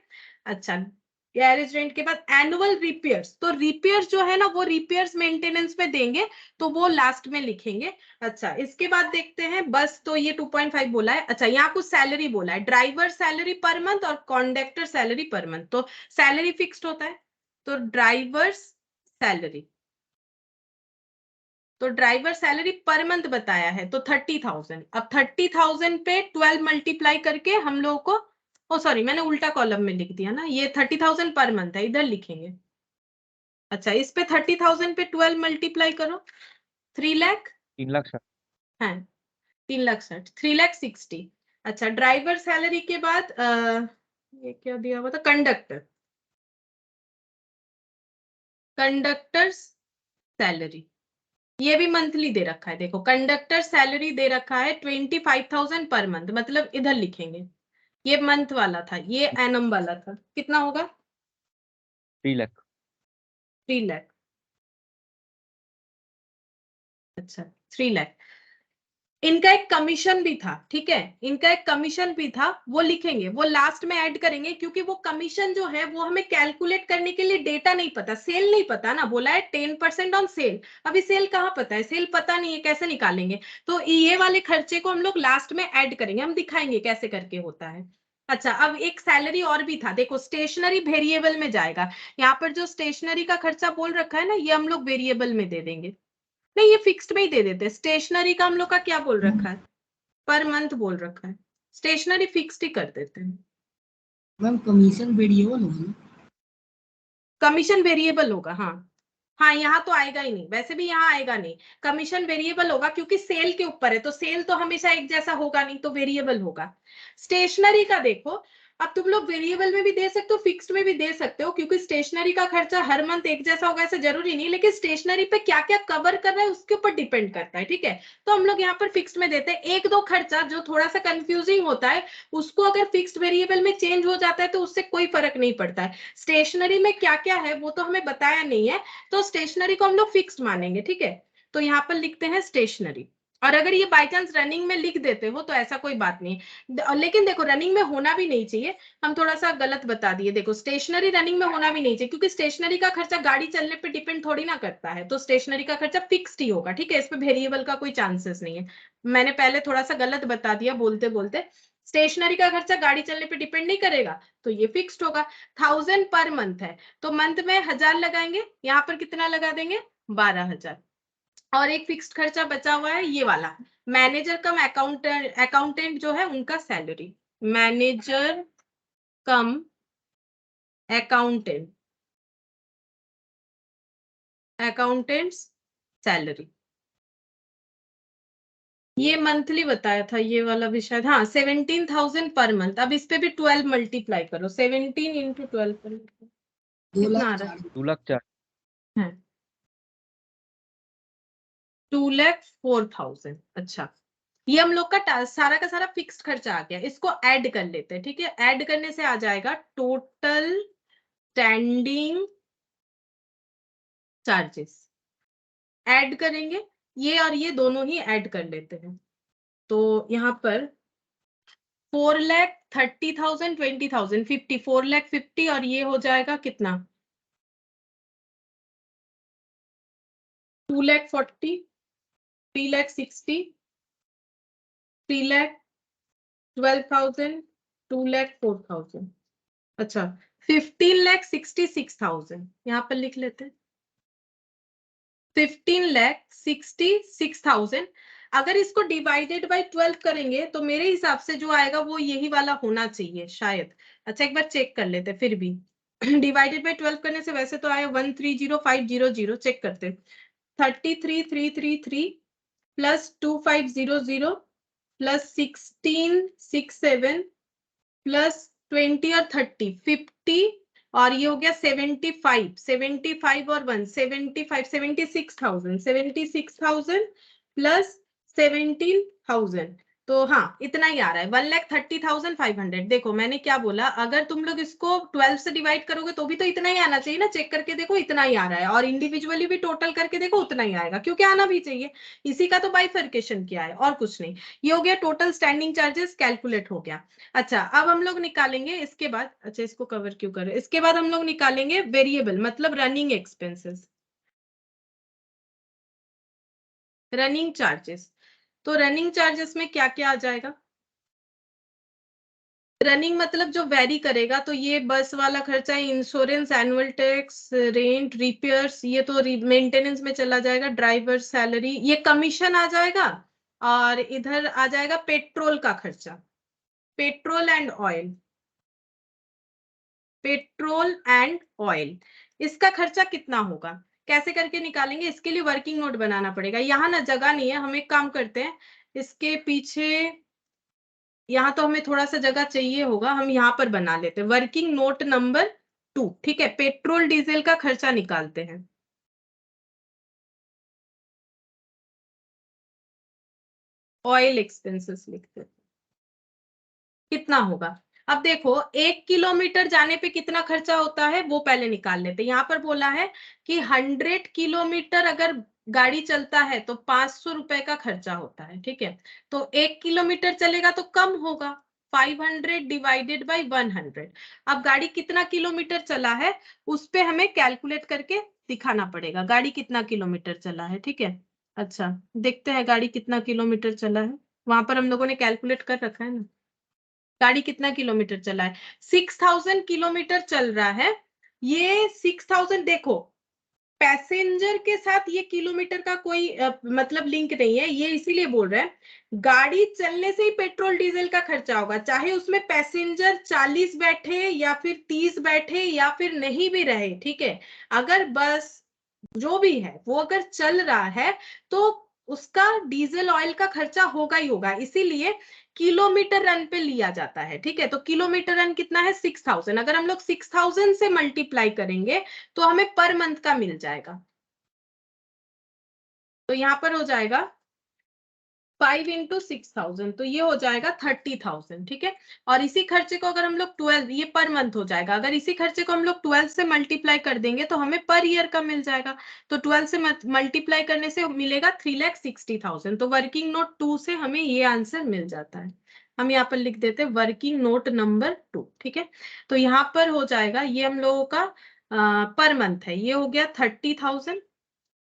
Speaker 1: अच्छा, गैरेज रेंट के बाद एनुअल रिपेयर्स, तो रिपेयर्स जो है ना वो रिपेयर्स मेंटेनेंस में देंगे, तो वो लास्ट में लिखेंगे। अच्छा, इसके बाद देखते हैं बस, तो ये 2.5 बोला है। अच्छा, यहाँ कुछ सैलरी बोला है, ड्राइवर सैलरी पर मंथ और कंडक्टर सैलरी पर मंथ, तो सैलरी फिक्स्ड होता है, तो ड्राइवर्स सैलरी, तो ड्राइवर सैलरी पर मंथ बताया है तो 30,000। अब 30,000 पे 12 मल्टीप्लाई करके हम लोगों को, ओ सॉरी मैंने उल्टा कॉलम में लिख दिया ना, ये 30,000 पर मंथ है, इधर लिखेंगे। अच्छा, इस पे 30,000 पे 12 मल्टीप्लाई करो, 3 लाख।
Speaker 3: 3,60,000।
Speaker 1: हाँ, 3,60,000, 3,60,000। अच्छा, ड्राइवर सैलरी के बाद ये क्या दिया हुआ था? कंडक्टर, कंडक्टर सैलरी, ये भी मंथली दे रखा है। देखो कंडक्टर सैलरी दे रखा है 25,000 पर मंथ, मतलब इधर लिखेंगे। ये मंथ वाला था, ये एनम वाला था, कितना होगा?
Speaker 3: 3 लाख।
Speaker 1: 3 लाख। अच्छा, 3 लाख। इनका एक कमीशन भी था, ठीक है, इनका एक कमीशन भी था, वो लिखेंगे, वो लास्ट में ऐड करेंगे, क्योंकि वो कमीशन जो है वो हमें कैलकुलेट करने के लिए डेटा नहीं पता, सेल नहीं पता ना, बोला है 10% ऑन सेल। अभी सेल कहाँ पता है? सेल पता नहीं है, कैसे निकालेंगे? तो ये वाले खर्चे को हम लोग लास्ट में ऐड करेंगे, हम दिखाएंगे कैसे करके होता है। अच्छा, अब एक सैलरी और भी था, देखो स्टेशनरी वेरिएबल में जाएगा। यहाँ पर जो स्टेशनरी का खर्चा बोल रखा है ना, ये हम लोग वेरिएबल में दे देंगे। नहीं, ये फिक्स्ड में ही दे देते हैं। स्टेशनरी का हम लोग का क्या बोल रखा है, पर मंथ बोल रखा है। स्टेशनरी फिक्स्ड ही कर देते हैं।
Speaker 2: मैम कमीशन वेरिएबल होगा ना?
Speaker 1: कमीशन वेरिएबल होगा, हाँ। हाँ, यहाँ तो आएगा ही नहीं, वैसे भी यहाँ आएगा नहीं। कमीशन वेरिएबल होगा क्योंकि सेल के ऊपर है, तो सेल तो हमेशा एक जैसा होगा नहीं, तो वेरिएबल होगा। स्टेशनरी का देखो, अब तुम लोग वेरिएबल में भी दे सकते हो, फिक्स्ड में भी दे सकते हो, क्योंकि स्टेशनरी का खर्चा हर मंथ एक जैसा होगा ऐसा जरूरी नहीं, लेकिन स्टेशनरी पे क्या क्या कवर कर रहा है उसके ऊपर डिपेंड करता है, ठीक है। तो हम लोग यहाँ पर फिक्स्ड में देते हैं। एक दो खर्चा जो थोड़ा सा कंफ्यूजिंग होता है, उसको अगर फिक्स्ड वेरिएबल में चेंज हो जाता है तो उससे कोई फर्क नहीं पड़ता है। स्टेशनरी में क्या क्या है वो तो हमें बताया नहीं है, तो स्टेशनरी को हम लोग फिक्स्ड मानेंगे, ठीक है। तो यहाँ पर लिखते हैं स्टेशनरी। और अगर ये बाय चांस रनिंग में लिख देते हो तो ऐसा कोई बात नहीं, लेकिन देखो रनिंग में होना भी नहीं चाहिए। हम थोड़ा सा गलत बता दिए, देखो स्टेशनरी रनिंग में होना भी नहीं चाहिए, क्योंकि स्टेशनरी का खर्चा गाड़ी चलने पे डिपेंड थोड़ी ना करता है, तो स्टेशनरी का खर्चा फिक्स्ड ही होगा, ठीक है। इसमें वेरिएबल का कोई चांसेस नहीं है। मैंने पहले थोड़ा सा गलत बता दिया बोलते बोलते। स्टेशनरी का खर्चा गाड़ी चलने पे डिपेंड नहीं करेगा, तो ये फिक्स्ड होगा। 1000 पर मंथ है, तो मंथ में 1000 लगाएंगे, यहाँ पर कितना लगा देंगे, 12,000। और एक फिक्स्ड खर्चा बचा हुआ है ये वाला, मैनेजर कम अकाउंटेंट जो है उनका सैलरी। मैनेजर कम अकाउंटेंट्स सैलरी, ये मंथली बताया था ये वाला भी शायद, हाँ 17,000 पर मंथ। अब इस पे भी 12 मल्टीप्लाई करो, 17 इंटू 12
Speaker 2: 2
Speaker 1: कितना आ
Speaker 2: लाख
Speaker 1: रहा
Speaker 2: 4।
Speaker 3: 2,04,000।
Speaker 1: है, 2,04,000। अच्छा, ये हम लोग का सारा का सारा फिक्स्ड खर्चा आ गया। इसको ऐड कर लेते हैं, ठीक है। ऐड करने से आ जाएगा टोटल स्टैंडिंग चार्जेस। ऐड करेंगे, ये और ये दोनों ही ऐड कर लेते हैं। तो यहाँ पर 4,30,000, 20,000, 50, 4,50,000 और ये हो जाएगा कितना, 2,40,000, 3,60,000, 3,12,000, 2,04,000। अच्छा, 15,66,000 यहाँ पर लिख लेते हैं। 15,66,000। अगर इसको डिवाइडेड बाय 12 करेंगे तो मेरे हिसाब से जो आएगा वो यही वाला होना चाहिए शायद। अच्छा, एक बार चेक कर लेते फिर भी। डिवाइडेड बाय 12 करने से वैसे तो आया 130,500, चेक करते। 33,333 प्लस 2,500 प्लस 16,67 प्लस 20 और 30, 50, और ये हो गया 75, 75 और 1, 75, 76,000, 76,000 प्लस 17,000। तो हाँ इतना ही आ रहा है, 1,30,500। देखो मैंने क्या बोला, अगर तुम लोग इसको 12 से डिवाइड करोगे तो भी तो इतना ही आना चाहिए ना। चेक करके देखो इतना ही आ रहा है, और इंडिविजुअली भी टोटल करके देखो उतना ही आएगा, क्योंकि आना भी चाहिए। इसी का तो बाइफरकेशन किया है और कुछ नहीं। ये हो गया टोटल स्टैंडिंग चार्जेस, कैलकुलेट हो गया। अच्छा, अब हम लोग निकालेंगे इसके बाद, अच्छा इसको कवर क्यों करें, इसके बाद हम लोग निकालेंगे वेरिएबल मतलब रनिंग एक्सपेंसेस, रनिंग चार्जेस। तो रनिंग चार्जेस में क्या क्या आ जाएगा, रनिंग मतलब जो वेरी करेगा, तो ये बस वाला खर्चा, insurance, annual tax, rent, repairs, ये तो मेंटेनेंस में चला जाएगा, ड्राइवर सैलरी, ये कमीशन आ जाएगा। और इधर आ जाएगा पेट्रोल का खर्चा, petrol and oil, petrol and oil, इसका खर्चा कितना होगा, कैसे करके निकालेंगे। इसके लिए वर्किंग नोट बनाना पड़ेगा। यहाँ ना जगह नहीं है, हम एक काम करते हैं, इसके पीछे यहाँ तो हमें थोड़ा सा जगह चाहिए होगा, हम यहाँ पर बना लेते हैं वर्किंग नोट नंबर 2, ठीक है। पेट्रोल डीजल का खर्चा निकालते हैं। ऑयल एक्सपेंसेस लिखते हैं, कितना होगा। अब देखो 1 किलोमीटर जाने पे कितना खर्चा होता है वो पहले निकाल लेते हैं। यहाँ पर बोला है कि 100 किलोमीटर अगर गाड़ी चलता है तो 500 रुपए का खर्चा होता है, ठीक है। तो 1 किलोमीटर चलेगा तो कम होगा, 500 डिवाइडेड बाई 100। अब गाड़ी कितना किलोमीटर चला है उस पे हमें कैलकुलेट करके दिखाना पड़ेगा, गाड़ी कितना किलोमीटर चला है, ठीक है। अच्छा, देखते हैं गाड़ी कितना किलोमीटर चला है, वहां पर हम लोगों ने कैलकुलेट कर रखा है ना। गाड़ी कितना किलोमीटर चला है, 6000 किलोमीटर चल रहा है। ये 6000 देखो, पैसेंजर के साथ ये किलोमीटर का कोई मतलब लिंक नहीं है, ये इसीलिए बोल रहे हैं गाड़ी चलने से ही पेट्रोल डीजल का खर्चा होगा, चाहे उसमें पैसेंजर 40 बैठे या फिर 30 बैठे या फिर नहीं भी रहे, ठीक है। अगर बस जो भी है वो अगर चल रहा है तो उसका डीजल ऑयल का खर्चा होगा ही होगा, इसीलिए किलोमीटर रन पे लिया जाता है, ठीक है। तो किलोमीटर रन कितना है 6000, अगर हम लोग 6000 से मल्टीप्लाई करेंगे तो हमें पर मंथ का मिल जाएगा। तो यहां पर हो जाएगा 5 × 6000, तो ये हो जाएगा 30,000, ठीक है। और इसी खर्चे को अगर हम लोग 12, ये पर मंथ हो जाएगा, अगर इसी खर्चे को हम लोग 12 से मल्टीप्लाई कर देंगे तो हमें पर ईयर का मिल जाएगा। तो 12 से मल्टीप्लाई करने से मिलेगा 3,60,000। तो वर्किंग नोट 2 से हमें ये आंसर मिल जाता है। हम यहाँ पर लिख देते हैं वर्किंग नोट नंबर 2, ठीक है। तो यहाँ पर हो जाएगा, ये हम लोगों का पर मंथ है, ये हो गया 30,000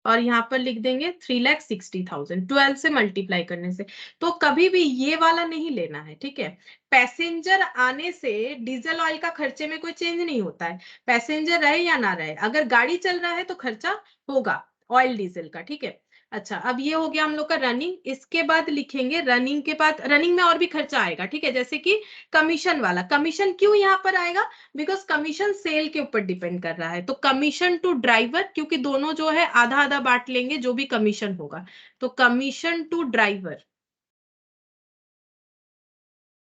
Speaker 1: और यहाँ पर लिख देंगे 3,60,000 12 से मल्टीप्लाई करने से। तो कभी भी ये वाला नहीं लेना है, ठीक है। पैसेंजर आने से डीजल ऑयल का खर्चे में कोई चेंज नहीं होता है, पैसेंजर रहे या ना रहे, अगर गाड़ी चल रहा है तो खर्चा होगा ऑयल डीजल का, ठीक है। अच्छा, अब ये हो गया हम लोग का रनिंग। इसके बाद लिखेंगे रनिंग के बाद, रनिंग में और भी खर्चा आएगा, ठीक है, जैसे कि कमीशन वाला। कमीशन क्यों यहाँ पर आएगा, बिकॉज कमीशन सेल के ऊपर डिपेंड कर रहा है। तो कमीशन टू ड्राइवर, क्योंकि दोनों जो है आधा आधा बांट लेंगे जो भी कमीशन होगा, तो कमीशन टू ड्राइवर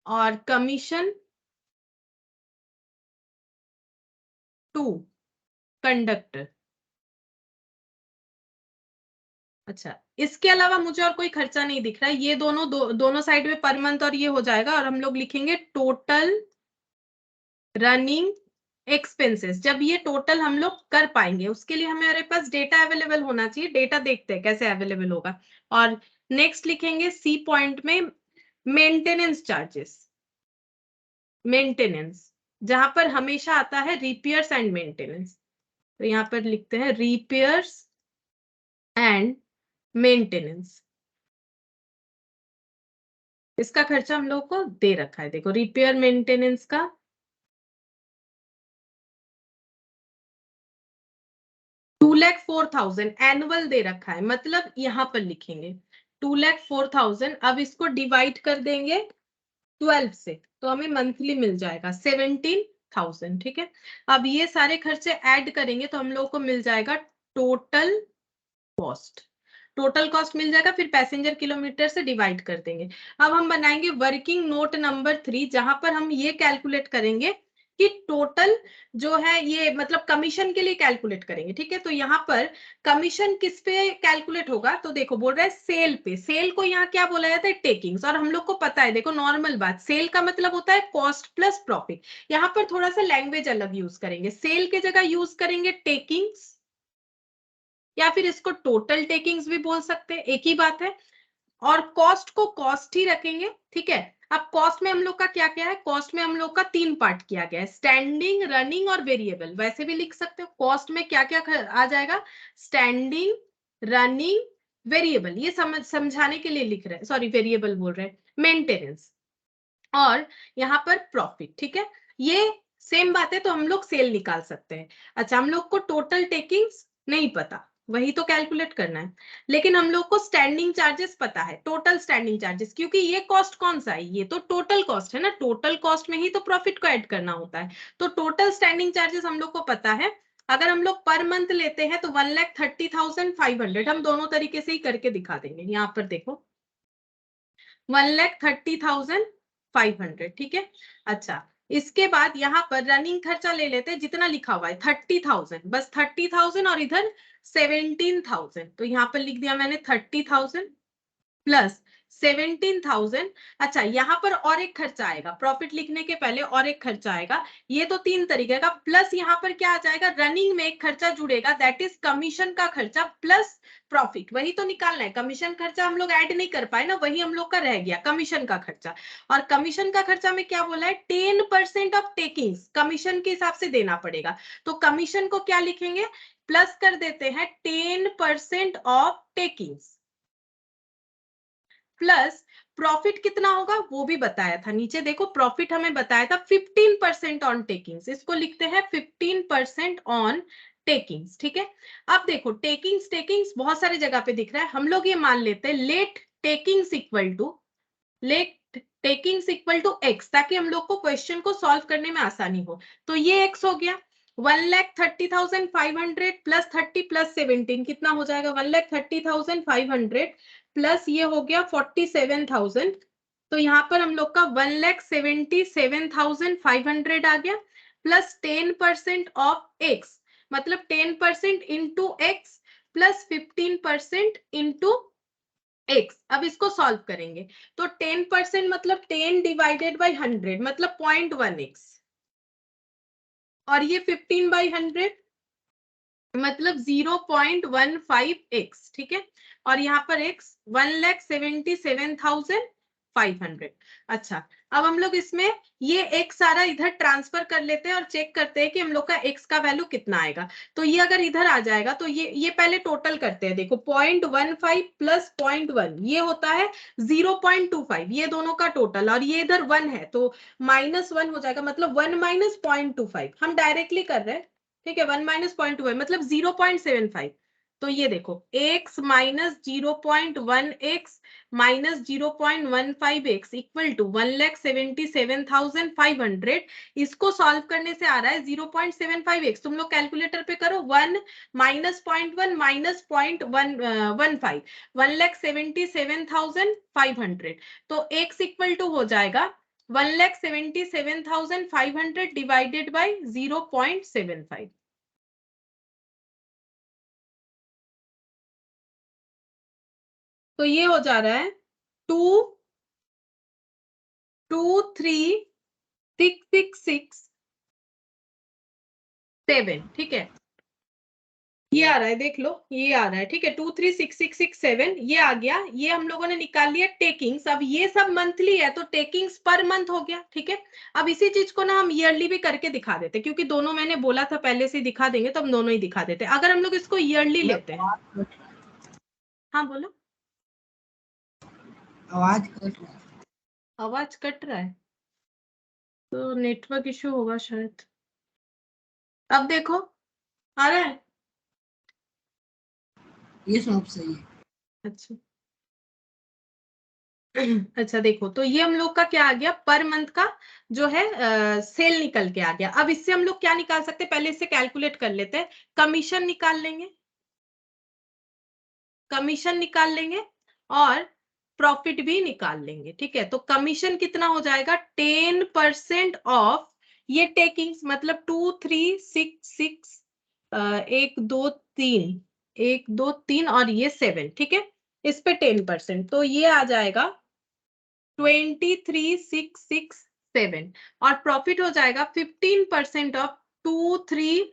Speaker 1: और कमीशन टू कंडक्टर। अच्छा, इसके अलावा मुझे और कोई खर्चा नहीं दिख रहा है, ये दोनों साइड में पर मंथ और ये हो जाएगा। और हम लोग लिखेंगे टोटल रनिंग एक्सपेंसेस। जब ये टोटल हम लोग कर पाएंगे उसके लिए हमारे पास डेटा अवेलेबल होना चाहिए, डेटा देखते हैं कैसे अवेलेबल होगा। और नेक्स्ट लिखेंगे सी पॉइंट में मेंटेनेंस चार्जेस। मेंटेनेंस जहां पर हमेशा आता है रिपेयर्स एंड मेंटेनेंस, तो यहाँ पर लिखते हैं रिपेयर्स एंड मेंटेनेंस। इसका खर्चा हम लोग को दे रखा है, देखो रिपेयर मेंटेनेंस का 2,04,000 एनुअल दे रखा है, मतलब यहां पर लिखेंगे 2,04,000। अब इसको डिवाइड कर देंगे 12 से तो हमें मंथली मिल जाएगा 17,000, ठीक है। अब ये सारे खर्चे ऐड करेंगे तो हम लोग को मिल जाएगा टोटल कॉस्ट। टोटल कॉस्ट मिल जाएगा, फिर पैसेंजर किलोमीटर से डिवाइड कर देंगे। अब हम बनाएंगे वर्किंग नोट नंबर 3, जहां पर हम ये कैलकुलेट करेंगे कि टोटल जो है ये मतलब कमीशन के लिए कैलकुलेट करेंगे, ठीक है। तो यहाँ पर कमीशन किस पे कैलकुलेट होगा, तो देखो बोल रहा है सेल पे। सेल को यहाँ क्या बोला जाता है, टेकिंग्स। और हम लोग को पता है, देखो नॉर्मल बात, सेल का मतलब होता है कॉस्ट प्लस प्रॉफिट। यहाँ पर थोड़ा सा लैंग्वेज अलग यूज करेंगे, सेल के जगह यूज करेंगे टेकिंग्स, या फिर इसको टोटल टेकिंग्स भी बोल सकते हैं, एक ही बात है। और कॉस्ट को कॉस्ट ही रखेंगे, ठीक है। अब कॉस्ट में हम लोग का क्या क्या है, कॉस्ट में हम लोग का 3 पार्ट किया गया है, स्टैंडिंग, रनिंग और वेरिएबल। वैसे भी लिख सकते हो कॉस्ट में क्या क्या आ जाएगा, स्टैंडिंग, रनिंग, वेरिएबल। ये समझाने के लिए लिख रहे हैं, सॉरी वेरिएबल बोल रहे हैं, मेंटेनेंस और यहाँ पर प्रॉफिट, ठीक है। ये सेम बात है, तो हम लोग सेल निकाल सकते हैं। अच्छा, हम लोग को टोटल टेकिंग्स नहीं पता, वही तो कैलकुलेट करना है, लेकिन हम लोग को स्टैंडिंग चार्जेस पता है, टोटल स्टैंडिंग चार्जेस, क्योंकि ये कॉस्ट कौन सा है, ये तो टोटल कॉस्ट है ना, टोटल कॉस्ट में ही तो प्रॉफिट को ऐड करना होता है। तो टोटल स्टैंडिंग चार्जेस हम लोग को पता है। अगर हम लोग पर मंथ लेते हैं तो 1,30,500, हम दोनों तरीके से ही करके दिखा देंगे। यहाँ पर देखो 1,30,500, ठीक है। अच्छा, इसके बाद यहाँ पर रनिंग खर्चा ले लेते हैं, जितना लिखा हुआ है 30,000, बस 30,000 और इधर 17,000। तो यहाँ पर लिख दिया मैंने 30,000 प्लस 17,000। अच्छा, यहाँ पर और एक खर्चा आएगा, प्रॉफिट लिखने के पहले और एक खर्चा आएगा, ये तो 3 तरीके का। प्लस यहाँ पर क्या आ जाएगा, रनिंग में एक खर्चा जुड़ेगा, दैट इज कमीशन का खर्चा प्लस प्रॉफिट। वही तो निकालना है, कमीशन खर्चा हम लोग ऐड नहीं कर पाए ना, वही हम लोग का रह गया कमीशन का खर्चा। और कमीशन का खर्चा में क्या बोला है, 10% ऑफ टेकिंग्स कमीशन के हिसाब से देना पड़ेगा। तो कमीशन को क्या लिखेंगे, प्लस कर देते हैं 10% ऑफ टेकिंग्स, प्लस प्रॉफिट कितना होगा वो भी बताया था, नीचे देखो प्रॉफिट हमें बताया था 15% ऑन टेकिंग्स, इसको लिखते हैं 15% ऑन टेकिंग्स, ठीक है। अब देखो टेकिंग्स बहुत सारी जगह पे दिख रहा है, हम लोग ये मान लेते हैं let takings equal to X, ताकि हम लोग को क्वेश्चन को सॉल्व करने में आसानी हो। तो ये एक्स हो गया, 1,30,500 प्लस 30 प्लस 17 कितना हो जाएगा, 1,30,500 प्लस ये हो गया 47,000, तो यहाँ पर हम लोग का 1,77,500 आ गया, प्लस 10% ऑफ एक्स, मतलब 10% into x plus 15% into x. अब इसको सॉल्व करेंगे तो 10% मतलब 10 डिवाइडेड बाई 100 मतलब 0.1x, और ये 15/100 मतलब 0.15x, ठीक है। और यहाँ पर x 1,77,500। अच्छा, अब हम लोग इसमें ये x सारा इधर ट्रांसफर कर लेते हैं और चेक करते हैं कि हम लोग का x का वैल्यू कितना आएगा। तो ये अगर इधर आ जाएगा तो ये पहले टोटल करते हैं, देखो 0.15 प्लस 0.1 ये होता है 0.25, ये दोनों का टोटल, और ये इधर 1 है तो -1 हो जाएगा, मतलब 1 माइनस 0.25 हम डायरेक्टली कर रहे हैं, ठीक है। 1 माइनस 0.25 मतलब 0.75, तो ये देखो x minus 0.1x minus 0.15x equal to 1,77,500। इसको सॉल्व करने से आ रहा है 0.75x, तुम लोग कैलकुलेटर पे करो, 1 माइनस 0.1 माइनस 0.115, 1,77,500, तो x इक्वल टू हो जाएगा 1,77,500 डिवाइडेड बाई 0.75। तो ये हो जा रहा है 2,23,666,7, ठीक है। ये आ रहा है, देख लो ये आ रहा है, ठीक है, 2,366,667 ये आ गया, ये हम लोगों ने निकाल लिया टेकिंग्स। अब ये सब मंथली है तो टेकिंग्स पर मंथ हो गया, ठीक है। अब इसी चीज को ना हम ईयरली भी करके दिखा देते, क्योंकि दोनों मैंने बोला था पहले से दिखा देंगे, तो हम दोनों ही दिखा देते। अगर हम लोग इसको ईयरली लेते हैं, हाँ बोलो,
Speaker 2: आवाज कट रहा है।
Speaker 1: आवाज कट रहा है तो नेटवर्क इशू होगा शायद। अब देखो आ रहा है,
Speaker 2: ये सब सही है।
Speaker 1: अच्छा अच्छा देखो, तो ये हम लोग का क्या आ गया, पर मंथ का जो है सेल निकल के आ गया। अब इससे हम लोग क्या निकाल सकते हैं, पहले इससे कैलकुलेट कर लेते हैं, कमीशन निकाल लेंगे, कमीशन निकाल लेंगे और प्रॉफिट भी निकाल लेंगे, ठीक है। तो कमीशन कितना हो जाएगा, 10% ऑफ ये टेकिंग्स, मतलब 2,366 1 2 3 1 2 3 और ये 7, ठीक है, इस पे 10%, तो ये आ जाएगा 23,667, और प्रॉफिट हो जाएगा 15% ऑफ 2,3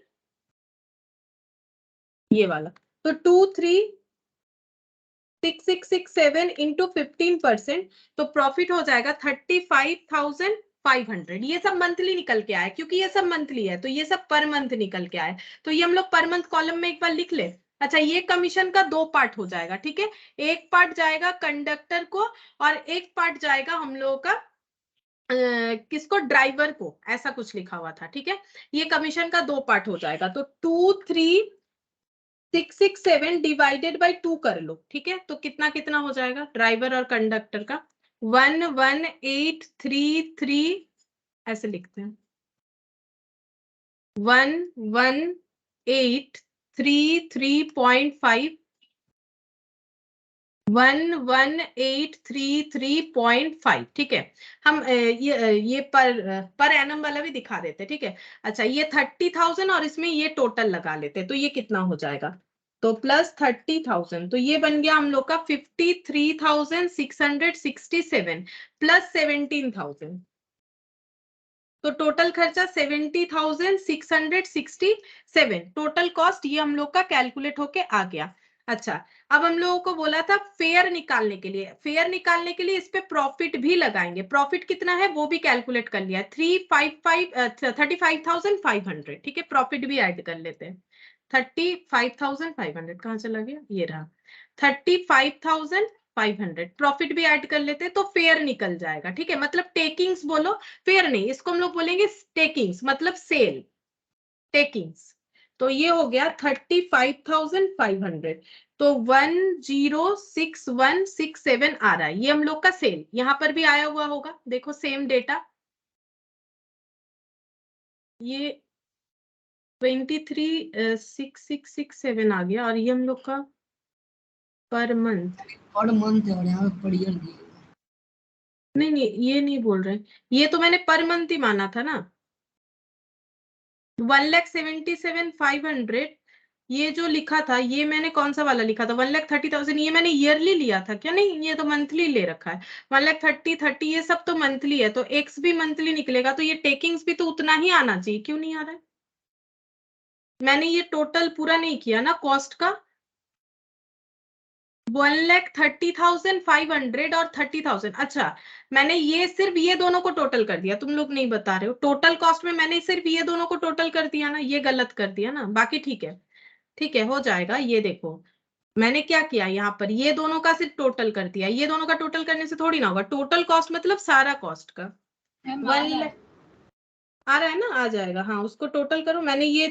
Speaker 1: ये वाला, तो 2,36667 इंटू 15%, तो प्रॉफिट हो जाएगा 35,500। ये सब मंथली निकल के आया, क्योंकि ये सब मंथली है तो ये सब पर मंथ निकल के आए, तो ये हम लोग पर मंथ कॉलम में एक बार लिख ले। अच्छा, ये कमीशन का 2 पार्ट हो जाएगा, ठीक है, एक पार्ट जाएगा कंडक्टर को और एक पार्ट जाएगा हम लोगों का किसको, ड्राइवर को, ऐसा कुछ लिखा हुआ था, ठीक है। ये कमीशन का 2 पार्ट हो जाएगा, तो 2,3,667 डिवाइडेड बाई 2 कर लो, ठीक है, तो कितना कितना हो जाएगा ड्राइवर और कंडक्टर का, 1,1,833 ऐसे लिखते हैं, 1,1,833.5 1,1,833.5, ठीक है। हम ये पर एनम वाला भी दिखा देते, ठीक है। अच्छा, ये 30,000 और इसमें ये टोटल लगा लेते, तो ये कितना हो जाएगा, तो प्लस 30,000, तो ये बन गया हम लोग का 53,667 प्लस 17,000, तो टोटल खर्चा 70,667, टोटल कॉस्ट ये हम लोग का कैलकुलेट होके आ गया। अच्छा, अब हम लोगों को बोला था फेयर निकालने के लिए, फेयर निकालने के लिए इस पे प्रॉफिट भी लगाएंगे, प्रॉफिट कितना है वो भी कैलकुलेट कर लिया, 35,500, ठीक है, प्रॉफिट भी ऐड कर लेते हैं, 35,500 कहाँ चला गया, ये रहा 35,500, 500, प्रॉफिट भी ऐड कर लेते तो फेयर निकल जाएगा, ठीक है। मतलब टेकिंग्स बोलो, फेयर नहीं, इसको हम लोग बोलेंगे टेकिंग्स, मतलब सेल, टेकिंग्स। तो ये हो गया 35,500, तो 106167 आ रहा है, ये हम लोग का सेल। यहां पर भी आया हुआ होगा, देखो सेम डेटा, ये 236667 आ गया, और ये हम लोग का पर मंथ,
Speaker 2: पर मंथ है और यहाँ पे पर ईयर दिया हुआ है।
Speaker 1: नहीं नहीं ये नहीं बोल रहे, ये तो मैंने पर मंथ ही माना था ना। 1,77,500 ये जो लिखा था, ये मैंने कौन सा वाला लिखा था, 1,30,000, ये मैंने ईयरली लिया था क्या? नहीं, ये तो मंथली ले रखा है। 1,30,30 ये सब तो मंथली है, तो एक्स भी मंथली निकलेगा, तो ये टेकिंग्स भी तो उतना ही आना चाहिए, क्यों नहीं आ रहा है? मैंने ये टोटल पूरा नहीं किया ना कॉस्ट का, 1,30,500 और 30,000। अच्छा, मैंने ये सिर्फ ये दोनों को टोटल कर दिया, तुम लोग नहीं बता रहे हो टोटल कॉस्ट में, मैंने सिर्फ ये दोनों को टोटल कर दिया ना, ये गलत कर दिया ना, बाकी ठीक है, ठीक है, हो जाएगा। ये देखो मैंने क्या किया, यहाँ पर ये दोनों का सिर्फ टोटल कर दिया, ये दोनों का टोटल करने से थोड़ी ना होगा, टोटल कॉस्ट मतलब सारा कॉस्ट का वन आ रहा है ना, आ जाएगा, हाँ उसको टोटल करो। मैंने ये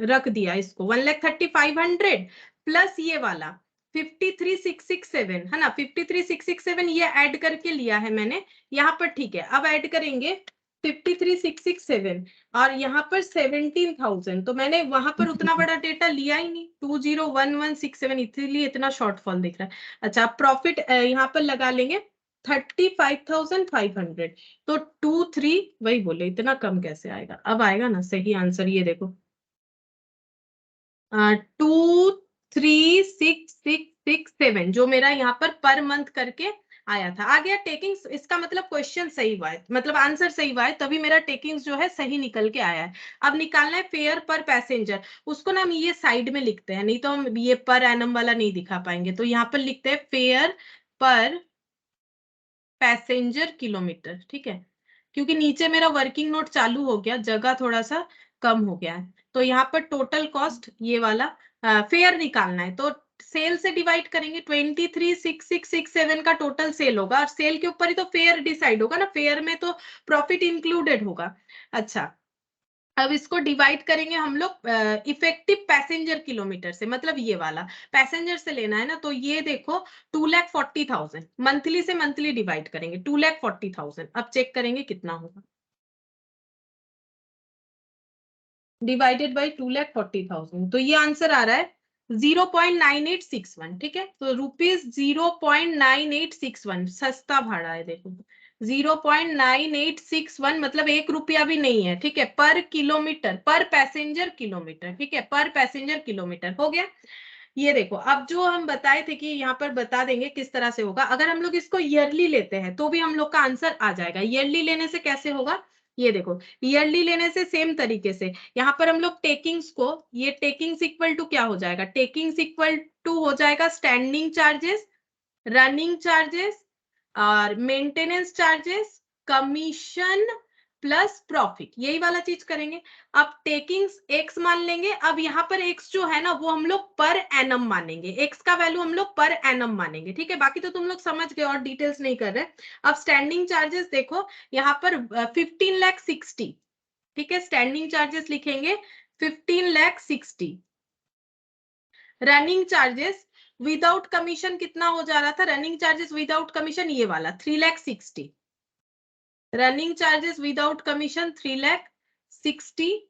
Speaker 1: रख दिया इसको 1,30,500 प्लस ये वाला 53,667 है ना, 53,667 ये ऐड करके लिया है मैंने यहाँ पर, ठीक है। अब ऐड करेंगे 53,667 और यहाँ पर 17,000, तो मैंने वहां पर उतना बड़ा डेटा लिया ही नहीं, 201167, इसीलिए इतना शॉर्टफॉल दिख रहा है। अच्छा, प्रॉफिट यहाँ पर लगा लेंगे 35,500, तो 2-3 वही बोले, इतना कम कैसे आएगा? अब आएगा ना सही आंसर, ये देखो 23,667 जो मेरा यहाँ पर मंथ करके आया था, आ गया टेकिंग्स। इसका मतलब क्वेश्चन सही हुआ है, मतलब आंसर सही हुआ है, तभी मेरा टेकिंग्स जो है सही निकल के आया है। अब निकालना है फेयर पर पैसेंजर, उसको ना हम ये साइड में लिखते हैं, नहीं तो हम ये पर एनम वाला नहीं दिखा पाएंगे, तो यहाँ पर लिखते हैं फेयर पर पैसेंजर किलोमीटर, ठीक है, क्योंकि नीचे मेरा वर्किंग नोट चालू हो गया, जगह थोड़ा सा कम हो गया है। तो यहाँ पर टोटल कॉस्ट ये वाला फेयर निकालना है, तो सेल से डिवाइड करेंगे, 23,667 का टोटल सेल होगा, और सेल के ऊपर ही तो फेयर डिसाइड होगा ना, फेयर में तो प्रॉफिट इंक्लूडेड होगा। अच्छा, अब इसको डिवाइड करेंगे हम लोग इफेक्टिव पैसेंजर किलोमीटर से, मतलब ये वाला पैसेंजर से लेना है ना, तो ये देखो 2,40,000 मंथली से मंथली डिवाइड करेंगे, 2,40,000। अब चेक करेंगे कितना होगा, डिवाइडेड बाई 2,40,000, तो ये आंसर आ रहा है 0.9861, ठीक है। तो ₹0.9861 सस्ता भाड़ा है, देखो 0.9861 मतलब 1 रुपया भी नहीं है, ठीक है, पर किलोमीटर, पर पैसेंजर किलोमीटर, ठीक है, पर पैसेंजर किलोमीटर हो गया। ये देखो, अब जो हम बताए थे कि यहाँ पर बता देंगे किस तरह से होगा, अगर हम लोग इसको ईयरली लेते हैं तो भी हम लोग का आंसर आ जाएगा। ईयरली लेने से कैसे होगा, ये देखो, ईयरली लेने से सेम तरीके से यहाँ पर हम लोग टेकिंग्स को, ये टेकिंग्स इक्वल टू क्या हो जाएगा, टेकिंग्स इक्वल टू हो जाएगा स्टैंडिंग चार्जेस, रनिंग चार्जेस और maintenance charges, commission plus profit, यही वाला चीज करेंगे। अब टेकिंग्स एक्स मान लेंगे, अब यहाँ पर एक्स जो है ना वो हम लोग पर एनम मानेंगे, एक्स का वैल्यू हम लोग पर एनम मानेंगे, ठीक है, बाकी तो तुम लोग समझ गए और डिटेल्स नहीं कर रहे। अब स्टैंडिंग चार्जेस देखो, यहाँ पर 15,60,000, ठीक है, स्टैंडिंग चार्जेस लिखेंगे 15,60,000। रनिंग चार्जेस विदाउट कमीशन कितना हो जा रहा था, रनिंग चार्जेस विदाउट कमीशन ये वाला 3,60,000, running charges without commission 3,60,000।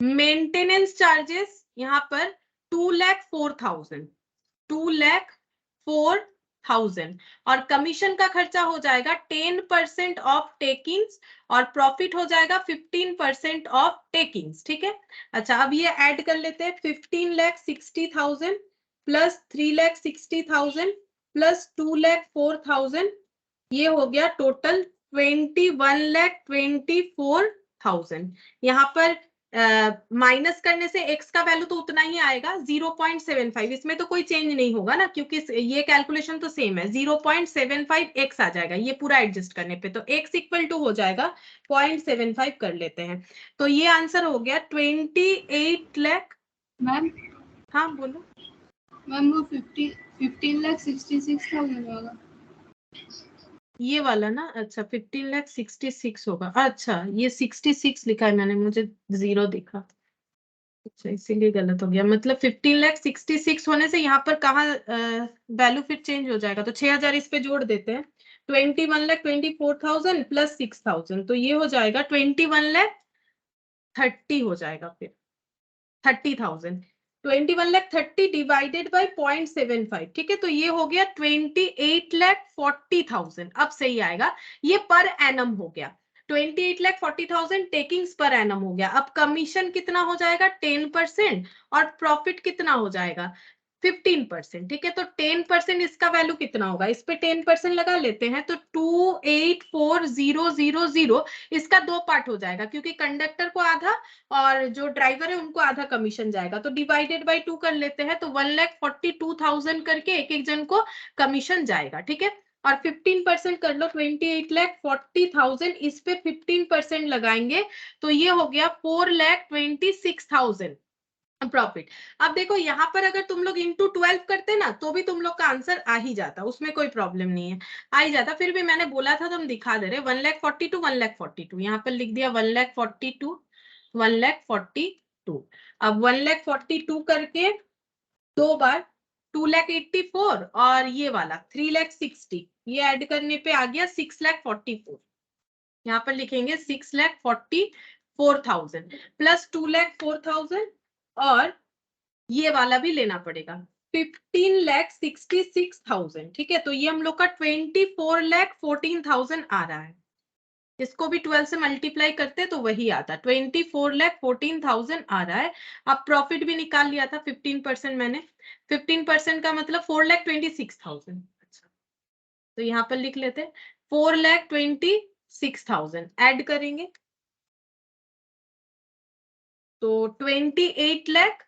Speaker 1: Maintenance charges यहाँ पर 2,04,000, 2,04,000, और कमीशन का खर्चा हो जाएगा 10% ऑफ टेकिंग्स, और प्रॉफिट हो जाएगा 15% ऑफ टेकिंग्स, ठीक है। अच्छा, अब ये ऐड कर लेते हैं, 15,60,000 प्लस 3,60,000 प्लस 2,04,000, ये हो गया टोटल 21,24,000। यहाँ पर माइनस करने से एक्स का वैल्यू तो उतना ही आएगा 0.75, इसमें तो कोई चेंज नहीं होगा ना, क्योंकि ये कैलकुलेशन तो सेम है, 0.75 एक्स आ जाएगा ये पूरा एडजस्ट करने पे, तो एक्स इक्वल टू हो जाएगा 0.75 कर लेते हैं, तो ये आंसर हो गया 28 लाख।
Speaker 2: मैम
Speaker 1: हाँ बोलो।
Speaker 2: मैम वो 15,66,000 होगा।
Speaker 1: ये वाला ना, अच्छा 15,66,000 होगा। अच्छा ये 66 लिखा है मैंने, मुझे 0 दिखा, अच्छा इसीलिए गलत हो गया। मतलब 15,66,000 होने से यहाँ पर कहाँ वैल्यू फिर चेंज हो जाएगा, तो 6,000 इस पे जोड़ देते हैं। 21,24,000 प्लस 6,000, तो ये हो जाएगा 21,30,000 हो जाएगा फिर 30,000। 21,30,000 डिवाइडेड बाई 0.75, ठीक है, तो ये हो गया 28,40,000। अब सही आएगा, ये पर एनम हो गया। 28,40,000 टेकिंग्स पर एनम हो गया। अब कमीशन कितना हो जाएगा 10% और प्रॉफिट कितना हो जाएगा 15%, ठीक है। तो 10% इसका वैल्यू कितना होगा, इस पे 10% लगा लेते हैं, तो 284000। इसका दो पार्ट हो जाएगा क्योंकि कंडक्टर को आधा और जो ड्राइवर है उनको आधा कमीशन जाएगा, तो डिवाइडेड बाई 2 कर लेते हैं, तो 1,42,000 करके एक एक जन को कमीशन जाएगा, ठीक है। और 15% कर लो, 28,40,000, इस पे 15% लगाएंगे तो ये हो गया 4,26,000 प्रॉफिट। अब देखो यहाँ पर अगर तुम लोग इंटू 12 करते ना तो भी तुम लोग का आंसर आ ही जाता, उसमें कोई प्रॉब्लम नहीं है, आ ही जाता। फिर भी मैंने बोला था तो हम दिखा दे रहे, 1,42,000 1,42,000 यहाँ पर लिख दिया, 1,42,000 1,42,000। अब 1,42,000 करके दो बार 2,84,000 और ये वाला 3,60,000, ये ऐड करने पे आ गया 6,44,000। यहाँ पर लिखेंगे 6,44,000 प्लस 2,04,000 और ये वाला भी लेना पड़ेगा 15,66,000, ठीक है। तो ये हम लोग का 24,14,000 आ रहा है। इसको भी 12 से मल्टीप्लाई करते तो वही आता, 24,14,000 आ रहा है। अब प्रॉफिट भी निकाल लिया था 15% मैंने, 15% का मतलब 4,26,000। अच्छा तो यहाँ पर लिख लेते 4,26,000 ऐड करेंगे तो 28 लाख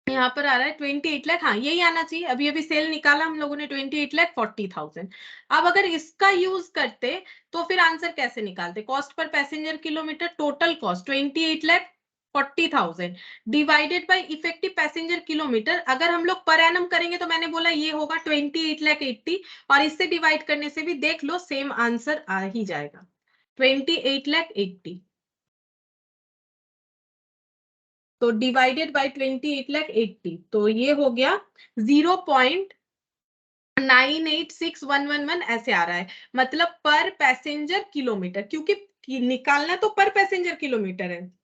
Speaker 1: यहाँ पर आ रहा है, 28 लाख, हाँ यही आना चाहिए। अभी अभी सेल निकाला हम लोगों ने 28,40,000। अब अगर इसका यूज करते तो फिर आंसर कैसे निकालते, cost per passenger kilometre, total cost 28,40,000 divided by effective passenger kilometre. अगर हम लोग पर एनम करेंगे तो मैंने बोला ये होगा 28,80,000 और इससे डिवाइड करने से भी देख लो सेम आंसर आ ही जाएगा 28,80,000। तो डिवाइडेड बाय 28,80,000, तो ये हो गया 0.986111 ऐसे आ रहा है, मतलब पर पैसेंजर किलोमीटर, क्योंकि निकालना तो पर पैसेंजर किलोमीटर है।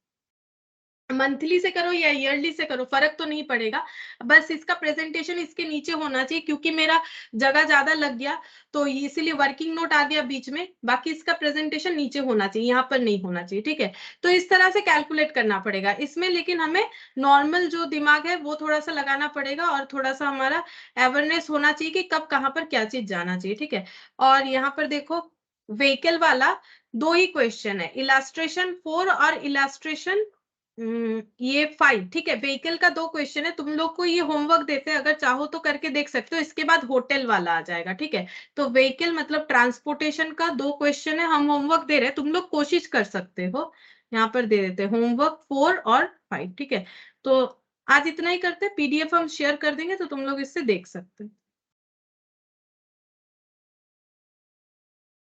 Speaker 1: मंथली से करो या ईयरली से करो फर्क तो नहीं पड़ेगा, बस इसका प्रेजेंटेशन इसके नीचे होना चाहिए, क्योंकि मेरा जगह ज्यादा लग गया तो इसीलिए वर्किंग नोट आ गया बीच में, बाकी इसका प्रेजेंटेशन नीचे होना चाहिए, यहाँ पर नहीं होना चाहिए, ठीक है। तो इस तरह से कैलकुलेट करना पड़ेगा इसमें, लेकिन हमें नॉर्मल जो दिमाग है वो थोड़ा सा लगाना पड़ेगा और थोड़ा सा हमारा अवेयरनेस होना चाहिए कि कब कहाँ पर क्या चीज जाना चाहिए, ठीक है। और यहाँ पर देखो व्हीकल वाला दो ही क्वेश्चन है, इलास्ट्रेशन 4 और इलास्ट्रेशन ये 5, ठीक है। व्हीकल का दो क्वेश्चन है, तुम लोग को ये होमवर्क देते हैं, अगर चाहो तो करके देख सकते हो, इसके बाद होटल वाला आ जाएगा, ठीक है। तो व्हीकल मतलब ट्रांसपोर्टेशन का दो क्वेश्चन है, हम होमवर्क दे रहे हैं, तुम लोग कोशिश कर सकते हो, यहाँ पर दे देते हैं होमवर्क 4 और 5, ठीक है। तो आज इतना ही करते हैं, पीडीएफ हम शेयर कर देंगे तो तुम लोग इससे देख सकते हैं।